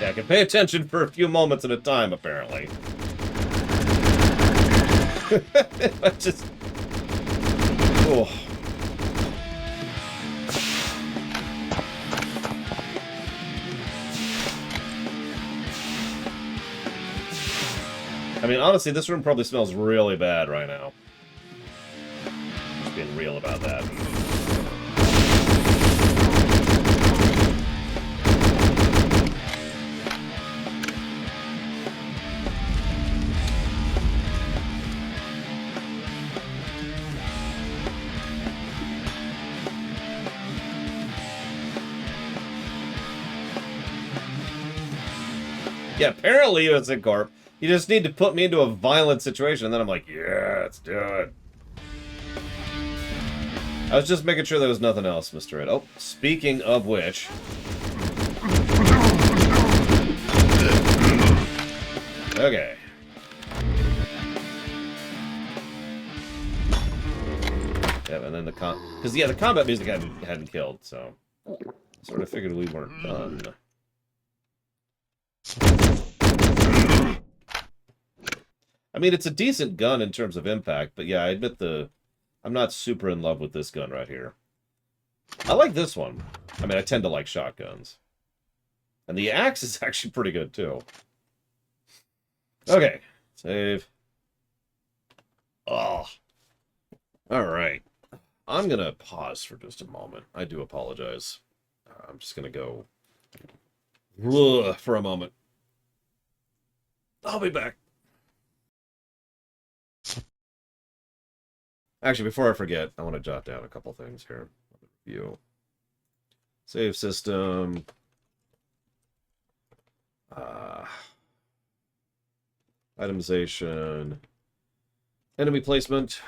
I can pay attention for a few moments at a time, apparently. I just... Oh. I mean, honestly, this room probably smells really bad right now. Just being real about that. Yeah, apparently it's a corp. You just need to put me into a violent situation, and then I'm like, yeah, let's do it. I was just making sure there was nothing else, Mr. Ed. Oh, speaking of which... Okay. Yeah, and then the because yeah, the combat music hadn't killed, so sort of figured we weren't done. I mean, it's a decent gun in terms of impact, but yeah, I admit I'm not super in love with this gun right here. I like this one. I mean, I tend to like shotguns. And the axe is actually pretty good, too. Okay. Save. Oh. Alright. I'm gonna pause for just a moment. I do apologize. I'm just gonna go... for a moment. I'll be back. Actually, before I forget, I want to jot down a couple things here. Review. Save system. Itemization. Enemy placement.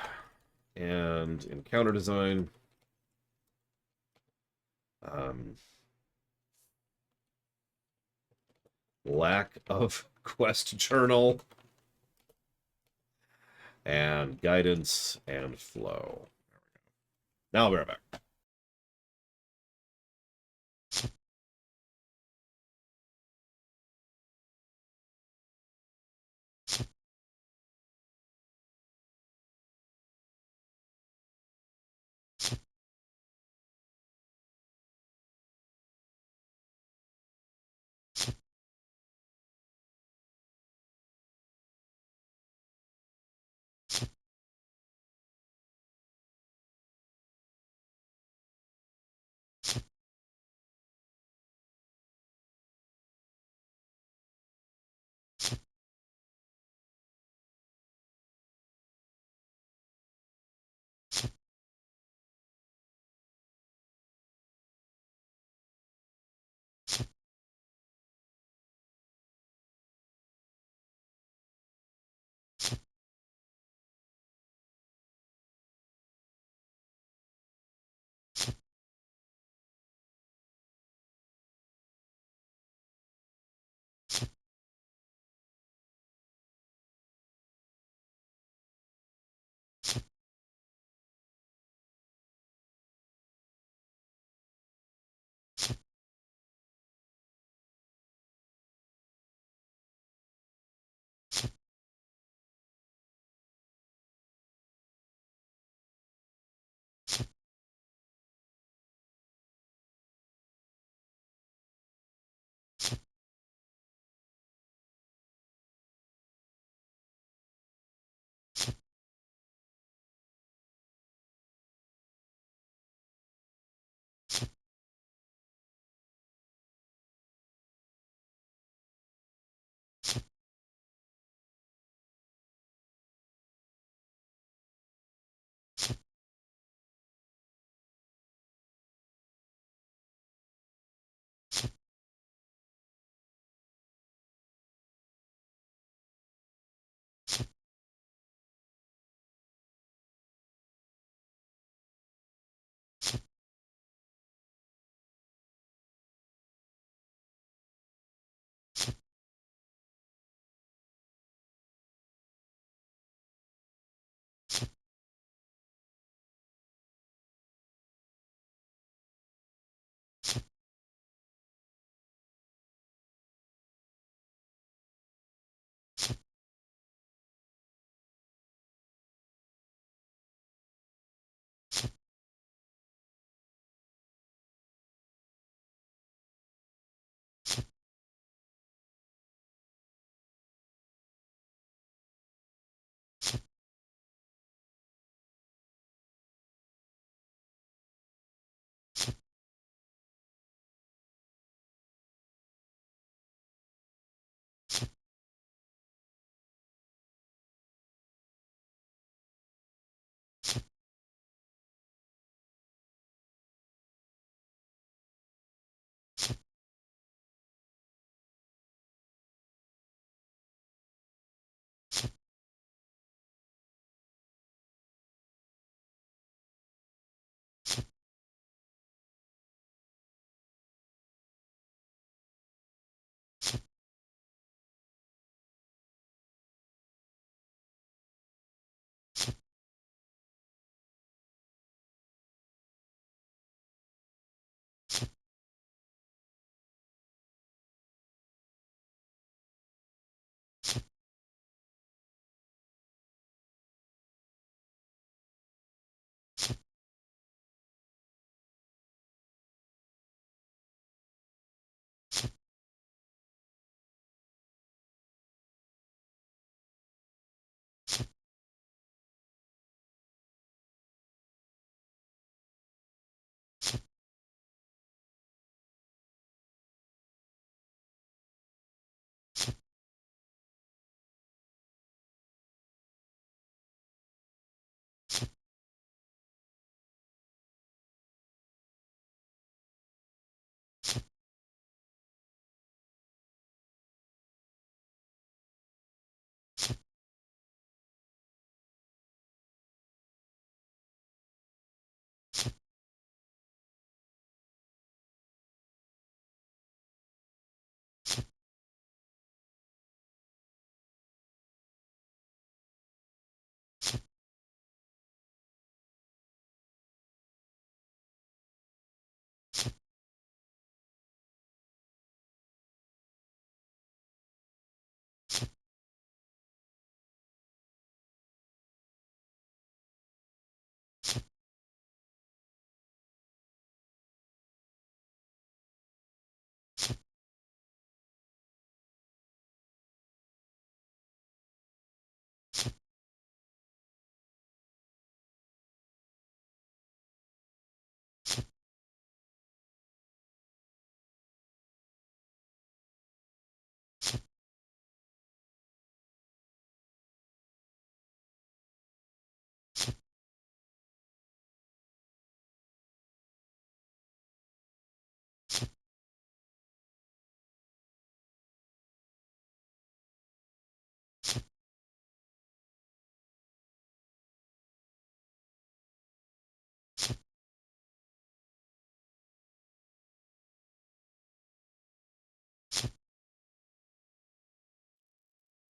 And encounter design. Lack of quest journal. And guidance and flow. Now I'll be right back.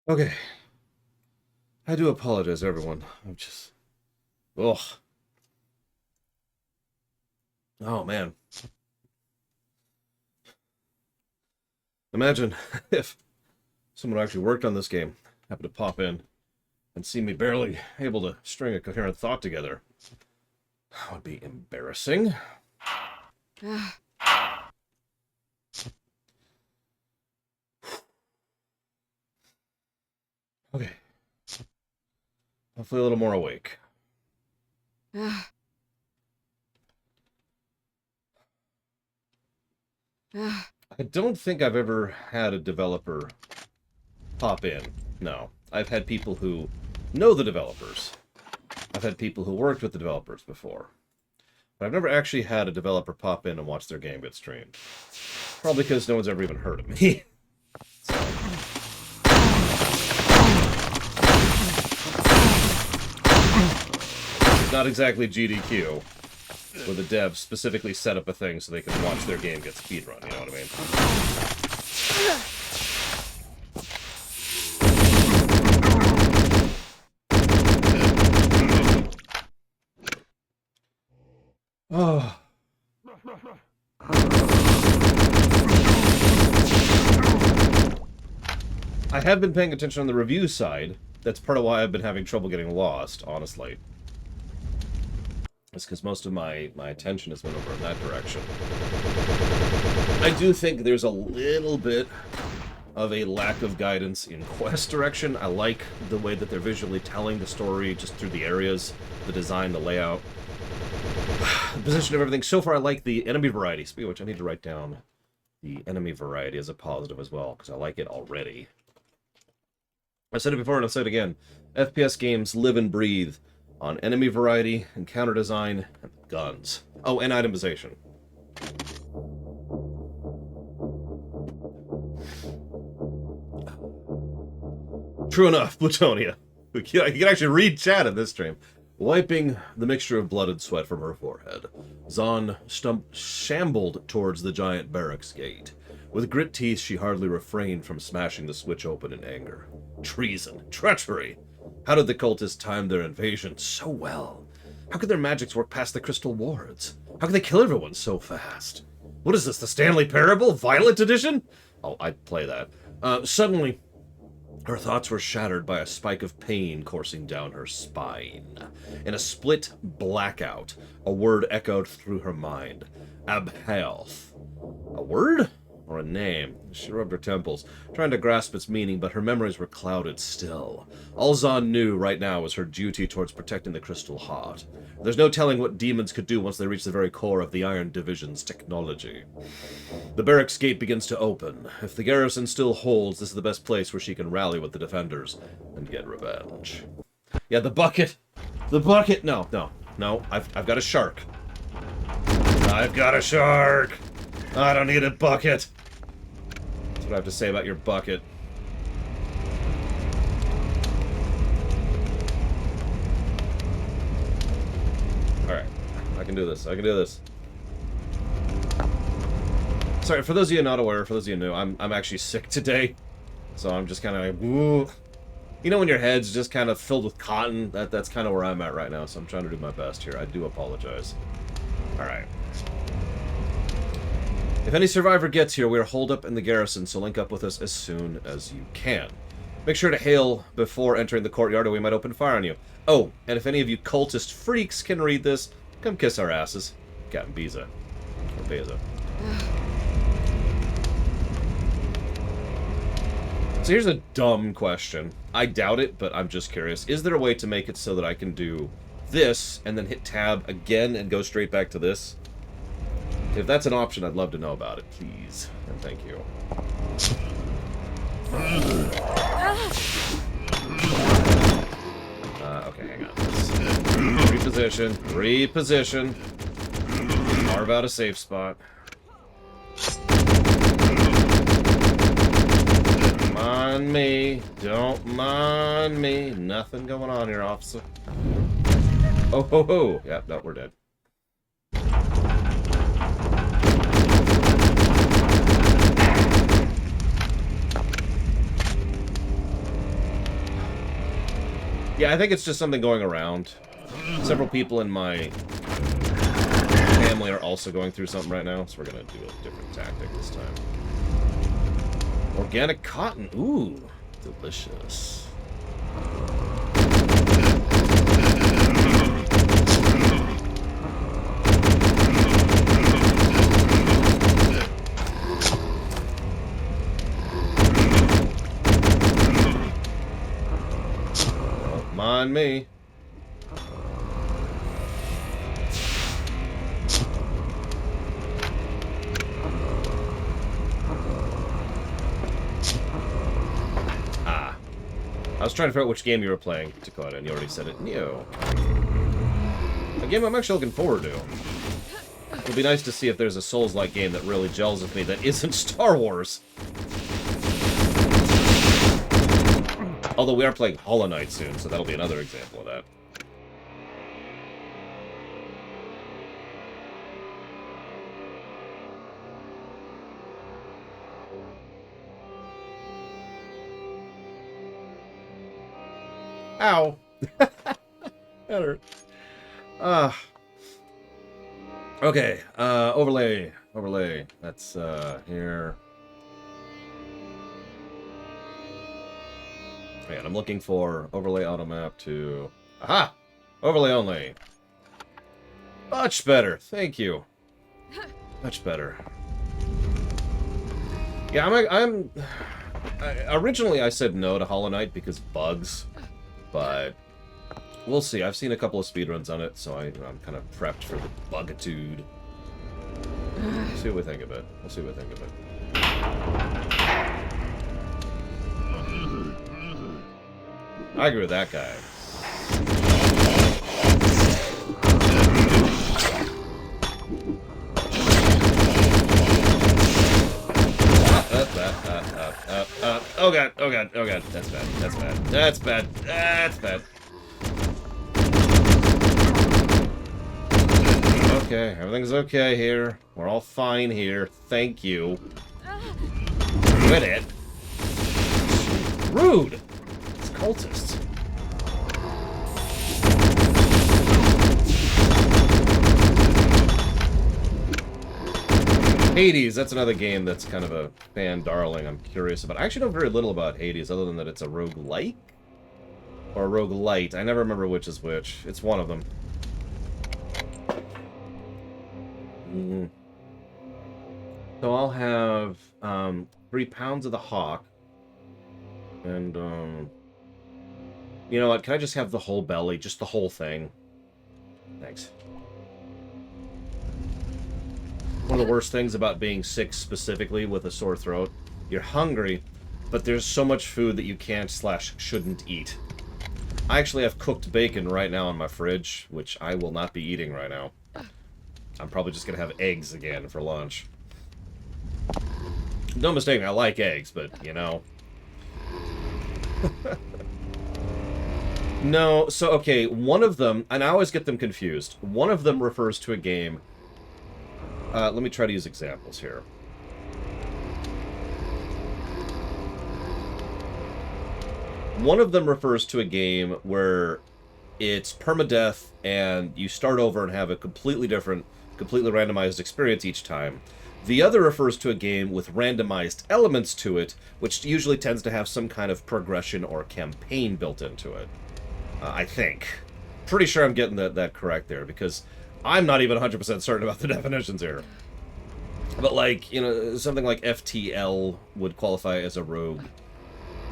Okay. I do apologize, everyone. I'm just... Ugh. Oh, man. Imagine if someone who actually worked on this game happened to pop in and see me barely able to string a coherent thought together. That would be embarrassing. Okay. Hopefully a little more awake. I don't think I've ever had a developer pop in. No. I've had people who know the developers. I've had people who worked with the developers before. But I've never actually had a developer pop in and watch their game get streamed. Probably because no one's ever even heard of me. So. Not exactly GDQ, where the devs specifically set up a thing so they can watch their game get speedrun, you know what I mean? Oh. I have been paying attention on the review side. That's part of why I've been having trouble getting lost, honestly. It's because most of my attention has been over in that direction. I do think there's a little bit of a lack of guidance in quest direction. I like the way that they're visually telling the story just through the areas, the design, the layout, the position of everything. So far, I like the enemy variety. Speaking of which, I need to write down the enemy variety as a positive as well, because I like it already. I said it before and I'll say it again. FPS games live and breathe on enemy variety, encounter design, and guns. Oh, and itemization. True enough, Plutonia. You can actually read chat in this stream. Wiping the mixture of blood and sweat from her forehead, Zahn shambled towards the giant barracks gate. With grit teeth, she hardly refrained from smashing the switch open in anger. Treason. Treachery. How did the cultists time their invasion so well? How could their magics work past the crystal wards? How could they kill everyone so fast? What is this, the Stanley Parable? Violent Edition? Oh, I'd play that. Suddenly, her thoughts were shattered by a spike of pain coursing down her spine. In a split blackout, a word echoed through her mind. Abhaelth. A word? Or a name? She rubbed her temples, trying to grasp its meaning, but her memories were clouded still. All Zahn knew right now was her duty towards protecting the Crystal Heart. There's no telling what demons could do once they reach the very core of the Iron Division's technology. The barracks gate begins to open. If the garrison still holds, this is the best place where she can rally with the defenders and get revenge. Yeah, the bucket! The bucket! No. I've got a shark. I've got a shark! I don't need a bucket! That's what I have to say about your bucket. Alright. I can do this. Sorry, for those of you not aware, for those of you new, I'm actually sick today. So I'm just kind of like, woo. You know when your head's just kind of filled with cotton? That's kind of where I'm at right now, so I'm trying to do my best here. I do apologize. Alright. If any survivor gets here, we are holed up in the garrison, so link up with us as soon as you can. Make sure to hail before entering the courtyard or we might open fire on you. Oh, and if any of you cultist freaks can read this, come kiss our asses. Captain Biza. Or Beza. So here's a dumb question. I doubt it, but I'm just curious. Is there a way to make it so that I can do this, and then hit tab again and go straight back to this? If that's an option, I'd love to know about it, please. And thank you. Okay, hang on. Reposition. Carve out a safe spot. Don't mind me. Don't mind me. Nothing going on here, officer. Oh, ho, ho. Yep, no, we're dead. Yeah, I think it's just something going around. Several people in my family are also going through something right now, so we're gonna do a different tactic this time. Organic cotton. Ooh, delicious. Don't mind me. I was trying to figure out which game you were playing, Dakota, and you already said it. No. A game I'm actually looking forward to. It'll be nice to see if there's a Souls-like game that really gels with me that isn't Star Wars. Although we are playing Hollow Knight soon, so that'll be another example of that. Ow. That hurt. Okay, overlay. That's, here. Man, I'm looking for overlay auto map to... Aha! Overlay only. Much better. Thank you. Much better. Yeah, originally I said no to Hollow Knight because bugs. But we'll see. I've seen a couple of speedruns on it, so I'm kind of prepped for the bugitude. We'll see what we think of it. We'll see what we think of it. I agree with that guy. Oh god, oh god, oh god. That's bad, that's bad, that's bad, that's bad. Okay, everything's okay here. We're all fine here. Thank you. Quit it. Rude! It's cultists. Hades, that's another game that's kind of a fan darling I'm curious about. I actually know very little about Hades, other than that it's a roguelike? Or a roguelite. I never remember which is which. It's one of them. So I'll have 3 pounds of the hawk. And, you know what? Can I just have the whole belly? Just the whole thing? Thanks. One of the worst things about being sick specifically with a sore throat, you're hungry, but there's so much food that you can't / shouldn't eat. I actually have cooked bacon right now in my fridge, which I will not be eating right now. I'm probably just going to have eggs again for lunch. Don't mistake me, I like eggs, but, you know. No, so, okay, one of them, and I always get them confused. One of them refers to a game... let me try to use examples here. One of them refers to a game where it's permadeath and you start over and have a completely different, completely randomized experience each time. The other refers to a game with randomized elements to it, which usually tends to have some kind of progression or campaign built into it. I think. Pretty sure I'm getting that correct there, because I'm not even 100% certain about the definitions here. But, like, you know, something like FTL would qualify as a rogue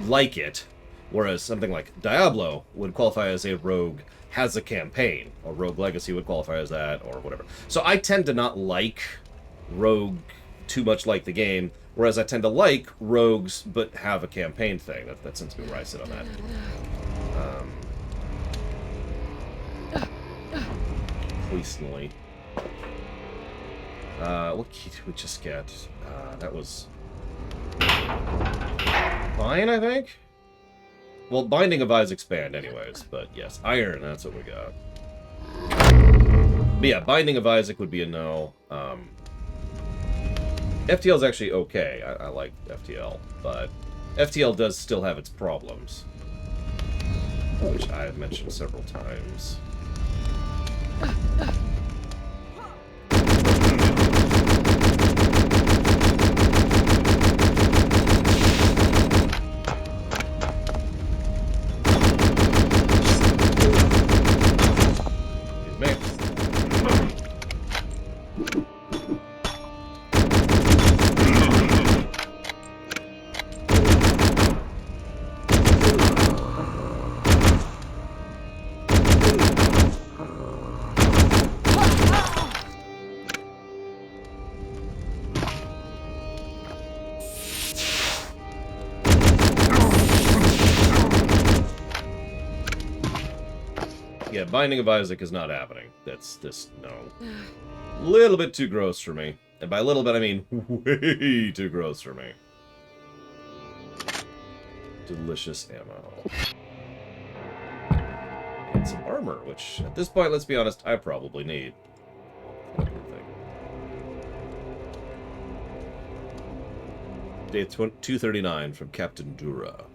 like it, whereas something like Diablo would qualify as a rogue has a campaign, or Rogue Legacy would qualify as that, or whatever. So I tend to not like rogue too much like the game, whereas I tend to like rogues but have a campaign thing. That seems to be where I sit on that. Recently. What key did we just get? That was... fine, I think? Well, Binding of Isaac Expand anyways, but yes. Iron, that's what we got. But yeah, Binding of Isaac would be a no. FTL is actually okay. I like FTL, but FTL does still have its problems. which I have mentioned several times. Yeah, Binding of Isaac is not happening. That's this, no. A little bit too gross for me. And by little bit, I mean way too gross for me. Delicious ammo. And some armor, which, at this point, let's be honest, I probably need. Day 239 from Captain Dura.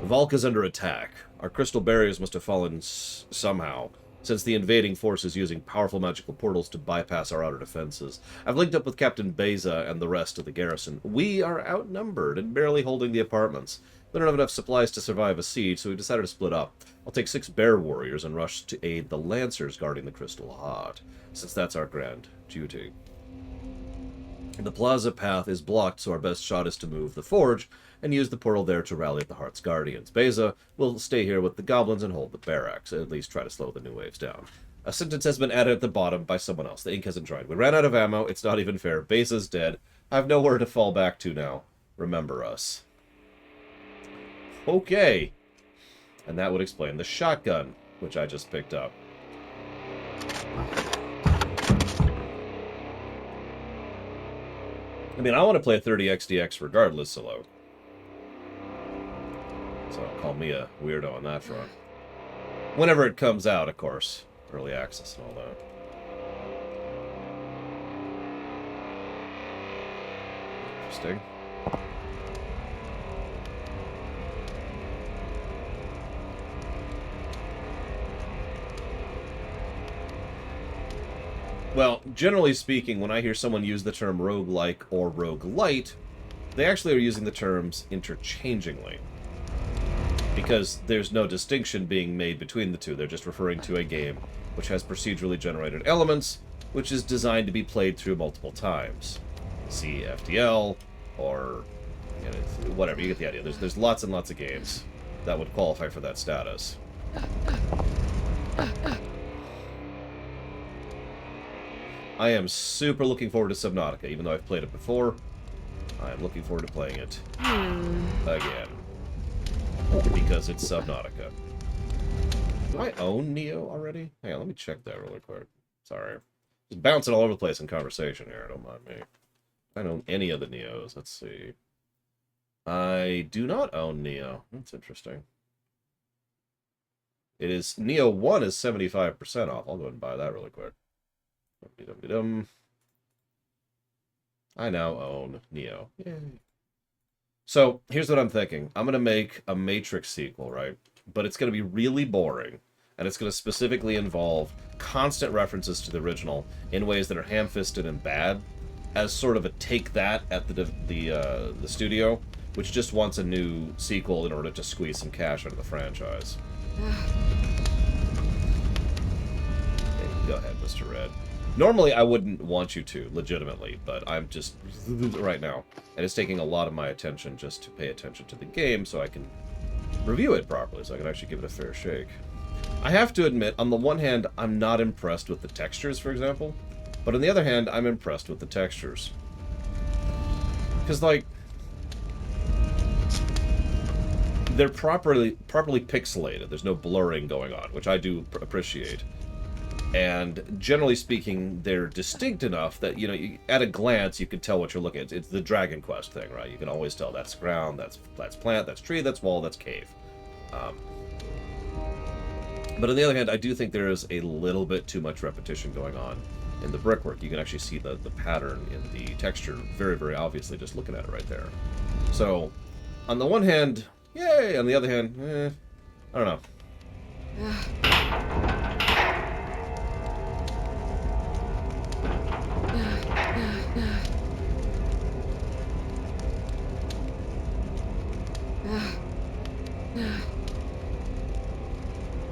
Valk is under attack. Our crystal barriers must have fallen somehow, since the invading force is using powerful magical portals to bypass our outer defenses. I've linked up with Captain Beza and the rest of the garrison. We are outnumbered and barely holding the apartments. We don't have enough supplies to survive a siege, so we decided to split up. I'll take 6 bear warriors and rush to aid the lancers guarding the Crystal Heart, since that's our grand duty. The plaza path is blocked, so our best shot is to move the forge and use the portal there to rally the Heart's Guardians. Beza will stay here with the goblins and hold the barracks, at least try to slow the new waves down. A sentence has been added at the bottom by someone else. The ink hasn't dried. We ran out of ammo. It's not even fair. Beza's dead. I have nowhere to fall back to now. Remember us. Okay. And that would explain the shotgun, which I just picked up. I mean, I want to play 30xdx regardless, Solo. So call me a weirdo on that front. Whenever it comes out, of course. Early access and all that. Interesting. Well, generally speaking, when I hear someone use the term roguelike or roguelite, they actually are using the terms interchangingly. Because there's no distinction being made between the two. They're just referring to a game which has procedurally generated elements, which is designed to be played through multiple times. See FTL, or you know, whatever, you get the idea. There's lots and lots of games that would qualify for that status. I am super looking forward to Subnautica, even though I've played it before. I am looking forward to playing it again. Because it's Subnautica. Do I own Neo already? Hang on, let me check that really quick. Sorry. Just bouncing all over the place in conversation here, don't mind me. I don't own any of the Neos. Let's see. I do not own Neo. That's interesting. It is... Neo 1 is 75% off. I'll go ahead and buy that really quick. I now own Neo. Yay. So, here's what I'm thinking. I'm going to make a Matrix sequel, right? But it's going to be really boring. And it's going to specifically involve constant references to the original in ways that are ham-fisted and bad, as sort of a take that at the studio, which just wants a new sequel in order to squeeze some cash out of the franchise. Okay, go ahead, Mr. Red. Normally, I wouldn't want you to, legitimately, but I'm just right now. And it's taking a lot of my attention just to pay attention to the game so I can review it properly, so I can actually give it a fair shake. I have to admit, on the one hand, I'm not impressed with the textures, for example, but on the other hand, I'm impressed with the textures. Because, like, they're properly pixelated. There's no blurring going on, which I do appreciate. And generally speaking, they're distinct enough that, you know, at a glance, you can tell what you're looking at. It's the Dragon Quest thing, right? You can always tell that's ground, that's plant, that's tree, that's wall, that's cave. But on the other hand, I do think there is a little bit too much repetition going on in the brickwork. You can actually see the pattern in the texture very, very obviously just looking at it right there. So, on the one hand, yay! On the other hand, I don't know.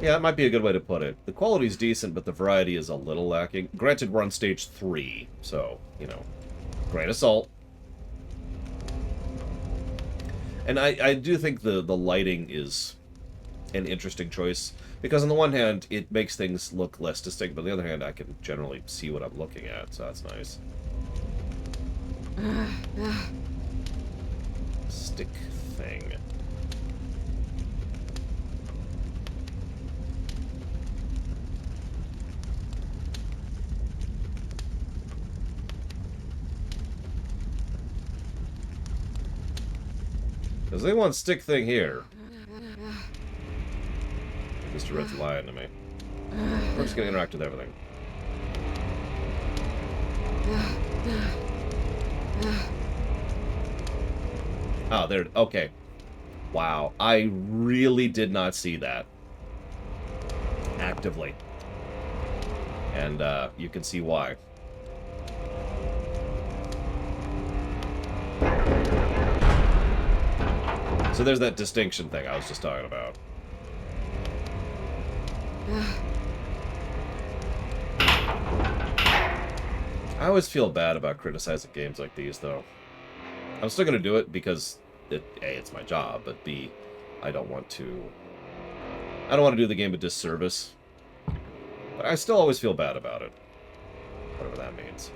Yeah, that might be a good way to put it. The quality's decent, but the variety is a little lacking. Granted, we're on stage 3, so, you know, grain of salt. And I do think the lighting is an interesting choice, because on the one hand, it makes things look less distinct, but on the other hand, I can generally see what I'm looking at, so that's nice. Stick thing. Because they want stick thing here. Mr. Red's lying to me. We're just gonna interact with everything. Oh, there. Okay. Wow. I really did not see that. Actively. And you can see why. So there's that distinction thing I was just talking about. I always feel bad about criticizing games like these, though. I'm still going to do it because, A, it's my job, but B, I don't want to do the game a disservice. But I still always feel bad about it. Whatever that means.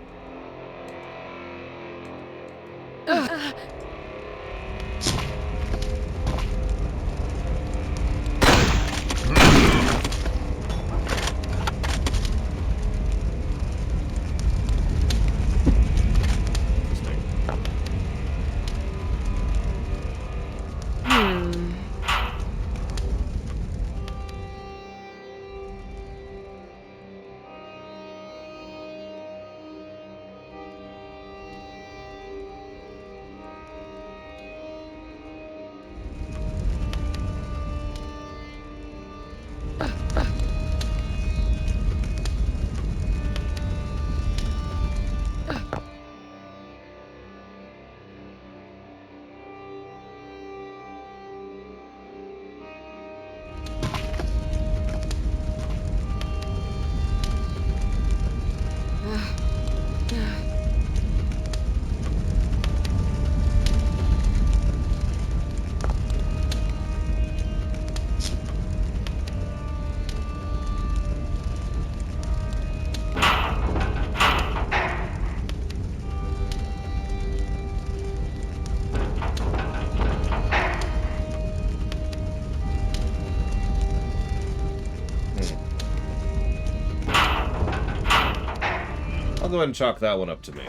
I'll go ahead and chalk that one up to me.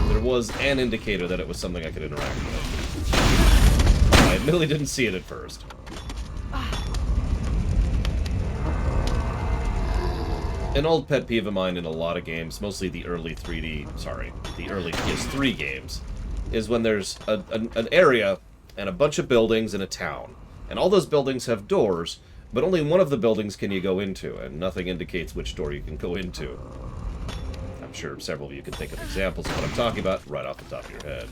There was an indicator that it was something I could interact with. I admittedly didn't see it at first. An old pet peeve of mine in a lot of games, mostly the early the early PS3 games, is when there's an area and a bunch of buildings in a town. And all those buildings have doors, but only one of the buildings can you go into, and nothing indicates which door you can go into. I'm sure several of you can think of examples of what I'm talking about right off the top of your head.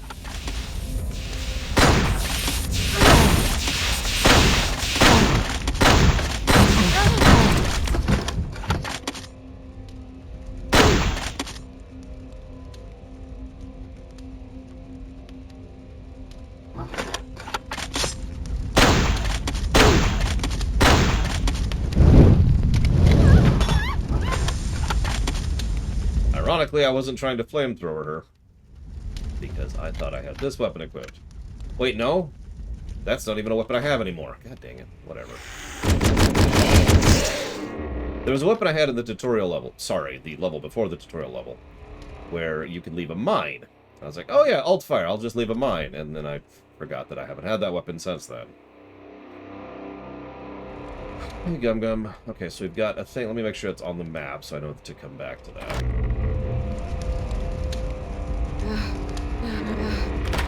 Ironically, I wasn't trying to flamethrower her, because I thought I had this weapon equipped. Wait, no? That's not even a weapon I have anymore. God dang it. Whatever. There was a weapon I had in the tutorial level. Sorry, the level before the tutorial level, where you could leave a mine. I was like, oh yeah, alt-fire, I'll just leave a mine. And then I forgot that I haven't had that weapon since then. Hey, Gum Gum. Okay, so we've got a thing. Let me make sure it's on the map so I know to come back to that.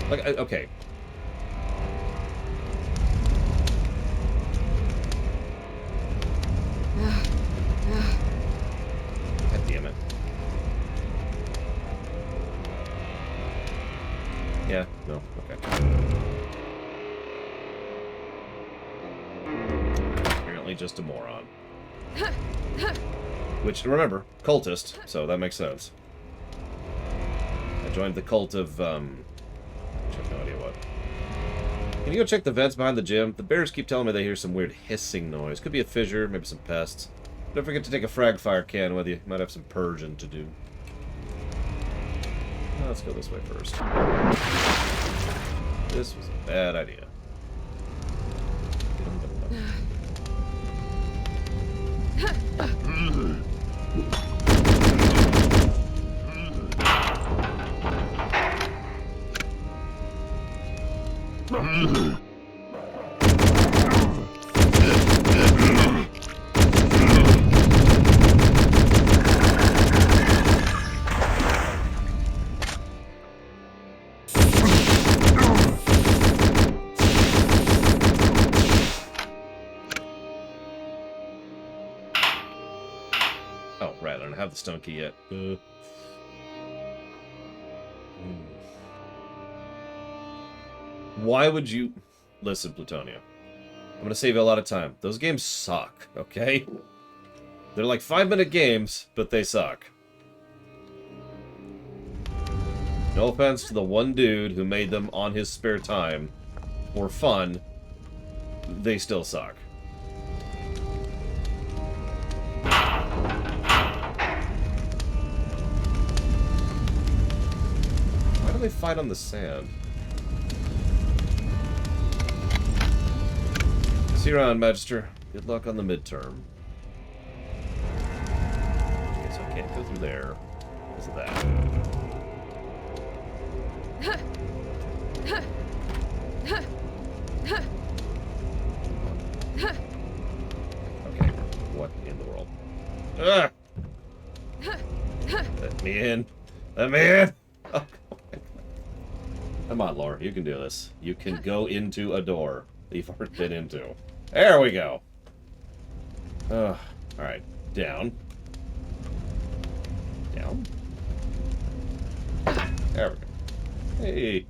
Like, okay. Yeah, no, okay. Apparently just a moron. Which, remember, cultist, so that makes sense. I joined the cult of, I have no idea what. Can you go check the vents behind the gym? The bears keep telling me they hear some weird hissing noise. Could be a fissure, maybe some pests. Don't forget to take a frag fire can with you. Might have some purging to do. Let's go this way first. This was a bad idea. Oh, right, I don't have the stone key yet. Why would you... Listen, Plutonia. I'm gonna save you a lot of time. Those games suck, okay? They're like 5-minute games, but they suck. No offense to the one dude who made them on his spare time for fun. They still suck. Why do they fight on the sand? See you around, Magister. Good luck on the midterm. Okay, so I can't go through there because of that. Okay, what in the world? Ah! Let me in. Let me in! Oh, come on, Laura, you can do this. You can go into a door that you've already been into. There we go. Alright, down. Down. There we go. Hey.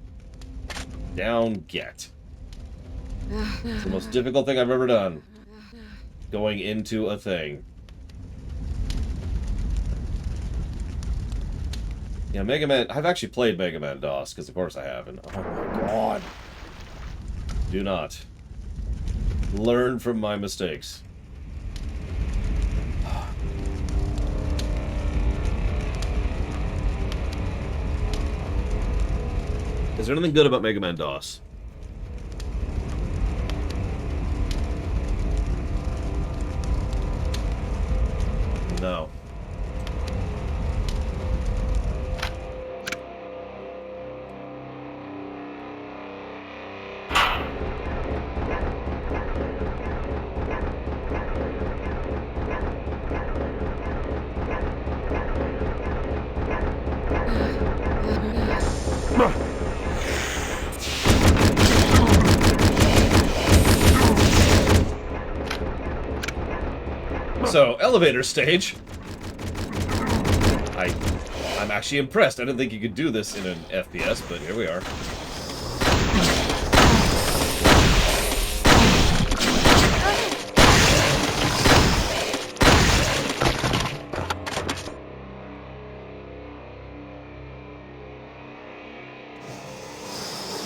Down, get. It's the most difficult thing I've ever done. Going into a thing. Yeah, Mega Man... I've actually played Mega Man DOS, because of course I have, and oh my god. Do not. Learn from my mistakes. Is there anything good about Mega Man DOS? No. So, elevator stage. I'm actually impressed. I didn't think you could do this in an FPS, but here we are.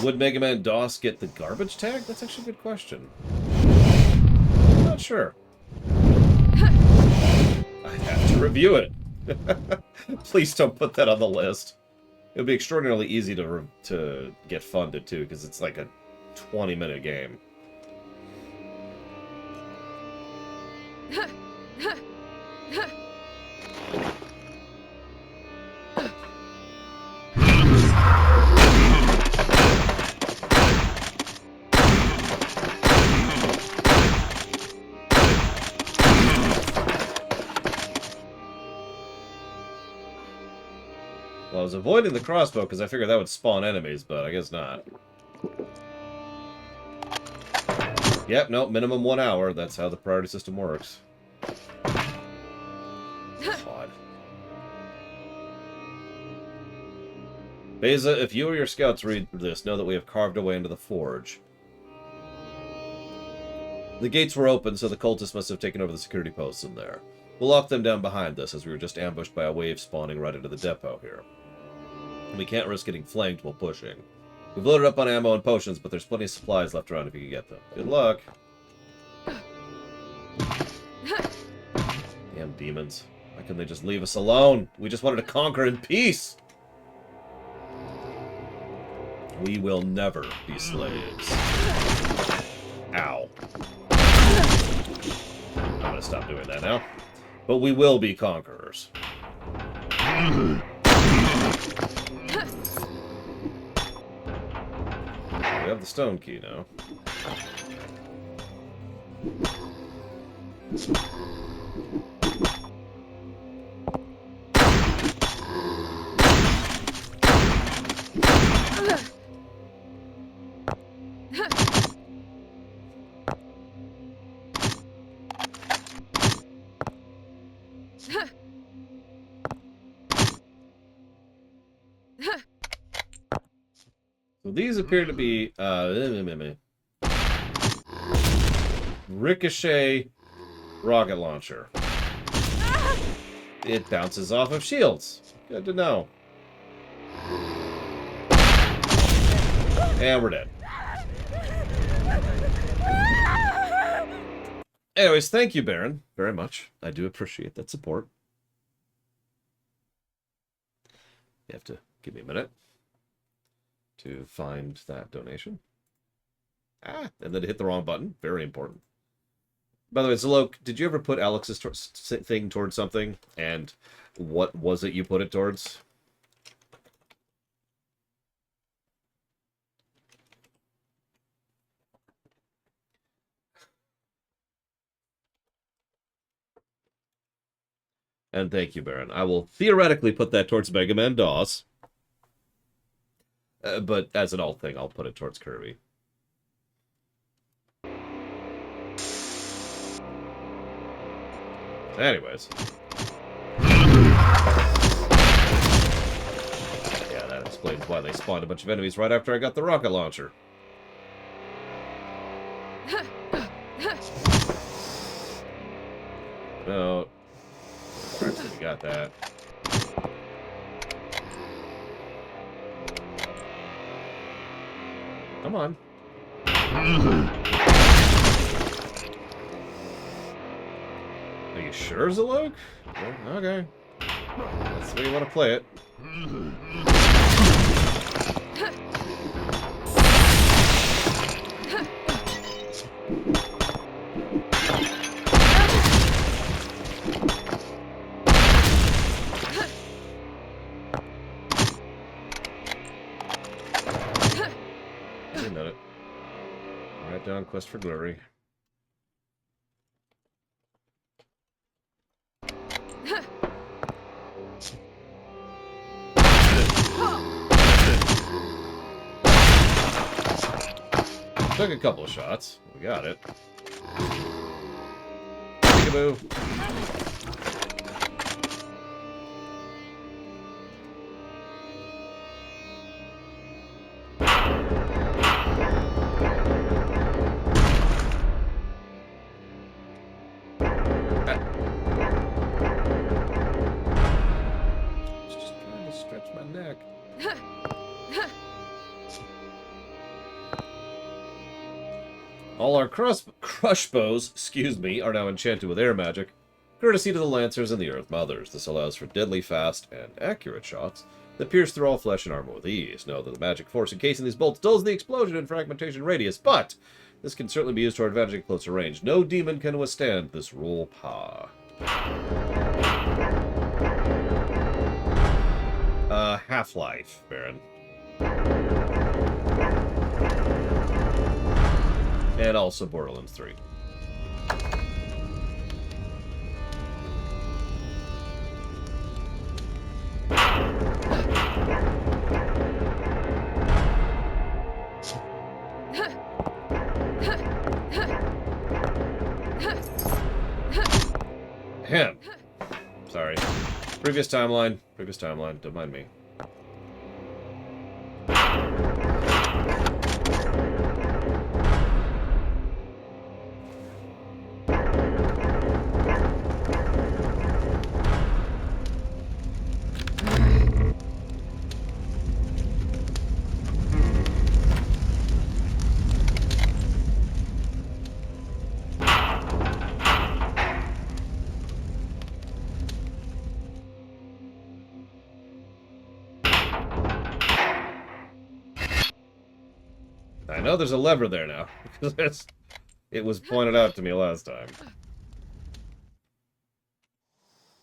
Would Mega Man DOS get the garbage tag? That's actually a good question. I'm not sure. I have to review it. Please don't put that on the list. It would be extraordinarily easy to get funded, too, because it's like a 20-minute game. Well, I was avoiding the crossbow because I figured that would spawn enemies, but I guess not. Yep, no, minimum 1 hour. That's how the priority system works. God. Beza, if you or your scouts read this, know that we have carved a way into the forge. The gates were open, so the cultists must have taken over the security posts in there. We'll lock them down behind us, as we were just ambushed by a wave spawning right into the depot here. We can't risk getting flanked while pushing. We've loaded up on ammo and potions, but there's plenty of supplies left around if you can get them. Good luck. Damn demons. Why couldn't they just leave us alone? We just wanted to conquer in peace. We will never be slaves. Ow. I'm gonna stop doing that now. But we will be conquerors. We have the stone key now. So these appear to be ricochet rocket launcher. It bounces off of shields. Good to know. And we're dead. Anyways, thank you, Baron, very much. I do appreciate that support. You have to give me a minute to find that donation. And then to hit the wrong button. Very important. By the way, Zalok, did you ever put Alex's thing towards something? And what was it you put it towards? And thank you, Baron. I will theoretically put that towards Mega Man DOS. But as an alt thing, I'll put it towards Kirby. Anyways. Yeah, that explains why they spawned a bunch of enemies right after I got the rocket launcher. No. Alright, so we got that. Come on. Are you sure, Zalok? Well, okay. That's the way you want to play it. Wait a minute. Write down Quest for Glory. Took a couple of shots. We got it. Peekaboo. Just trying to stretch my neck. All our crush bows, excuse me, are now enchanted with air magic, courtesy to the Lancers and the Earth Mothers. This allows for deadly fast and accurate shots that pierce through all flesh and armor with ease. Know that the magic force encasing these bolts dulls the explosion and fragmentation radius, but this can certainly be used to our advantage at closer range. No demon can withstand this rule power. Half-Life, Baron. And also Borderlands 3. Him. Sorry. Previous timeline. Don't mind me. I know there's a lever there now, because it was pointed out to me last time.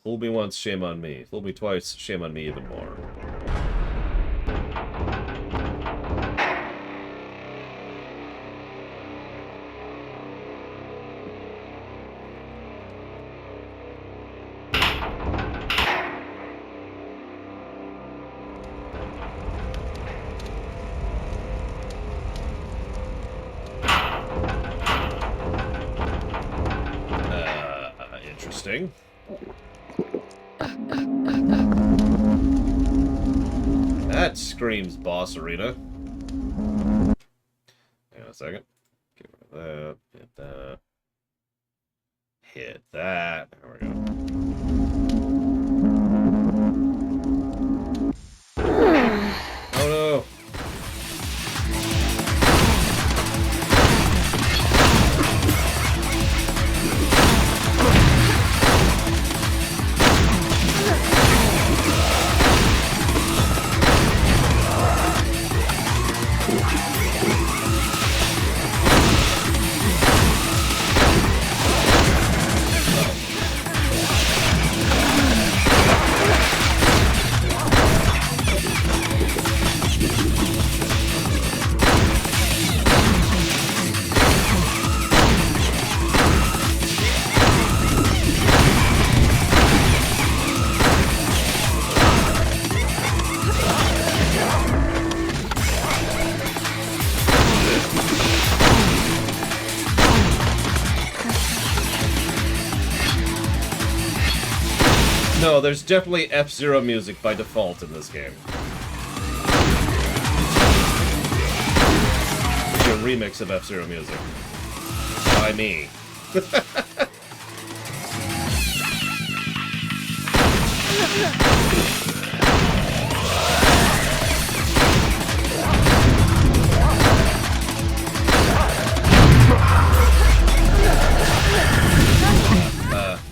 Fool me once, shame on me. Fool me twice, shame on me even more. Interesting. That screams boss arena. Hang on a second. Get rid of that. Hit that. Hit that. There we go. Oh no! No, there's definitely F-Zero music by default in this game. It's a remix of F-Zero music. By me.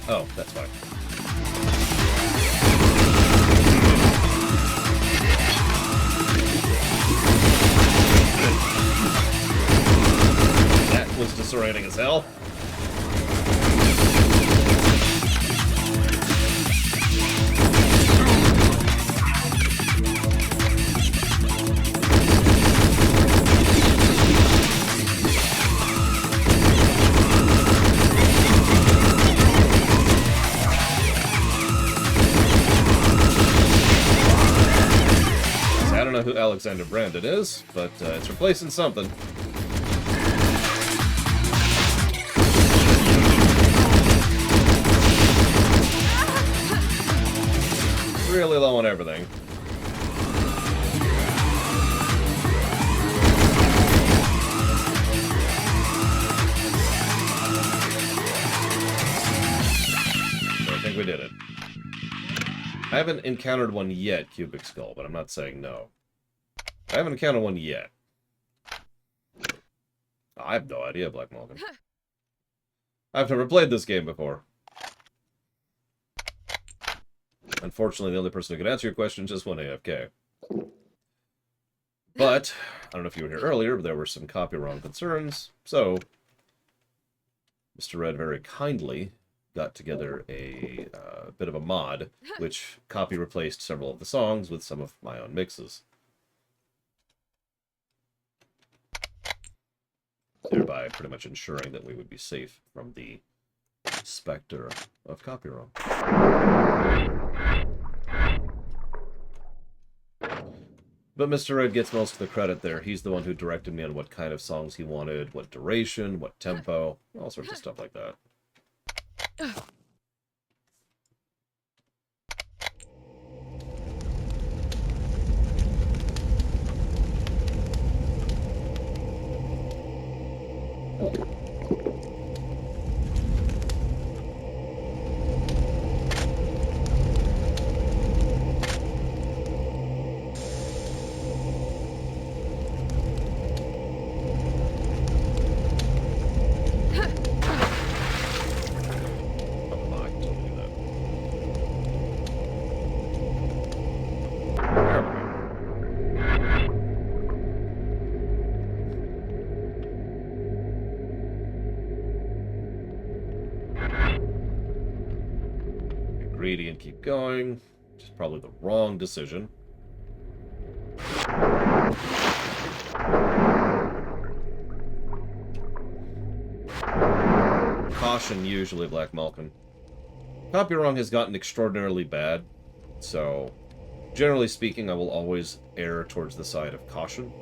Oh, that's fine. That was disorienting as hell. I don't know who Alexander Brandon is, but it's replacing something. Really low on everything. So I think we did it. I haven't encountered one yet, Cubic Skull, but I'm not saying no. I haven't encountered one yet. I have no idea, Black Mulligan. I've never played this game before. Unfortunately, the only person who can answer your question just went AFK. But, I don't know if you were here earlier, but there were some copyright concerns, so Mr. Red very kindly got together a bit of a mod, which copy replaced several of the songs with some of my own mixes. Thereby pretty much ensuring that we would be safe from the specter of copyright. But Mr. Red gets most of the credit there. He's the one who directed me on what kind of songs he wanted, what duration, what tempo, all sorts of stuff like that. keep going, which is probably the wrong decision. Caution, usually, Black Malkin. Copy Wrong has gotten extraordinarily bad, so generally speaking, I will always err towards the side of caution,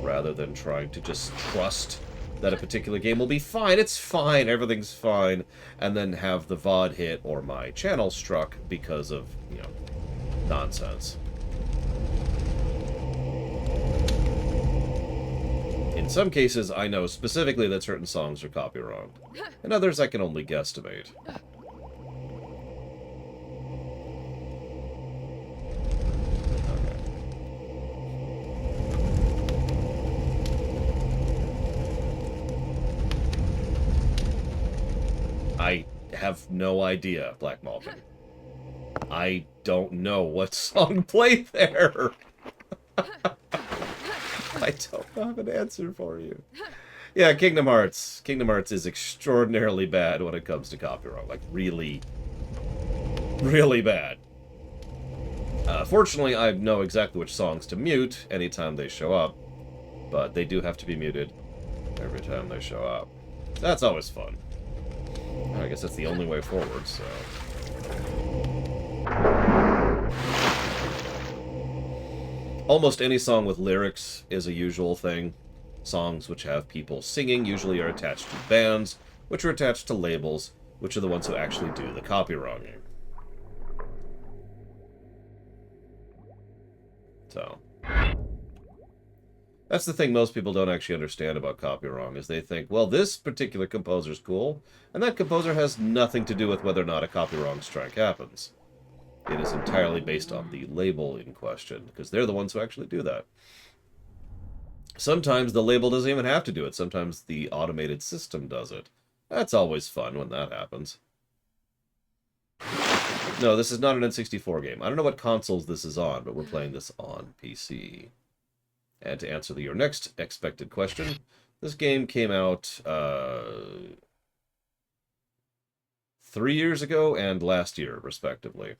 rather than trying to just trust that a particular game will be fine. It's fine, everything's fine, and then have the VOD hit or my channel struck because of, you know, nonsense. In some cases, I know specifically that certain songs are copy wrong. In others, I can only guesstimate. I have no idea, Black Malkin. I don't know what song played there. I don't have an answer for you. Yeah, Kingdom Hearts. Kingdom Hearts is extraordinarily bad when it comes to copyright. Like, really, really bad. Fortunately, I know exactly which songs to mute anytime they show up, but they do have to be muted every time they show up. That's always fun. I guess that's the only way forward, so... Almost any song with lyrics is a usual thing. Songs which have people singing usually are attached to bands, which are attached to labels, which are the ones who actually do the copywriting. So... That's the thing most people don't actually understand about copywriting, is they think, well, this particular composer's cool, and that composer has nothing to do with whether or not a copywriting strike happens. It is entirely based on the label in question, because they're the ones who actually do that. Sometimes the label doesn't even have to do it. Sometimes the automated system does it. That's always fun when that happens. No, this is not an N64 game. I don't know what consoles this is on, but we're playing this on PC. And to answer your next expected question, this game came out 3 years ago and last year, respectively.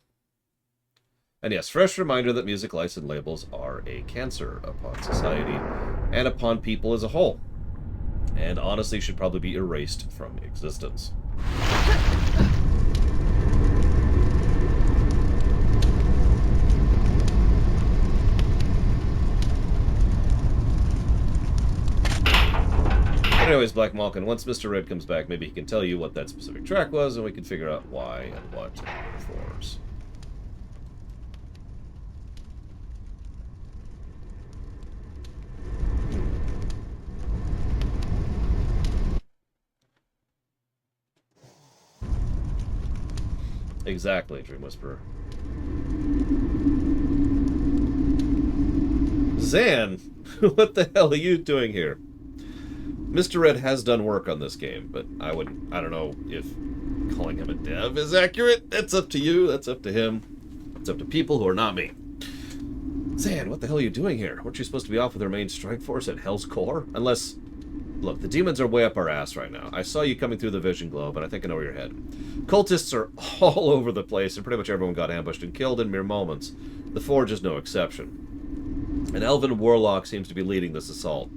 And yes, fresh reminder that music license labels are a cancer upon society and upon people as a whole. And honestly should probably be erased from existence. Anyways, Black Malkin, once Mr. Red comes back, maybe he can tell you what that specific track was, and we can figure out why and what for. Exactly, Dream Whisperer. Zan, what the hell are you doing here? Mr. Red has done work on this game, but I don't know if calling him a dev is accurate. That's up to you, that's up to him. It's up to people who are not me. Zan, what the hell are you doing here? Weren't you supposed to be off with our main strike force at Hell's Core? Unless... Look, the demons are way up our ass right now. I saw you coming through the vision globe, and I think I know where you're headed. Cultists are all over the place, and pretty much everyone got ambushed and killed in mere moments. The Forge is no exception. An elven warlock seems to be leading this assault.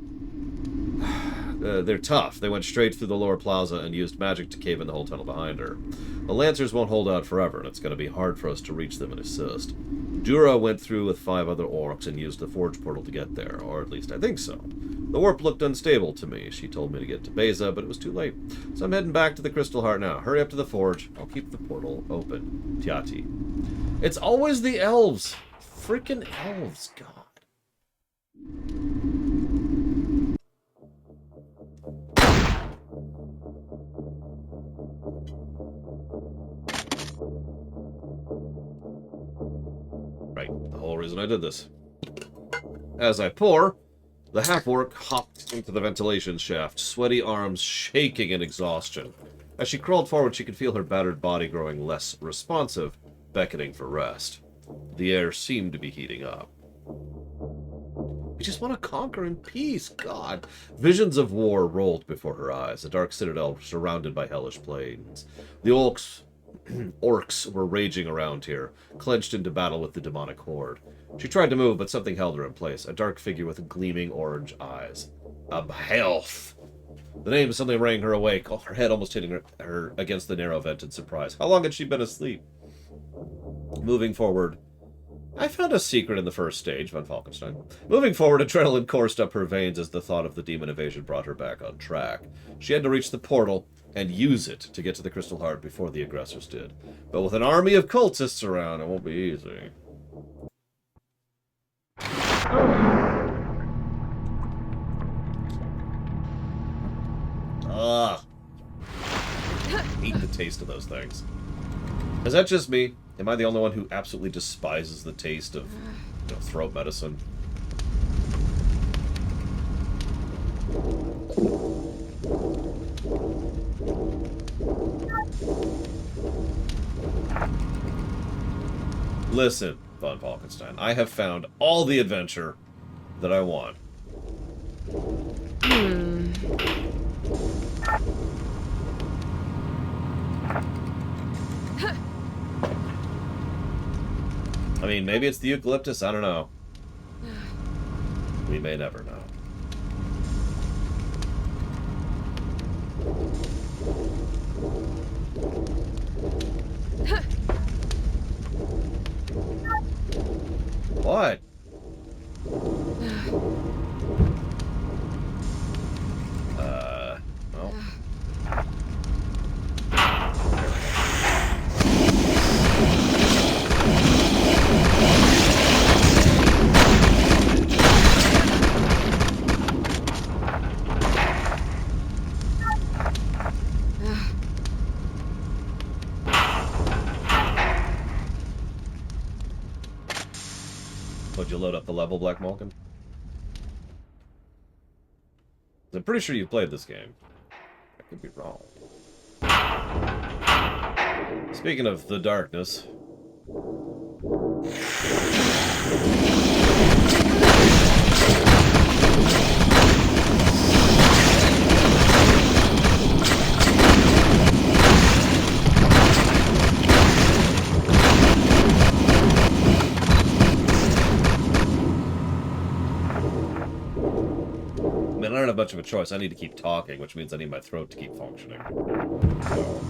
They're tough. They went straight through the lower plaza and used magic to cave in the whole tunnel behind her. The Lancers won't hold out forever, and it's going to be hard for us to reach them and assist. Dura went through with 5 other orcs and used the Forge portal to get there, or at least I think so. The warp looked unstable to me. She told me to get to Beza, but it was too late. So I'm heading back to the Crystal Heart now. Hurry up to the Forge. I'll keep the portal open. Tiati. It's always the elves. Freaking elves, God. Right, the whole reason I did this. As I pour, the half-orc hopped into the ventilation shaft, sweaty arms shaking in exhaustion. As she crawled forward, she could feel her battered body growing less responsive, beckoning for rest. The air seemed to be heating up. We just want to conquer in peace, God. Visions of war rolled before her eyes, a dark citadel surrounded by hellish plains. The orcs orcs were raging around here, clenched into battle with the demonic horde. She tried to move, but something held her in place, a dark figure with gleaming orange eyes. Abhealth! The name suddenly rang her awake, her head almost hitting her against the narrow vent in surprise. How long had she been asleep? Moving forward... I found a secret in the first stage, von Falkenstein. Moving forward, adrenaline coursed up her veins as the thought of the demon invasion brought her back on track. She had to reach the portal and use it to get to the Crystal Heart before the aggressors did. But with an army of cultists around, it won't be easy. Ugh. I hate the taste of those things. Is that just me? Am I the only one who absolutely despises the taste of, throat medicine? Listen, von Falkenstein, I have found all the adventure that I want. I mean, maybe it's the eucalyptus, I don't know. We may never know. What? Well. Would you load up the level, Black Malkin? I'm pretty sure you've played this game. I could be wrong. Speaking of the darkness... I don't have much of a choice. I need to keep talking, which means I need my throat to keep functioning. So,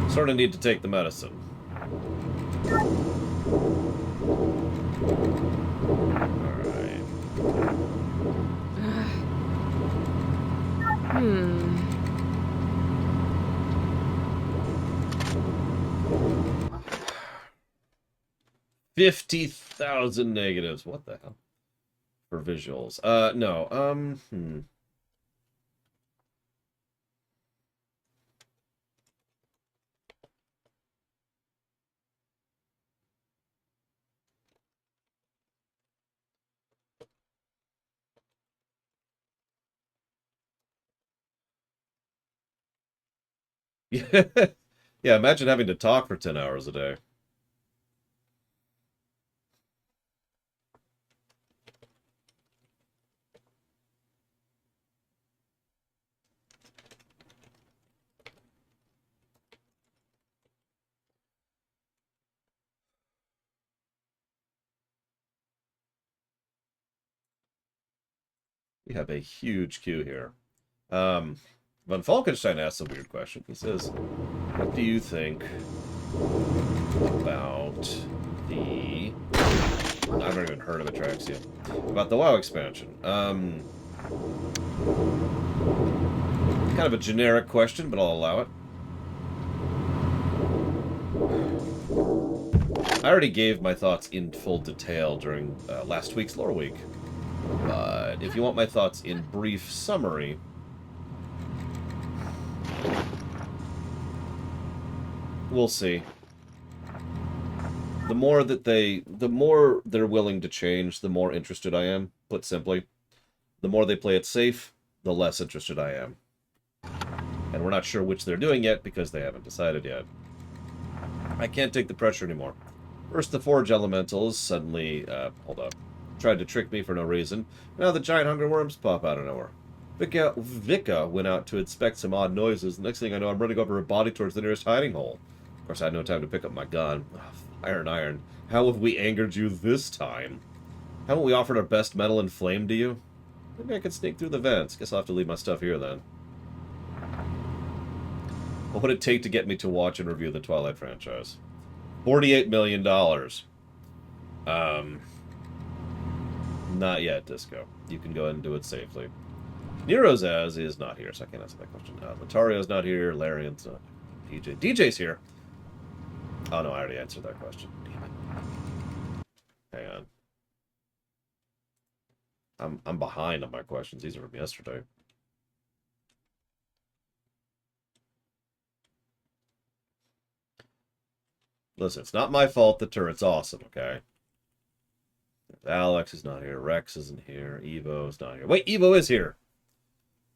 sort of need to take the medicine. Alright. 50,000 negatives. What the hell? For visuals. No. Yeah, yeah, imagine having to talk for 10 hours a day. We have a huge queue here. Von Falkenstein asks a weird question. He says, what do you think about the... I've never even heard of Atraxia. About the WoW expansion. Kind of a generic question, but I'll allow it. I already gave my thoughts in full detail during last week's Lore Week. But if you want my thoughts in brief summary... We'll see. The more they're willing to change, the more interested I am, put simply. The more they play it safe, the less interested I am. And we're not sure which they're doing yet, because they haven't decided yet. I can't take the pressure anymore. First, the Forge Elementals suddenly, hold up, tried to trick me for no reason. Now the giant hunger worms pop out of nowhere. Vika went out to inspect some odd noises. The next thing I know, I'm running over her body towards the nearest hiding hole. course, I had no time to pick up my gun. Iron. How have we angered you this time? Haven't we offered our best metal and flame to you? Maybe I could sneak through the vents. Guess I'll have to leave my stuff here, then. What would it take to get me to watch and review the Twilight franchise? $48 million. Not yet, Disco. You can go ahead and do it safely. Nero's as is not here, so I can't answer that question. Latario's not here. Larian's not. DJ's here. Oh, no, I already answered that question. Damn it. Hang on. I'm behind on my questions. These are from yesterday. Listen, it's not my fault the turret's awesome, okay? Alex is not here. Rex isn't here. Evo's not here. Wait, Evo is here.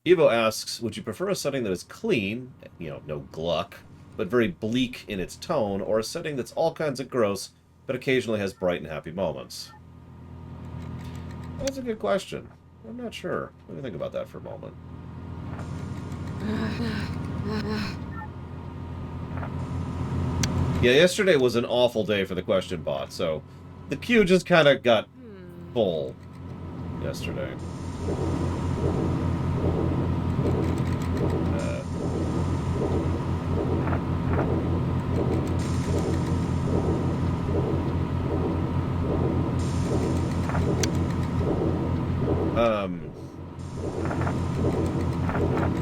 Evo asks, would you prefer a setting that is clean, no gluck, but very bleak in its tone, or a setting that's all kinds of gross, but occasionally has bright and happy moments? That's a good question. I'm not sure. Let me think about that for a moment. Yeah, yesterday was an awful day for the question bot, so the queue just kind of got full yesterday.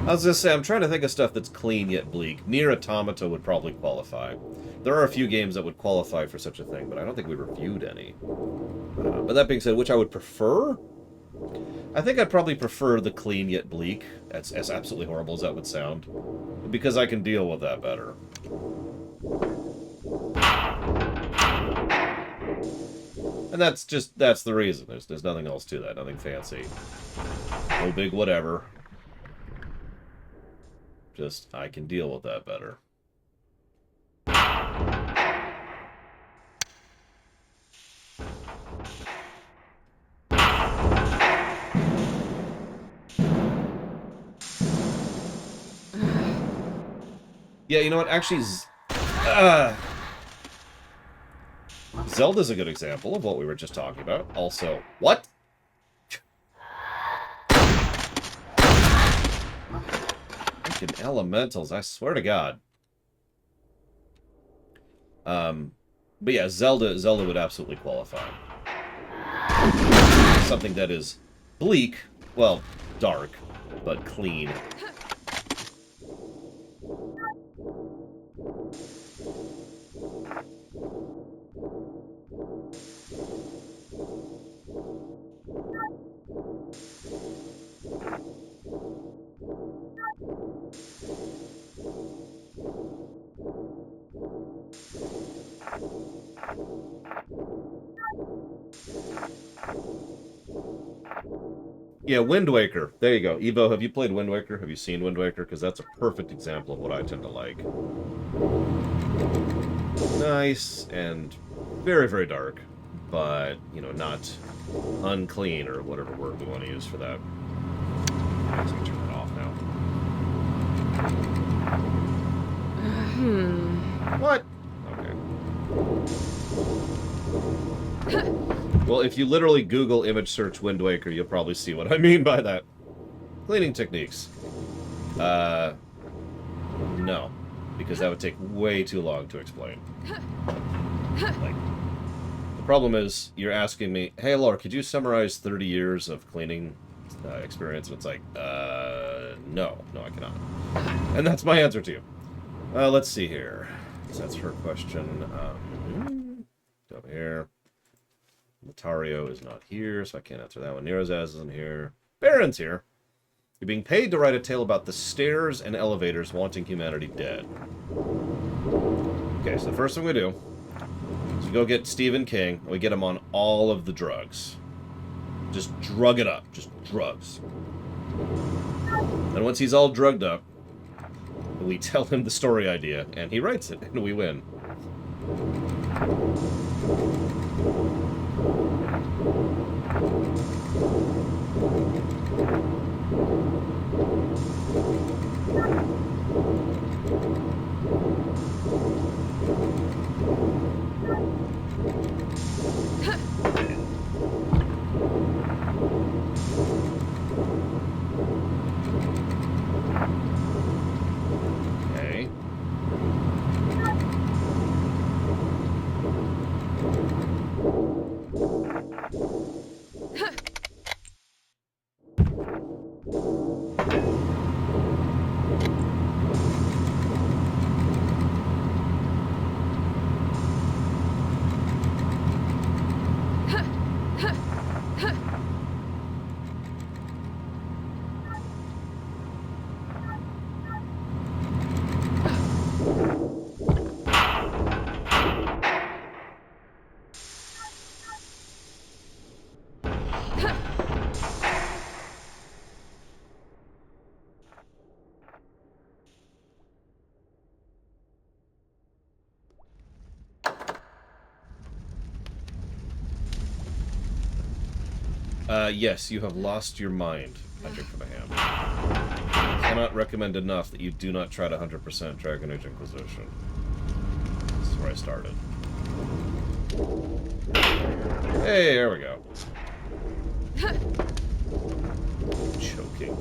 I was gonna say, I'm trying to think of stuff that's clean yet bleak. Nier Automata would probably qualify. There are a few games that would qualify for such a thing, but I don't think we reviewed any. But that being said, which I would prefer? I think I'd probably prefer the clean yet bleak, as absolutely horrible as that would sound, because I can deal with that better. And that's the reason. There's nothing else to that, nothing fancy. No big whatever. Just, I can deal with that better. Yeah, you know what? Actually, Zelda's a good example of what we were just talking about. Also, what? Freaking elementals, I swear to God. But yeah, Zelda would absolutely qualify. Something that is bleak, well, dark, but clean. Yeah, Wind Waker. There you go. Evo, have you played Wind Waker? Have you seen Wind Waker? Because that's a perfect example of what I tend to like. Nice and very, very dark, but, not unclean or whatever word we want to use for that. I'm just going to turn that off now. What? Okay. Well, if you literally Google image search Wind Waker, you'll probably see what I mean by that. Cleaning techniques. No. Because that would take way too long to explain. Like, the problem is, you're asking me, hey, Laura, could you summarize 30 years of cleaning experience? And it's like, no, I cannot. And that's my answer to you. Let's see here. So that's her question. Over here. Latario is not here, so I can't answer that one. Nerozaz isn't here. Baron's here. You're being paid to write a tale about the stairs and elevators wanting humanity dead. Okay, so the first thing we do is we go get Stephen King, and we get him on all of the drugs. Just drug it up. Just drugs. And once he's all drugged up, we tell him the story idea, and he writes it, and we win. Okay. Yes, you have lost your mind, hunting for the ham. I cannot recommend enough that you do not try to 100% Dragon Age Inquisition. This is where I started. Hey, there we go. Choking.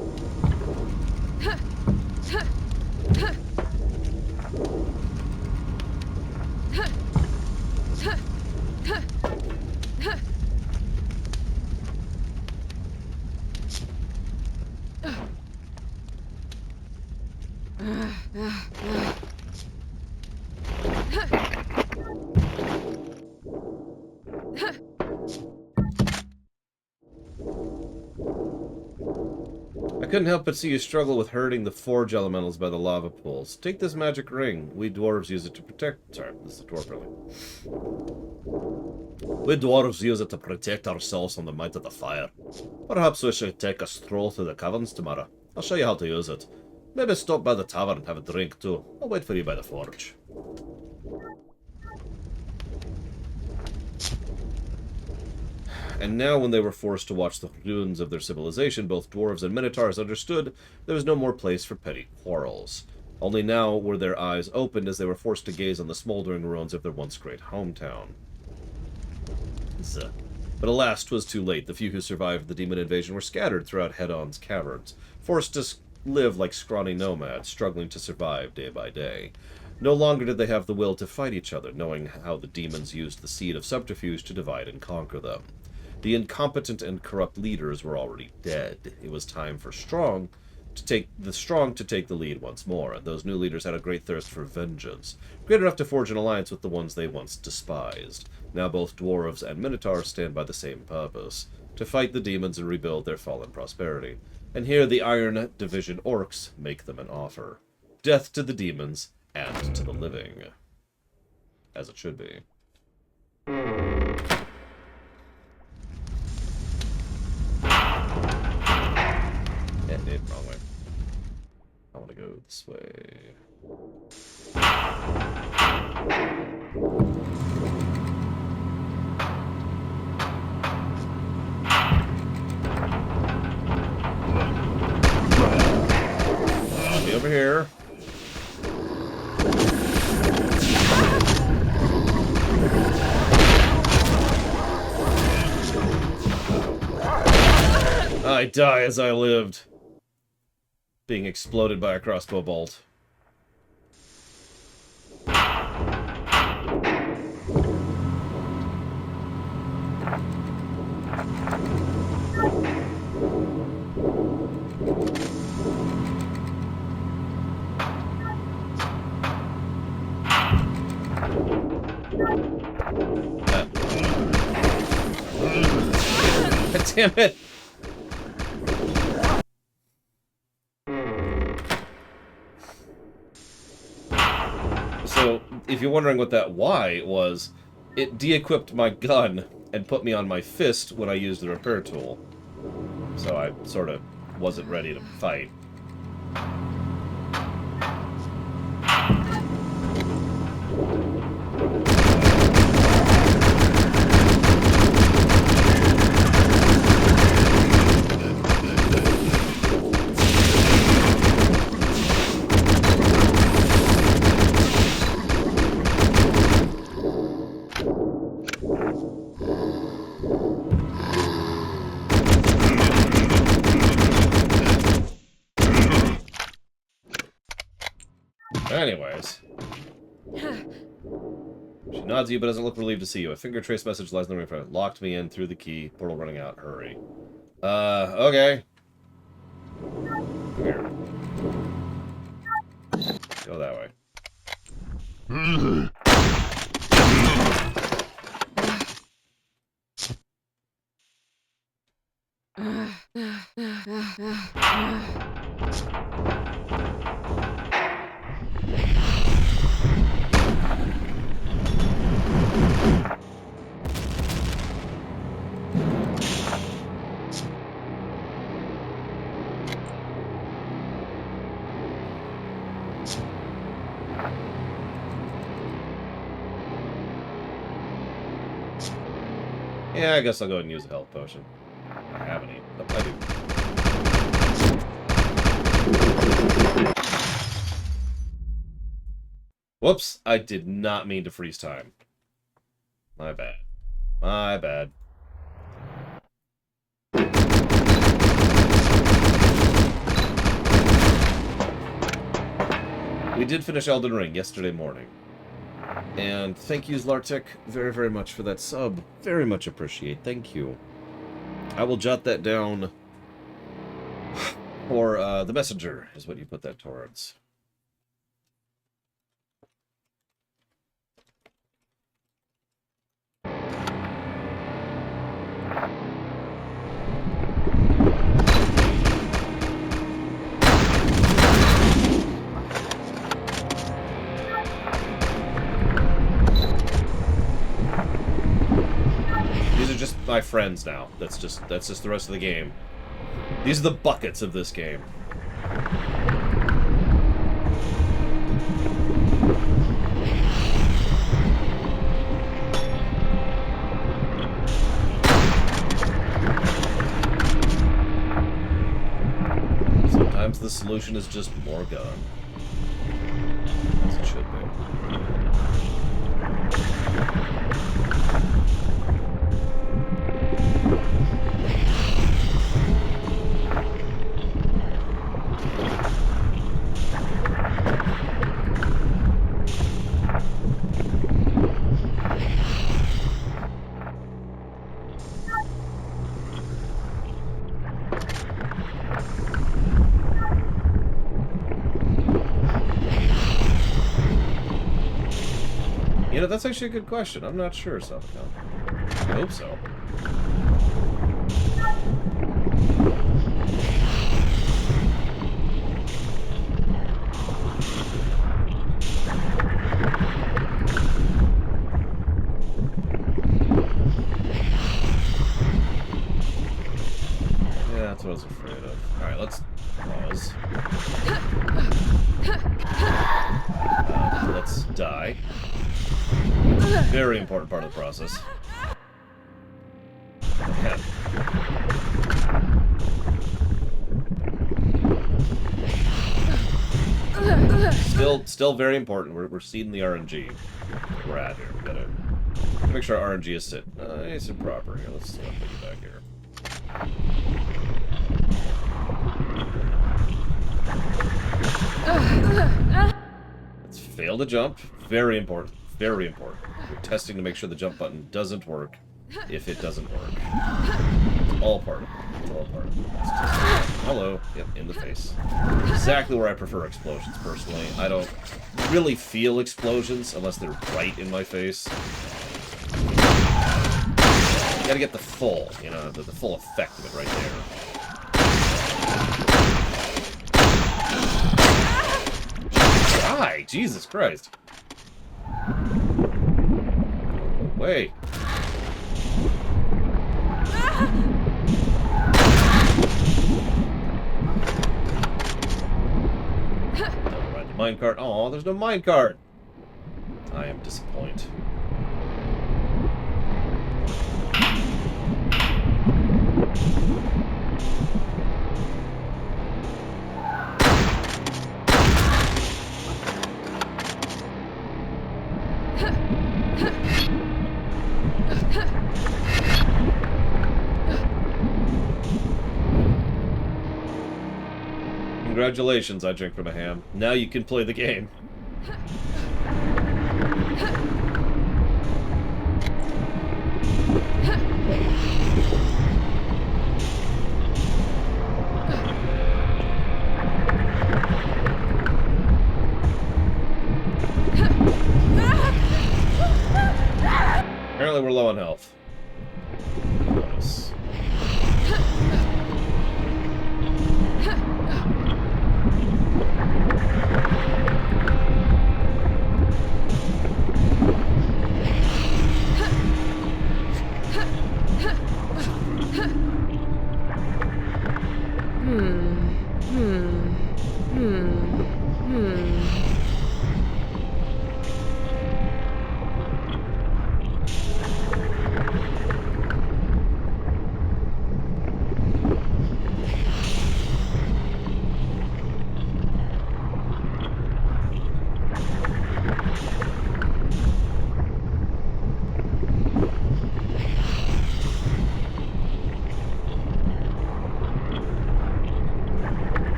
I couldn't help but see you struggle with hurting the forge elementals by the lava pools. Take this magic ring. We dwarves use it to protect... Sorry, this is the dwarf really. We dwarves use it to protect ourselves from the might of the fire. Perhaps we should take a stroll through the caverns tomorrow. I'll show you how to use it. Maybe stop by the tavern and have a drink too. I'll wait for you by the forge. And now, when they were forced to watch the ruins of their civilization, both dwarves and minotaurs understood there was no more place for petty quarrels. Only now were their eyes opened as they were forced to gaze on the smoldering ruins of their once great hometown. But alas, 'twas too late. The few who survived the demon invasion were scattered throughout Hedon's caverns, forced to live like scrawny nomads, struggling to survive day by day. No longer did they have the will to fight each other, knowing how the demons used the seed of subterfuge to divide and conquer them. The incompetent and corrupt leaders were already dead. It was time for the strong to take the lead once more, and those new leaders had a great thirst for vengeance, great enough to forge an alliance with the ones they once despised. Now both dwarves and minotaurs stand by the same purpose, to fight the demons and rebuild their fallen prosperity. And here the Iron Division orcs make them an offer. Death to the demons and to the living. As it should be. Wrong way. I want to go this way. Be over here. I die as I lived. Being exploded by a crossbow bolt. Damn it! So, if you're wondering what that why was, it de-equipped my gun and put me on my fist when I used the repair tool. So I sort of wasn't ready to fight. Anyways. She nods at you, but doesn't look relieved to see you. A finger trace message lies in the ring front. Locked me in through the key. Portal running out. Hurry. Okay. Here. Go that way. Yeah, I guess I'll go ahead and use a health potion. I have any. Oh, I do. Whoops, I did not mean to freeze time. My bad. My bad. We did finish Elden Ring yesterday morning. And thank you, Zlartic, very, very much for that sub. Very much appreciate. Thank you. I will jot that down for the messenger, is what you put that towards. My friends now. That's just the rest of the game. These are the buckets of this game. Sometimes the solution is just more gun. As it should be. You know, that's actually a good question. I'm not sure, Salvacon. I hope so. Yeah, that's what I was afraid of. Alright, let's pause. Let's die. Very important part of the process. Okay. Still very important. We're seeding the RNG. We're at here. We gotta make sure our RNG is sit nice and proper here. Let's put you back here. Let's fail to jump. Very important. Very important. We're testing to make sure the jump button doesn't work if it doesn't work. It's all part of it. It's all part of it. Hello. Yep, in the face. Exactly where I prefer explosions, personally. I don't really feel explosions unless they're right in my face. You gotta get the full, you know, the full effect of it right there. Die! Jesus Christ. Wait. Don't ride the minecart. Oh, there's no minecart. I am disappointed. Congratulations, I drink from a ham. Now you can play the game. Apparently we're low on health. Nice.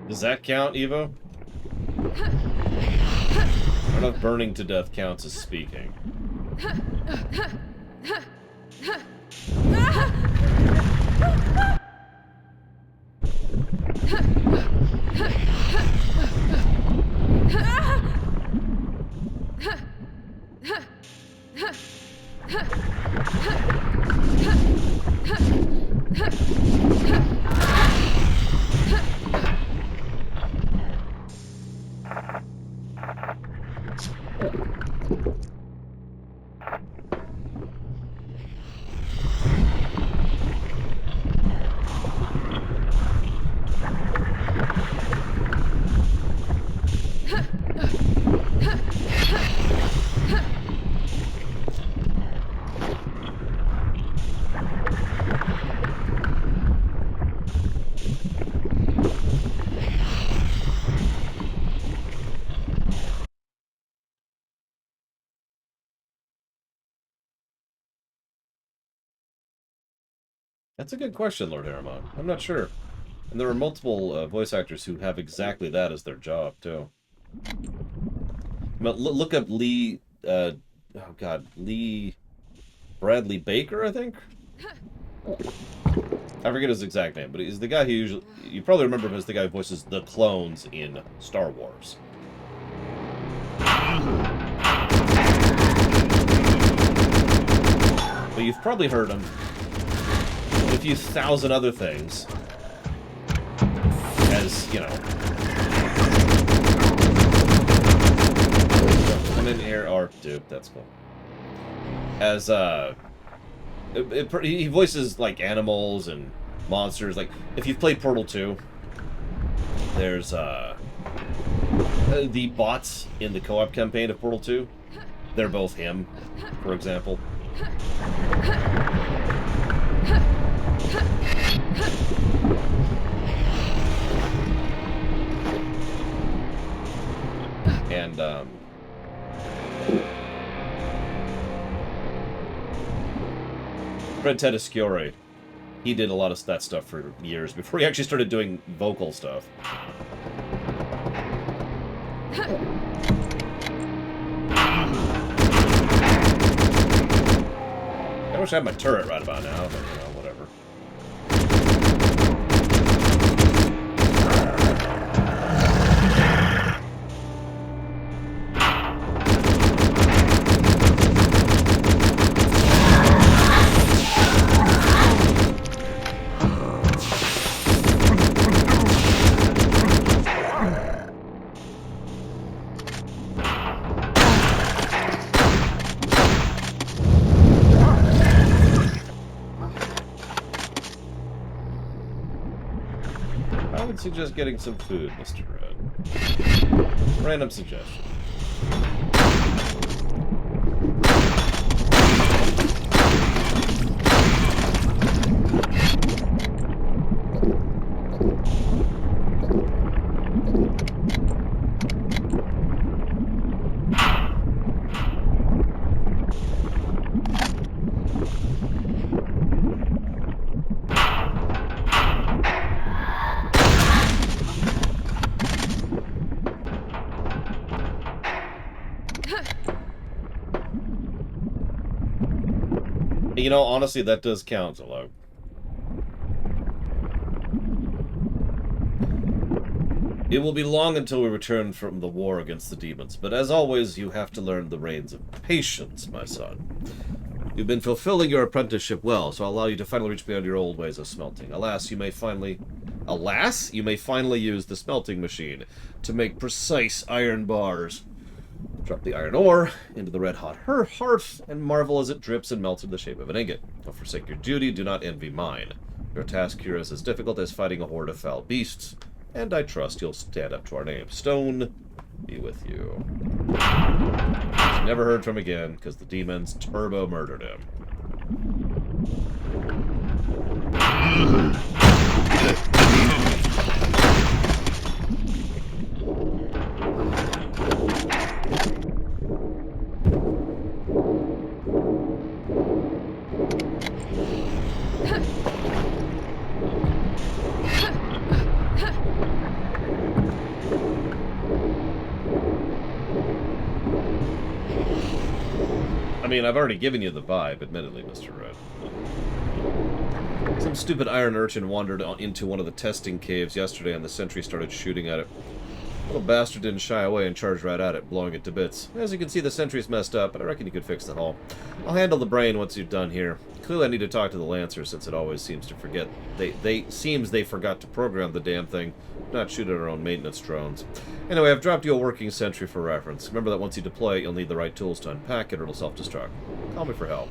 Does that count, Evo? I don't know if burning to death counts as speaking. That's a good question, Lord Aramon. I'm not sure. And there are multiple voice actors who have exactly that as their job, too. But look up Lee... oh, God. Lee... Bradley Baker, I think? I forget his exact name, but he's the guy who usually... You probably remember him as the guy who voices the clones in Star Wars. But you've probably heard him in a few thousand other things. As, you know... Come in here, or... Dude, that's cool. As, he voices, like, animals and monsters. Like, if you've played Portal 2, there's, the bots in the co-op campaign of Portal 2. They're both him, for example. And, Fred Tedeschiore, he did a lot of that stuff for years before he actually started doing vocal stuff. I wish I had my turret right about now, but, you know, whatever. I would suggest getting some food, Mr. Red. Random suggestion. You know, honestly, that does count, Zolo. It will be long until we return from the war against the demons, but as always, you have to learn the reins of patience, my son. You've been fulfilling your apprenticeship well, so I'll allow you to finally reach beyond your old ways of smelting. Alas, you may finally use the smelting machine to make precise iron bars. Drop the iron ore into the red-hot hearth, and marvel as it drips and melts in the shape of an ingot. Don't forsake your duty, do not envy mine. Your task here is as difficult as fighting a horde of foul beasts, and I trust you'll stand up to our name. Stone be with you. He's never heard from again, because the demons turbo murdered him. I mean, I've already given you the vibe, admittedly, Mr. Red. Some stupid iron urchin wandered into one of the testing caves yesterday and the sentry started shooting at it. Little bastard didn't shy away and charged right at it, blowing it to bits. As you can see, the sentry's messed up, but I reckon you could fix the hull. I'll handle the brain once you're done here. Clearly I need to talk to the Lancer, since it always seems to forget. They forgot to program the damn thing, not shoot at our own maintenance drones. Anyway, I've dropped you a working sentry for reference. Remember that once you deploy it, you'll need the right tools to unpack it, or it'll self-destruct. Call me for help.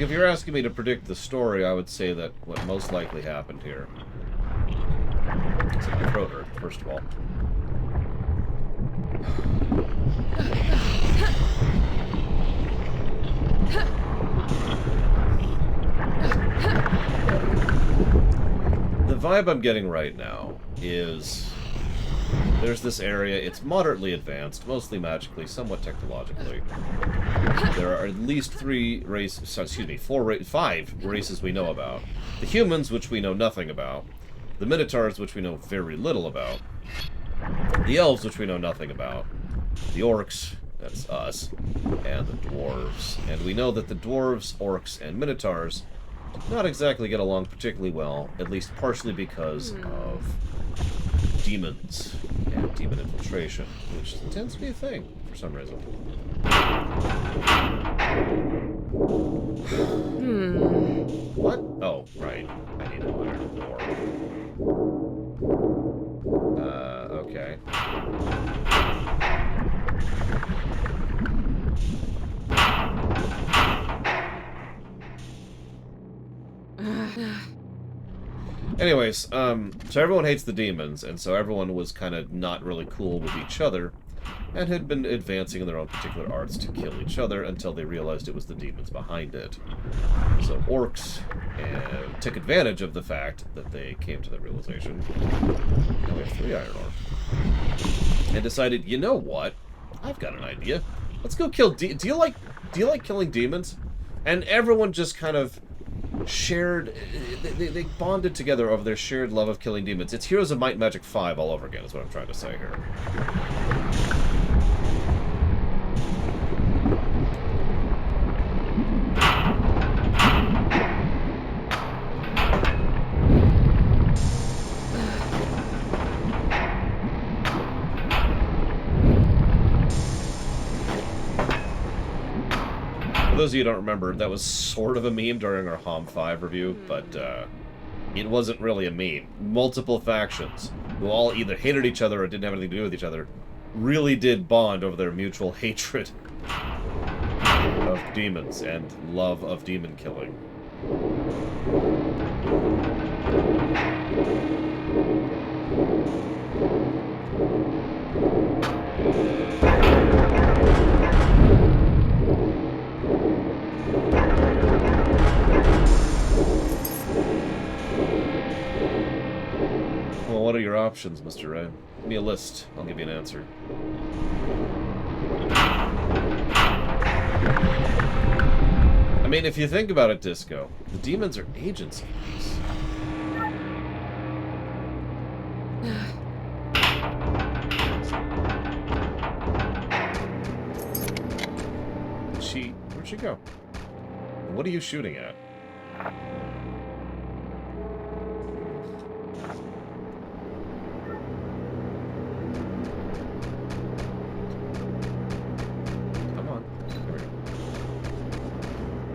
If you're asking me to predict the story, I would say that what most likely happened here. It's in my throat hurt, first of all. The vibe I'm getting right now is there's this area, it's moderately advanced, mostly magically, somewhat technologically. There are at least 5 races we know about. The humans, which we know nothing about. The Minotaurs, which we know very little about. The Elves, which we know nothing about. The Orcs, that's us. And the Dwarves. And we know that the Dwarves, Orcs, and Minotaurs did not exactly get along particularly well, at least partially because of demons and demon infiltration, which tends to be a thing for some reason. What? Oh, right. I need an iron door. Okay. Anyways, so everyone hates the demons, and so everyone was kind of not really cool with each other, and had been advancing in their own particular arts to kill each other until they realized it was the demons behind it. So orcs took advantage of the fact that they came to the realization. Now we have 3 iron ore. And decided, you know what? I've got an idea. Let's go kill do you like killing demons? And everyone just kind of shared, they bonded together over their shared love of killing demons. It's Heroes of Might and Magic 5 all over again, is what I'm trying to say here. For those of you who don't remember, that was sort of a meme during our HOM 5 review, but it wasn't really a meme. Multiple factions who all either hated each other or didn't have anything to do with each other, really did bond over their mutual hatred of demons and love of demon killing. Well, what are your options, Mr. Ray? Give me a list. I'll give you an answer. I mean, if you think about it, Disco, the demons are agents of this. Where'd she go? What are you shooting at?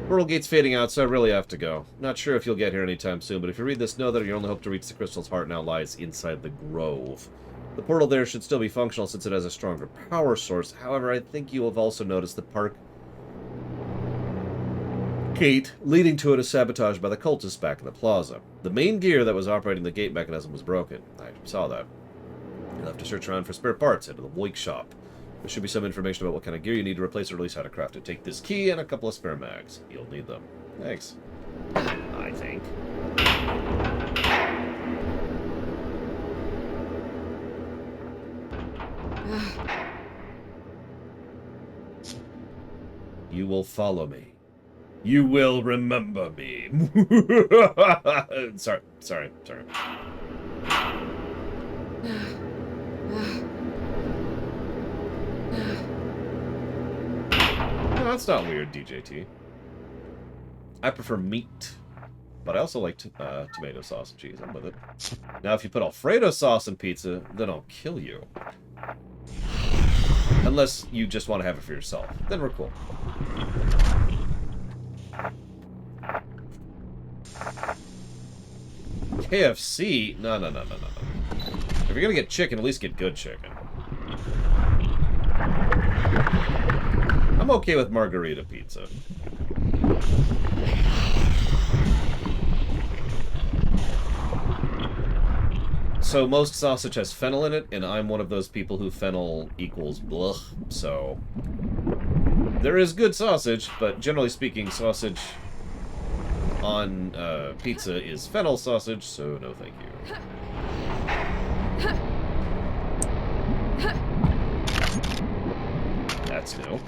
Portal gate's fading out, so I really have to go. Not sure if you'll get here anytime soon, but if you read this, know that your only hope to reach the crystal's heart now lies inside the grove. The portal there should still be functional since it has a stronger power source. However, I think you have also noticed the park gate leading to it is sabotaged by the cultists back in the plaza. The main gear that was operating the gate mechanism was broken. I saw that. You'll have to search around for spare parts into the Woik shop. There should be some information about what kind of gear you need to replace or at least how to craft it. Take this key and a couple of spare mags. You'll need them. Thanks. I think. You will follow me. You will remember me. Sorry. No, that's not weird, DJT. I prefer meat, but I also like tomato sauce and cheese. I'm with it. Now, if you put Alfredo sauce in pizza, then I'll kill you. Unless you just want to have it for yourself. Then we're cool. KFC? No. If you're gonna get chicken, at least get good chicken. I'm okay with margarita pizza. So most sausage has fennel in it, and I'm one of those people who fennel equals blech, so... There is good sausage, but generally speaking, sausage on pizza is fennel sausage, so no thank you. That's new.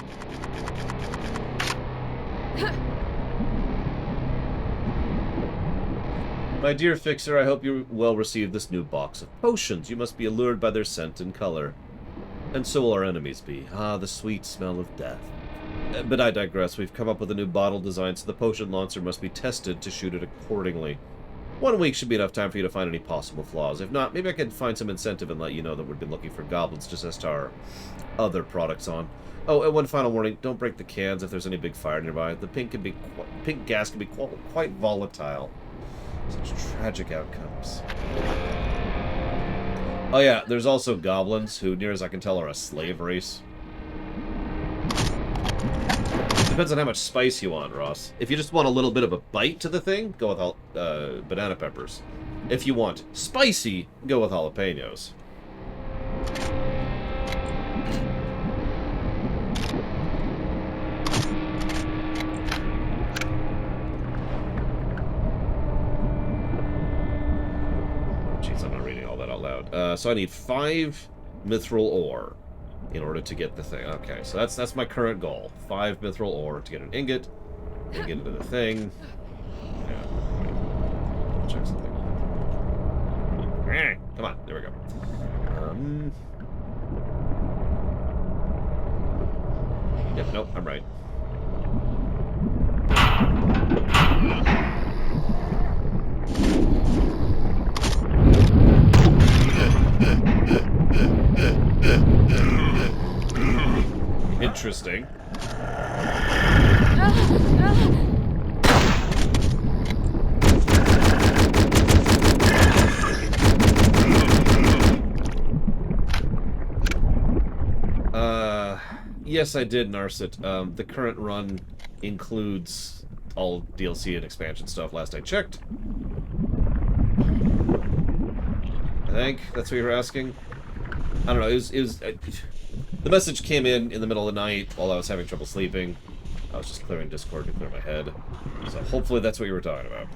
My dear Fixer, I hope you well receive this new box of potions. You must be allured by their scent and color. And so will our enemies be. Ah, the sweet smell of death. But I digress. We've come up with a new bottle design, so the potion launcher must be tested to shoot it accordingly. 1 week should be enough time for you to find any possible flaws. If not, maybe I can find some incentive and let you know that we've been looking for goblins just as to our other products on. Oh, and one final warning, don't break the cans if there's any big fire nearby. The pink gas can be quite volatile. Such tragic outcomes. Oh yeah, there's also goblins, who, near as I can tell, are a slave race. Depends on how much spice you want, Ross. If you just want a little bit of a bite to the thing, go with banana peppers. If you want spicy, go with jalapenos. Jeez, I'm not reading all that out loud. So I need 5 mithril ore in order to get the thing. Okay, so that's my current goal. 5 mithril ore to get an ingot, and get into the thing. Yeah, wait. Check something. Come on, there we go. Yep, nope, I'm right. Interesting. Yes, I did, Narset. The current run includes all DLC and expansion stuff, last I checked. I think that's what you were asking. I don't know, the message came in the middle of the night while I was having trouble sleeping. I was just clearing Discord to clear my head. So hopefully that's what you were talking about.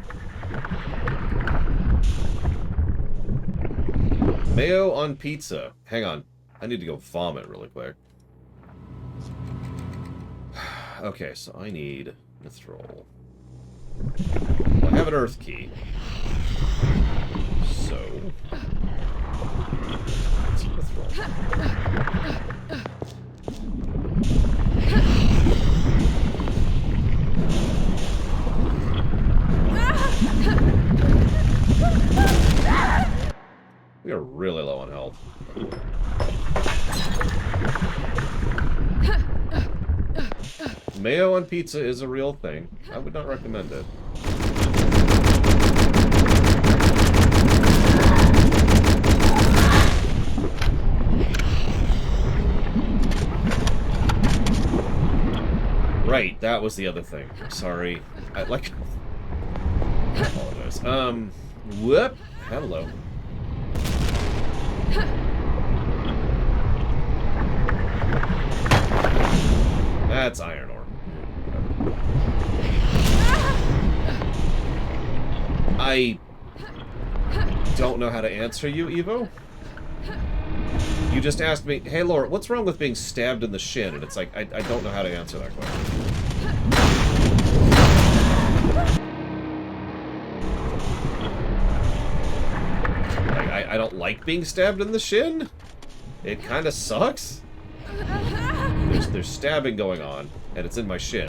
Mayo on pizza. Hang on. I need to go vomit really quick. Okay, so I need mithril. Well, I have an earth key. So... let's mithril. We are really low on health. Mayo on pizza is a real thing. I would not recommend it. Right, that was the other thing. Sorry. I apologize. Whoop. Hello. That's iron ore. I don't know how to answer you, Evo. You just asked me, hey, Laura, what's wrong with being stabbed in the shin? And it's like, I don't know how to answer that question. Like, I don't like being stabbed in the shin. It kind of sucks. There's stabbing going on, and it's in my shin.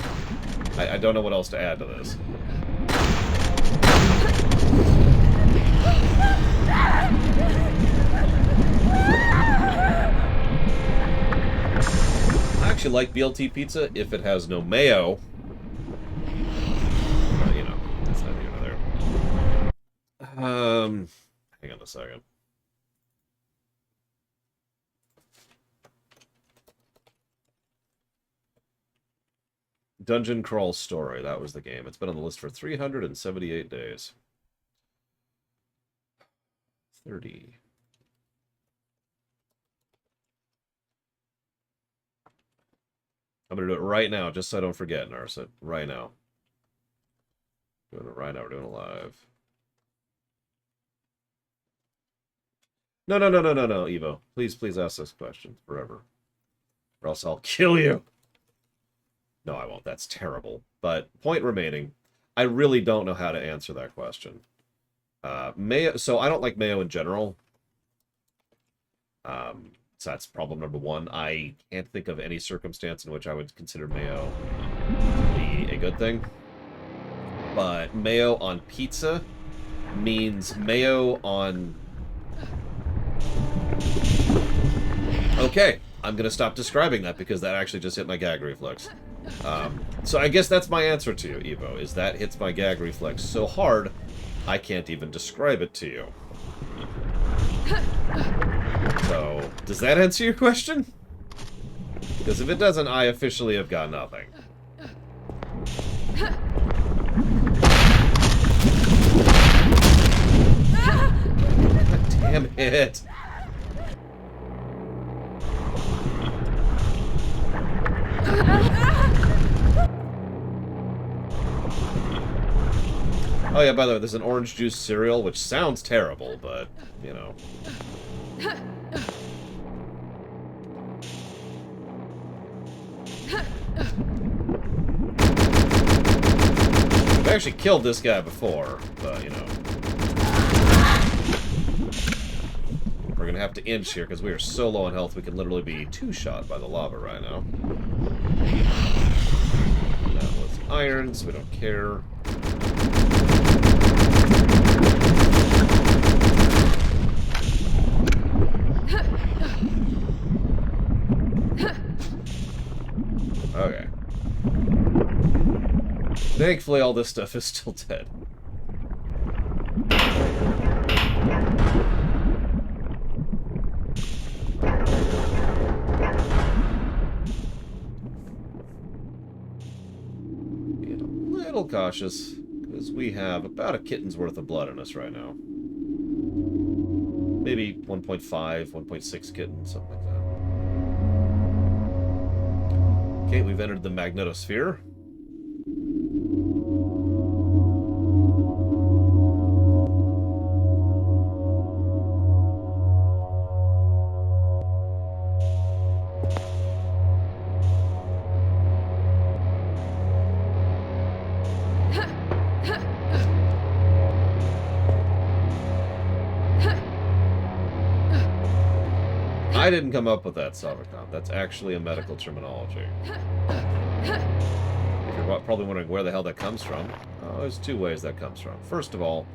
I don't know what else to add to this. I actually like BLT pizza if it has no mayo. But, you know, that's not here nor there. Hang on a second. Dungeon Crawl Story, that was the game. It's been on the list for 378 days. 30. I'm going to do it right now, just so I don't forget, Narset. Right now. Doing it right now. We're doing it live. No, Evo. Please ask this question forever. Or else I'll kill you. No, I won't. That's terrible. But point remaining, I really don't know how to answer that question. Mayo. So I don't like mayo in general. So that's problem number one. I can't think of any circumstance in which I would consider mayo to be a good thing. But mayo on pizza means mayo on... Okay, I'm going to stop describing that because that actually just hit my gag reflex. So I guess that's my answer to you, Evo, is that hits my gag reflex so hard, I can't even describe it to you. So, does that answer your question? Because if it doesn't, I officially have got nothing. God damn it! Oh yeah, by the way, there's an orange juice cereal, which sounds terrible, but, you know. I've actually killed this guy before, but, you know. We're gonna have to inch here, because we are so low on health, we can literally be two-shot by the lava right now. That was iron, so we don't care. Okay. Thankfully, all this stuff is still dead. little cautious, because we have about a kitten's worth of blood in us right now. Maybe 1.5, 1.6 kittens, something like that. Okay, we've entered the magnetosphere. I didn't come up with that, Savacom. That's actually a medical terminology. If you're probably wondering where the hell that comes from, there's two ways that comes from. First of all,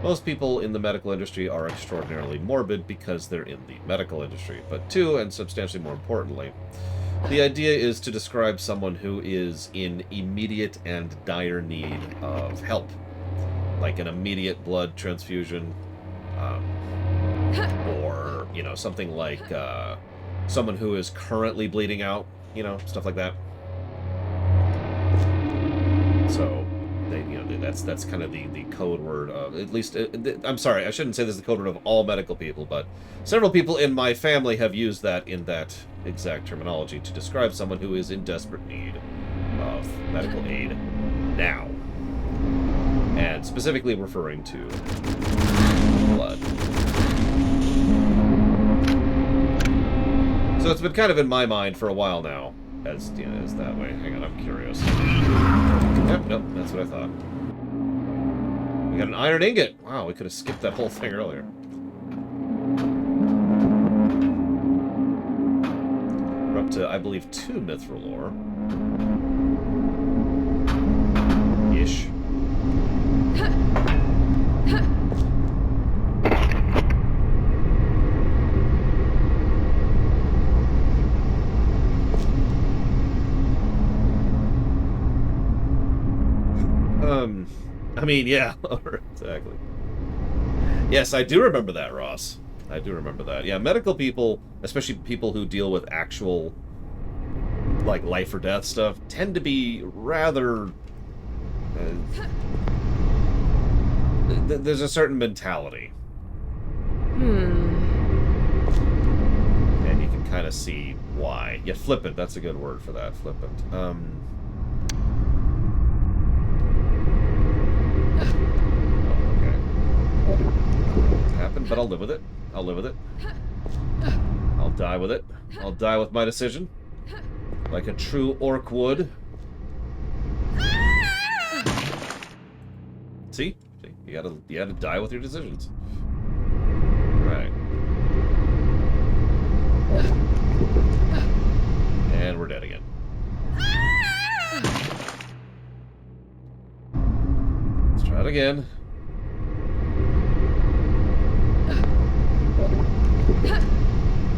most people in the medical industry are extraordinarily morbid because they're in the medical industry. But two, and substantially more importantly, the idea is to describe someone who is in immediate and dire need of help. Like an immediate blood transfusion, or, you know, something like someone who is currently bleeding out, you know, stuff like that. So, that's kind of the code word of, at least, I'm sorry, I shouldn't say this is the code word of all medical people, but several people in my family have used that in that exact terminology to describe someone who is in desperate need of medical aid now. And specifically referring to blood. So it's been kind of in my mind for a while now, as that way. Hang on, I'm curious. Yep, nope, that's what I thought. We got an iron ingot. Wow, we could have skipped that whole thing earlier. We're up to, I believe, 2 mithril ore. Ish. I mean, yeah, exactly. Yes, I do remember that, Ross. I do remember that. Yeah, medical people, especially people who deal with actual, like, life or death stuff, tend to be rather... there's a certain mentality. And you can kind of see why. Yeah, flippant, that's a good word for that, flippant. Happen, but I'll live with it. I'll live with it. I'll die with it. I'll die with my decision. Like a true orc would. See? You gotta die with your decisions. Right. And we're dead again. Let's try it again.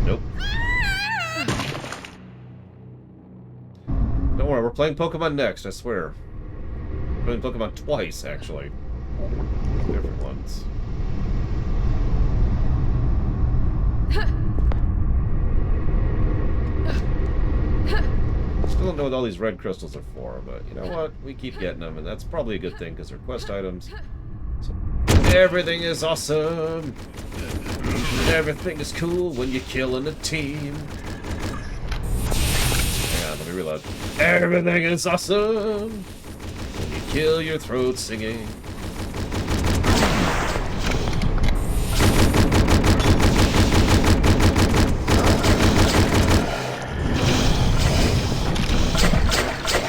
Nope. Don't worry, we're playing Pokemon next, I swear. We're playing Pokemon twice, actually. Different ones. Still don't know what all these red crystals are for, but you know what? We keep getting them, and that's probably a good thing, because they're quest items. So everything is awesome! Everything is cool when you're killing a team. Hang on, let me reload. Everything is awesome when you kill your throat singing.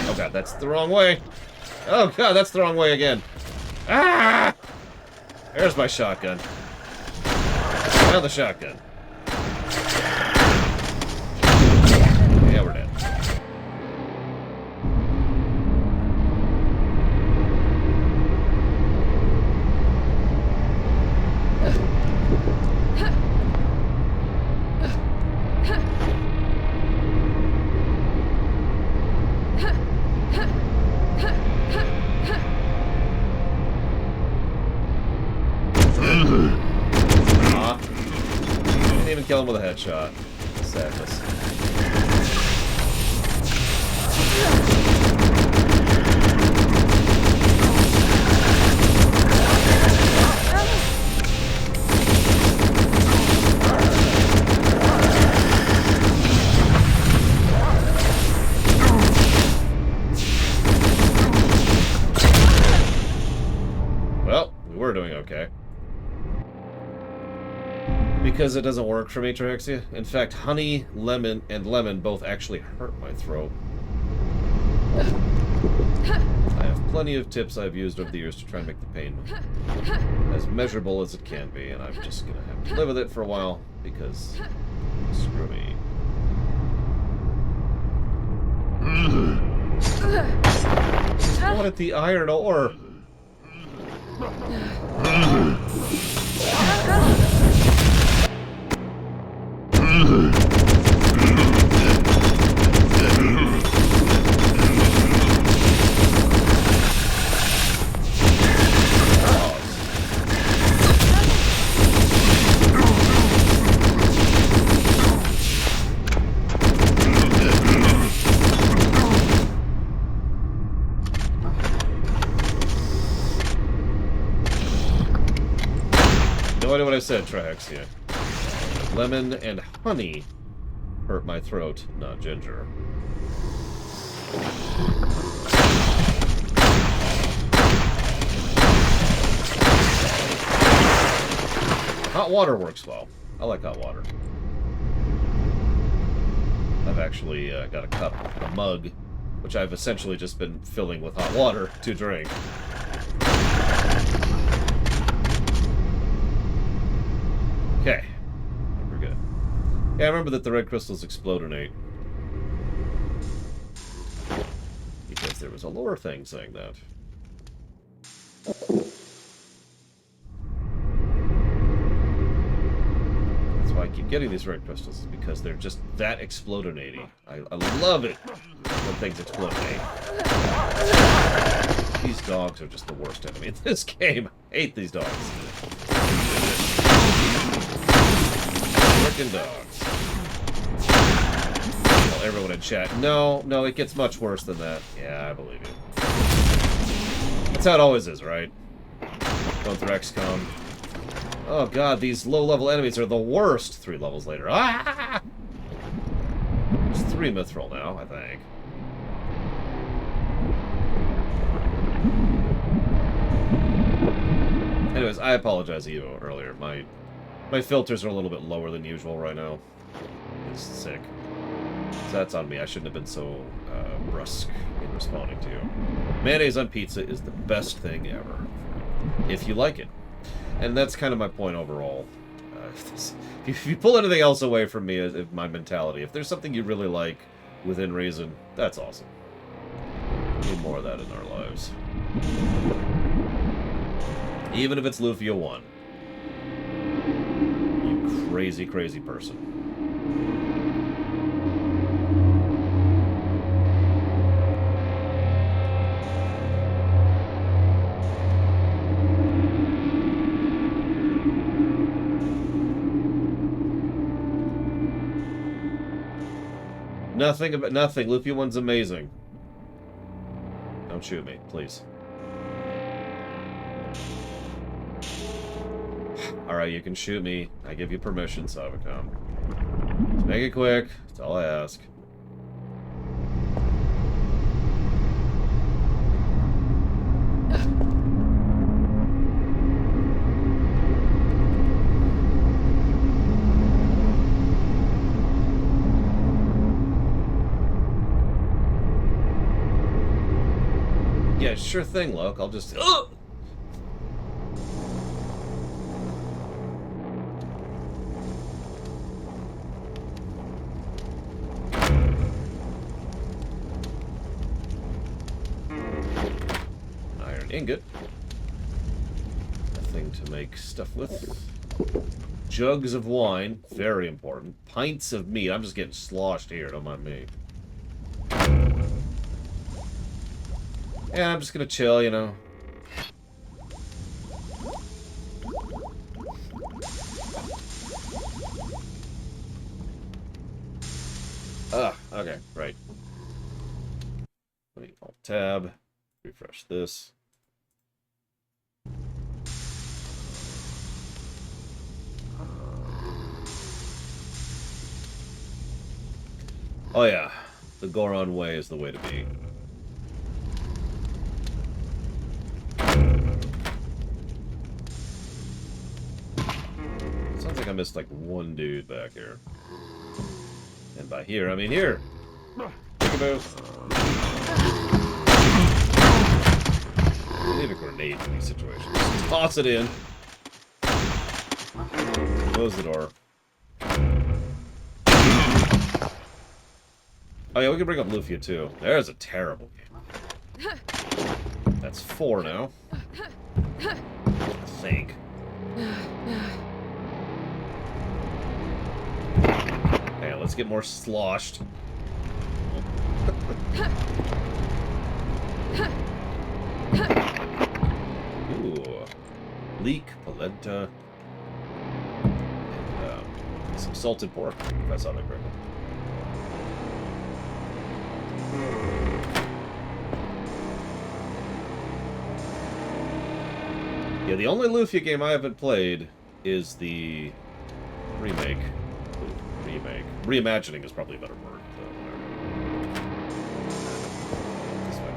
Oh god, that's the wrong way. Oh god, that's the wrong way again. Ah! There's my shotgun. Now the shotgun. Yeah, we're dead. Kill him with a headshot. Sadness. okay. Because it doesn't work for me, Trixia. In fact, honey, lemon, and lemon both actually hurt my throat. I have plenty of tips I've used over the years to try and make the pain as measurable as it can be, and I'm just gonna have to live with it for a while, because screw me. I wanted the iron ore. No idea what I said, Trihexia. Lemon and honey hurt my throat, not ginger. Hot water works well. I like hot water. I've actually got a cup, a mug, which I've essentially just been filling with hot water to drink. Okay. We're good. Yeah, I remember that the red crystals explodinate. Because there was a lore thing saying that. That's why I keep getting these red crystals, because they're just that explodinating. I love it when things explodinate. These dogs are just the worst enemy in this game. I hate these dogs. Frickin' dogs. Well, everyone in chat. No, it gets much worse than that. Yeah, I believe you. That's how it always is, right? Going through XCOM. Oh god, these low-level enemies are the worst 3 levels later. Ah! There's 3 mithril now, I think. Anyways, I apologize, Evo, earlier. My filters are a little bit lower than usual right now. I'm just sick. So that's on me. I shouldn't have been so brusque in responding to you. Mayonnaise on pizza is the best thing ever. If you like it. And that's kind of my point overall. If you pull anything else away from me, as my mentality, if there's something you really like, within reason, that's awesome. We need more of that in our lives. Even if it's Lufia 1. You crazy, crazy person. Nothing about nothing. Lufia 1's amazing. Don't shoot me, please. Alright, you can shoot me. I give you permission, Savacom. Just make it quick. That's all I ask. Yeah, sure thing, Loke. I'll just... Ugh! Ingot. Nothing to make stuff with. Jugs of wine. Very important. Pints of meat. I'm just getting sloshed here. Don't mind me. Yeah, I'm just gonna chill, you know. Okay, right. Let me Alt-Tab. Refresh this. Oh yeah, the Goron way is the way to be. missed like one dude back here. And by here, I mean here. Peekaboos. I need a grenade in these situations. Just toss it in. Close the door. Oh yeah, we can bring up Lufia too. There's a terrible game. That's 4 now. I think. Hey, let's get more sloshed. Ooh. Leek, polenta, and some salted pork, if I saw that correctly. Yeah, the only Lufia game I haven't played is the remake. Reimagining is probably a better word. This way.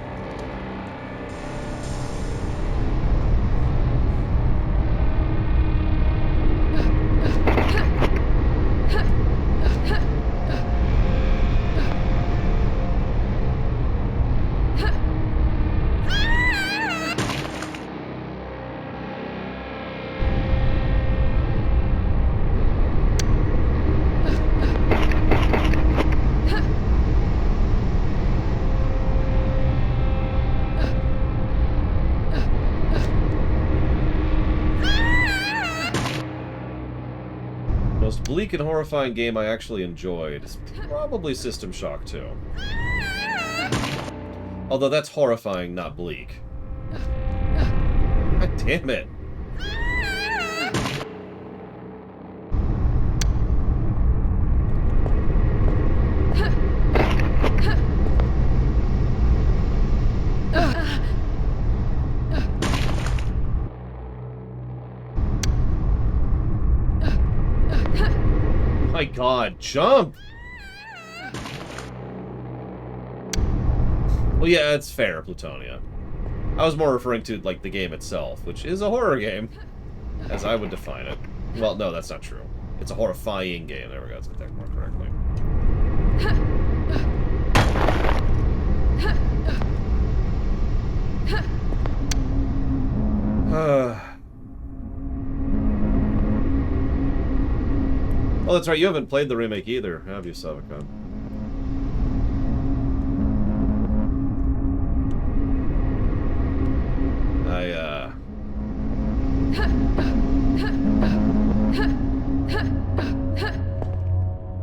Most bleak and horrifying game I actually enjoyed is probably System Shock 2. Although that's horrifying, not bleak. God damn it. My god, jump! Well, yeah, it's fair, Plutonia. I was more referring to, like, the game itself, which is a horror game, as I would define it. Well, no, that's not true. It's a horrifying game. There we go, let's get that more correctly. Oh, that's right, you haven't played the remake either, have you, Savicon?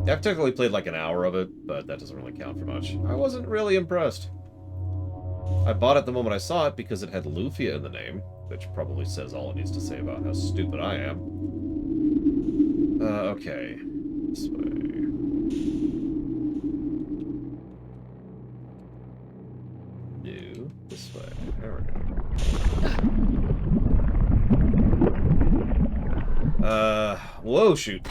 I've technically played like an hour of it, but that doesn't really count for much. I wasn't really impressed. I bought it the moment I saw it because it had Lufia in the name, which probably says all it needs to say about how stupid I am. Okay. This way. No, this way. There we go. Whoa, shoot.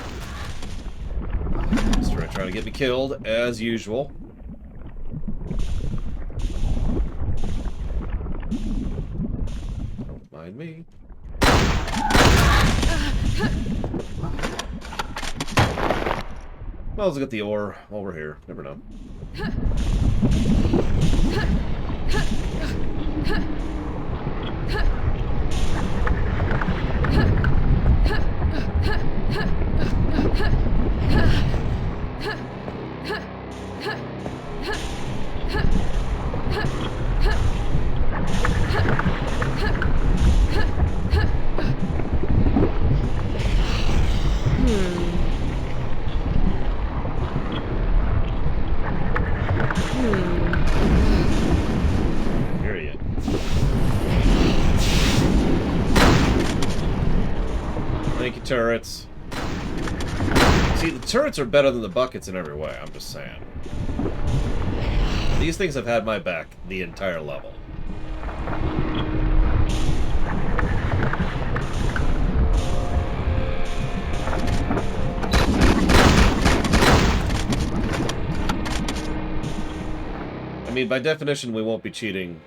Mystery trying to get me killed, as usual. Don't mind me. Well, let's get the ore while we're here. Never know. Period. Thank you, turrets. See, the turrets are better than the buckets in every way, I'm just saying. These things have had my back the entire level. I mean, by definition, we won't be cheating.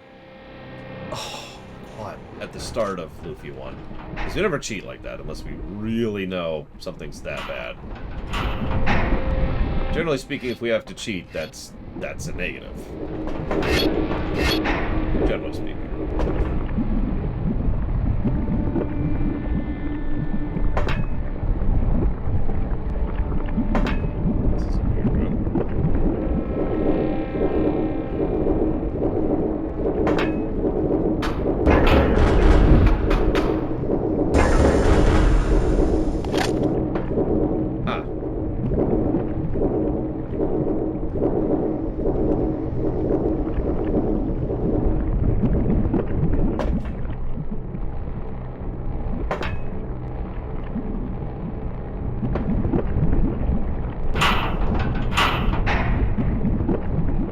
Oh, lot at the start of Luffy 1. Because we never cheat like that unless we really know something's that bad. Generally speaking, if we have to cheat, that's a negative. Generally speaking.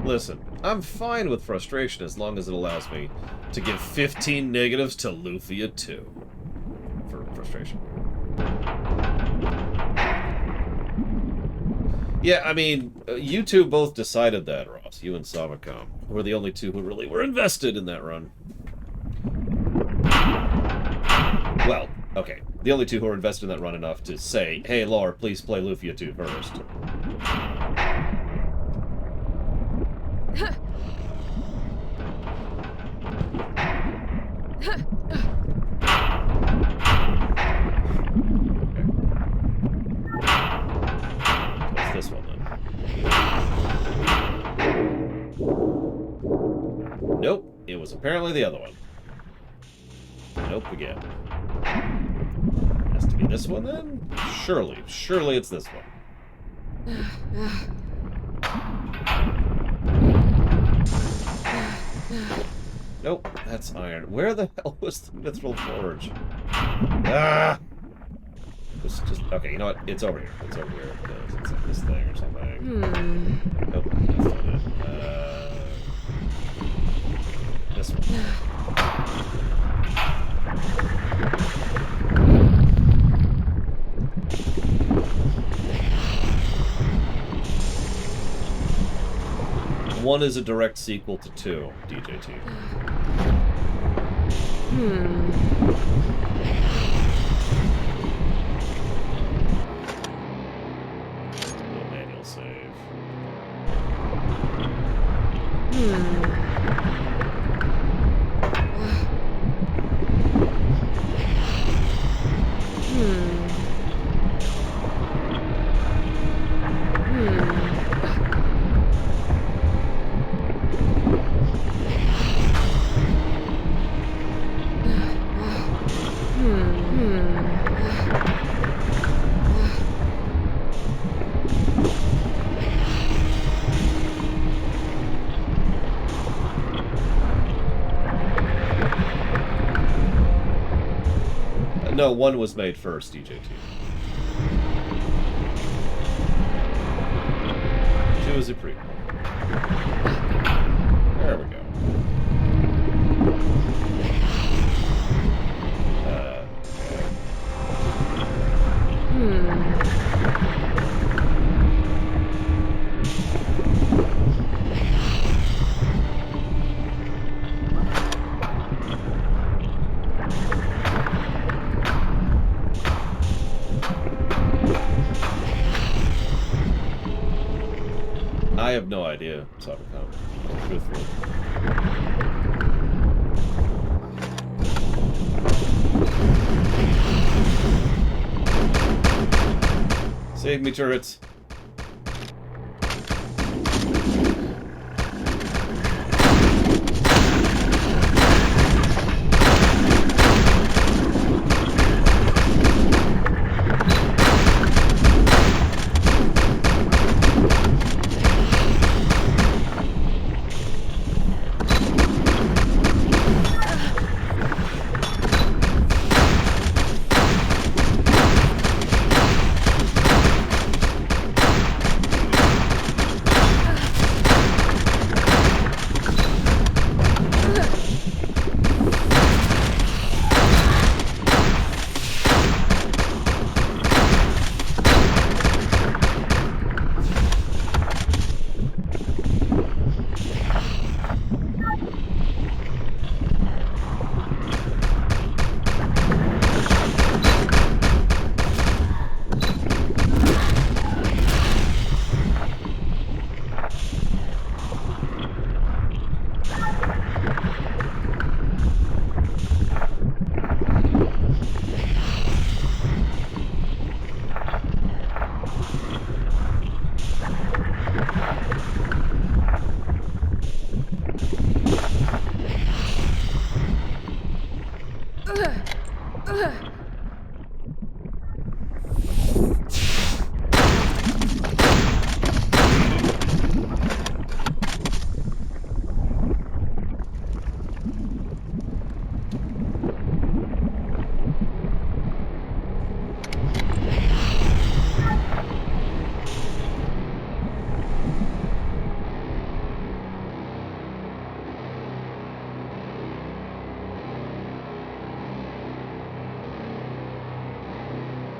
Listen, I'm fine with frustration as long as it allows me to give 15 negatives to Lufia 2 for frustration. Yeah, I mean, you two both decided that, Ross. You and Savacom were the only two who really were invested in that run. Well, okay. The only two who were invested in that run enough to say, hey, Laura, please play Lufia 2 first. This one, then. Nope, it was apparently the other one. Nope, again. Has to be this one, then? Surely it's this one. Nope, that's iron. Where the hell was the Mithril Forge? Ah! Just, okay, you know what? It's over here. It's over here. It's like this thing or something. Nope, that's not it. This one. One is a direct sequel to 2, DJT. Manual save. No, 1 was made first, DJT. 2 is a prequel. There we go. I have no idea, Savacom, truthfully. Save me, turrets.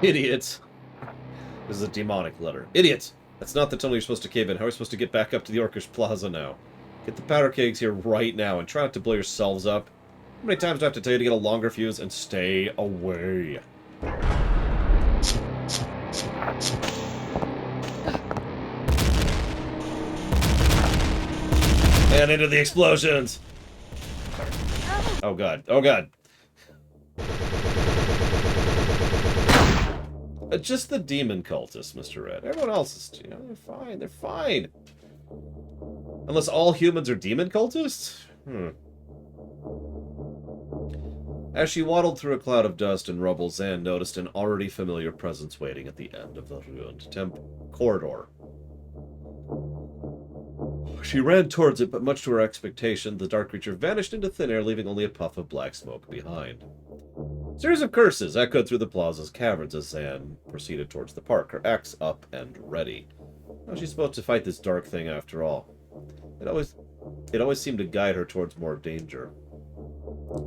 Idiots! This is a demonic letter. Idiots! That's not the tunnel you're supposed to cave in. How are we supposed to get back up to the Orcish Plaza now? Get the powder kegs here right now and try not to blow yourselves up. How many times do I have to tell you to get a longer fuse and stay away? And into the explosions! Oh god. Oh god. Just the demon cultists, Mr. Red. Everyone else is, you know, they're fine. They're fine. Unless all humans are demon cultists? As she waddled through a cloud of dust and rubble, Zan noticed an already familiar presence waiting at the end of the ruined corridor. She ran towards it, but much to her expectation, the dark creature vanished into thin air, leaving only a puff of black smoke behind. A series of curses echoed through the plaza's caverns as Zan proceeded towards the park, her axe up and ready. How she's supposed to fight this dark thing after all? It always seemed to guide her towards more danger.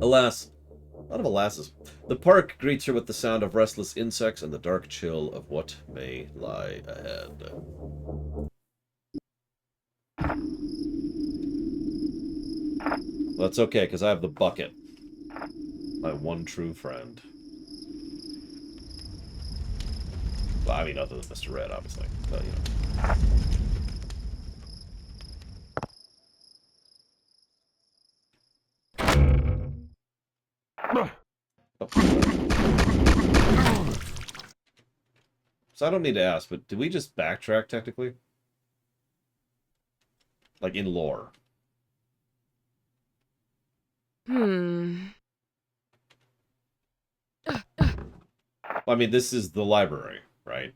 Alas, a lot of alasses. The park greets her with the sound of restless insects and the dark chill of what may lie ahead. Well, that's okay, because I have the bucket. My one true friend. Well, I mean, other than Mr. Red, obviously. But, you know. So I don't need to ask, but did we just backtrack, technically? Like, in lore. I mean, this is the library, right?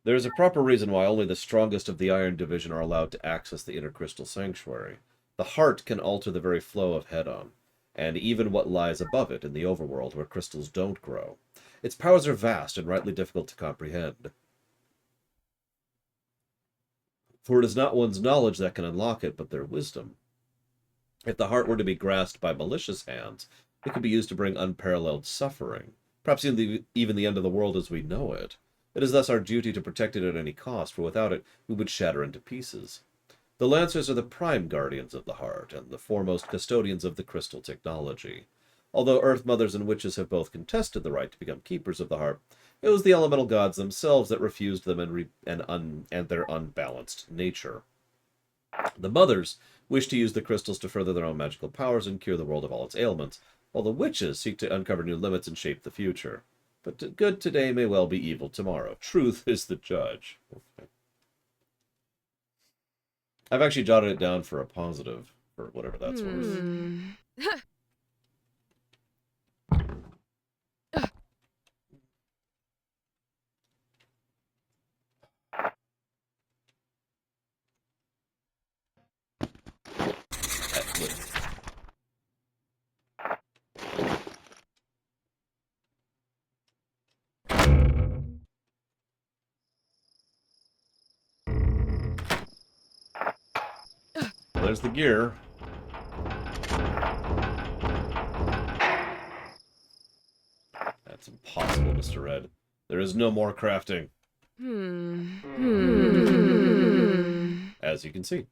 There is a proper reason why only the strongest of the Iron Division are allowed to access the Inner Crystal Sanctuary. The heart can alter the very flow of Hedon, and even what lies above it in the overworld where crystals don't grow. Its powers are vast and rightly difficult to comprehend. For it is not one's knowledge that can unlock it, but their wisdom. If the heart were to be grasped by malicious hands, it could be used to bring unparalleled suffering, perhaps even the end of the world as we know it. It is thus our duty to protect it at any cost, for without it, we would shatter into pieces. The Lancers are the prime guardians of the heart, and the foremost custodians of the crystal technology. Although Earth Mothers and Witches have both contested the right to become keepers of the heart, it was the elemental gods themselves that refused them and their unbalanced nature. The Mothers wish to use the crystals to further their own magical powers and cure the world of all its ailments, while the Witches seek to uncover new limits and shape the future. But good today may well be evil tomorrow. Truth is the judge. Okay. I've actually jotted it down for a positive, or whatever that's worth. There's the gear. That's impossible, Mr. Red. There is no more crafting. As you can see.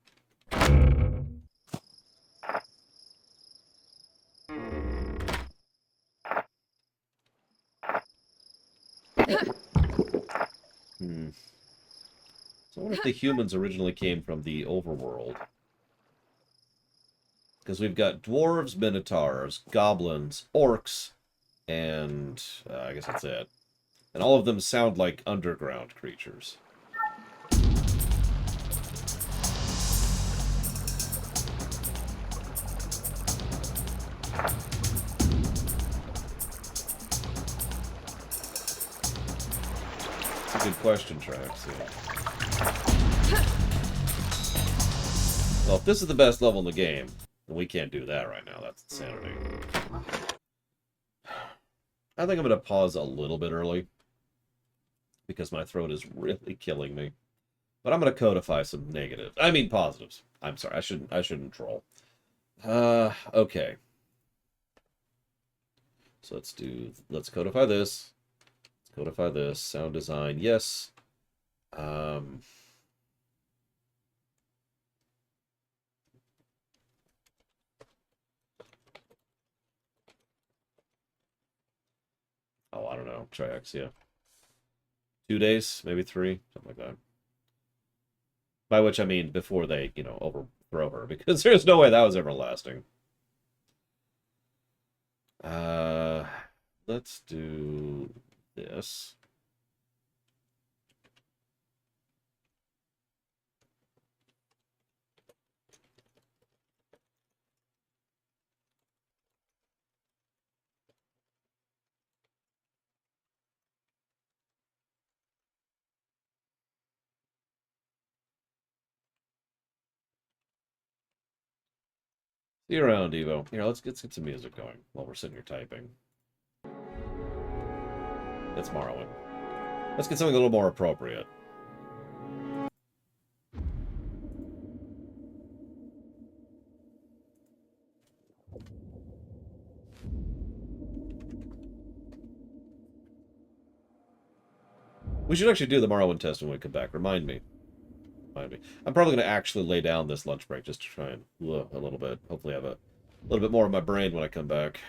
So I wonder if the humans originally came from the overworld. Because we've got dwarves, minotaurs, goblins, orcs, and I guess that's it. And all of them sound like underground creatures. It's a good question, Trax. Well, if this is the best level in the game, then we can't do that right now. That's insanity. I think I'm going to pause a little bit early, because my throat is really killing me. But I'm going to codify some negatives. I mean positives. I'm sorry, I shouldn't troll. Okay. So let's codify this. Let's codify this. Sound design, yes. Oh, I don't know. Try X, yeah. 2 days, maybe 3, something like that. By which I mean before they, overthrow her, because there's no way that was everlasting. Let's do this. See you around, Evo. Here, let's get some music going while we're sitting here typing. It's Morrowind. Let's get something a little more appropriate. We should actually do the Morrowind test when we come back. Remind me. I'm probably going to actually lay down this lunch break just to try and a little bit. Hopefully have a little bit more of my brain when I come back.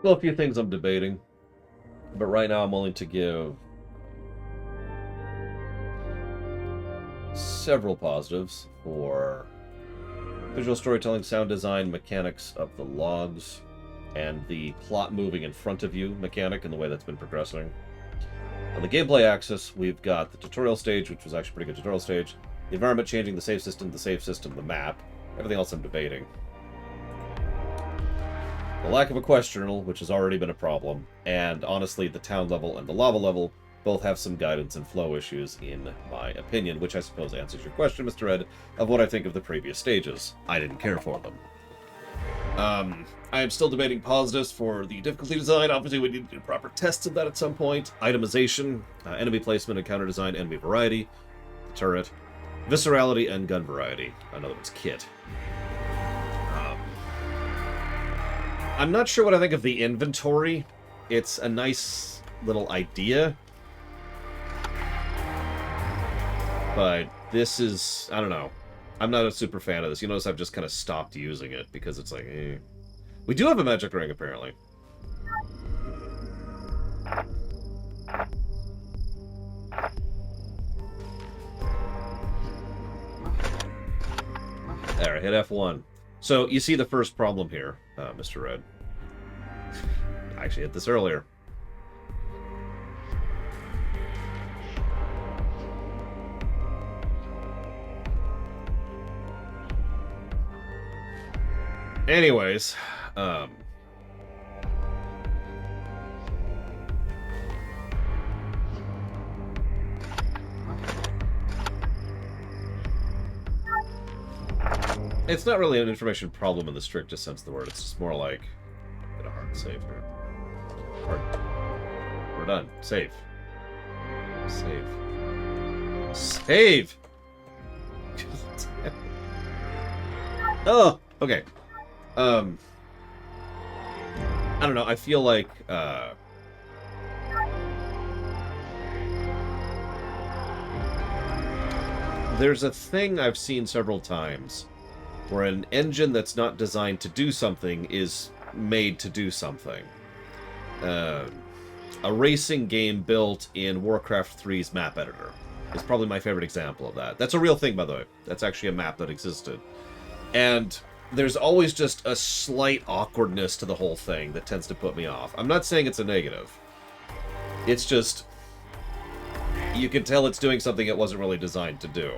Well, a few things I'm debating. But right now I'm willing to give several positives for visual storytelling, sound design, mechanics of the logs, and the plot moving in front of you mechanic and the way that's been progressing. On the gameplay axis, we've got the tutorial stage, which was actually a pretty good tutorial stage, the environment changing, the save system, the map, everything else I'm debating. The lack of a quest journal, which has already been a problem, and honestly, the town level and the lava level both have some guidance and flow issues, in my opinion, which I suppose answers your question, Mr. Red, of what I think of the previous stages. I didn't care for them. I am still debating positives for the difficulty design. Obviously, we need to do proper tests of that at some point. Itemization, enemy placement and counter design, enemy variety, the turret, viscerality, and gun variety. In other words, kit. I'm not sure what I think of the inventory. It's a nice little idea. But this is, I don't know. I'm not a super fan of this. You notice I've just kind of stopped using it because it's like, eh. We do have a magic ring, apparently. There, hit F1. So, you see the first problem here, Mr. Red. I actually hit this earlier. Anyways, it's not really an information problem in the strictest sense of the word. It's just more like get a hard save here. We're done. Save. Save. Save. Oh, okay. I don't know. I feel like there's a thing I've seen several times where an engine that's not designed to do something is made to do something. Um, a racing game built in Warcraft 3's map editor is probably my favorite example of that. That's a real thing, by the way. That's actually a map that existed. And there's always just a slight awkwardness to the whole thing that tends to put me off. I'm not saying it's a negative. It's just, you can tell it's doing something it wasn't really designed to do.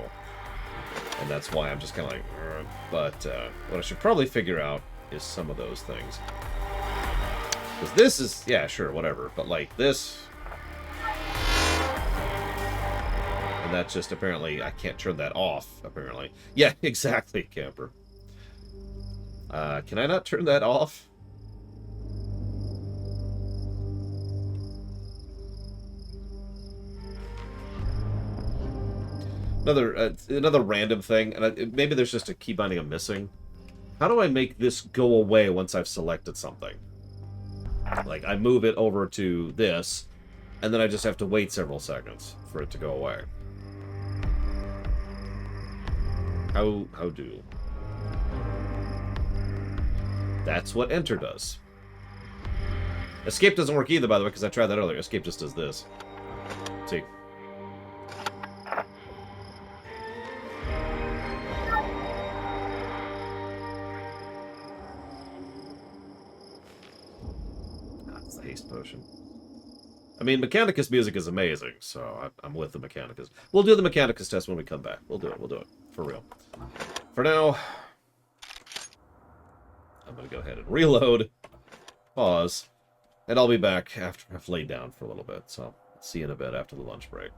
And that's why I'm just kind of like, "Ugh." But what I should probably figure out is some of those things. Because this is, yeah, sure, whatever. But like this, and that's just apparently, I can't turn that off, apparently. Yeah, exactly, camper. Can I not turn that off? Another random thing, and maybe there's just a key binding I'm missing. How do I make this go away once I've selected something? Like, I move it over to this, and then I just have to wait several seconds for it to go away. How do? That's what enter does. Escape doesn't work either, by the way, because I tried that earlier. Escape just does this. See? That's the haste potion. I mean, Mechanicus music is amazing, so I'm with the Mechanicus. We'll do the Mechanicus test when we come back. We'll do it, for real. For now, I'm going to go ahead and reload, pause, and I'll be back after I've laid down for a little bit, so see you in a bit after the lunch break.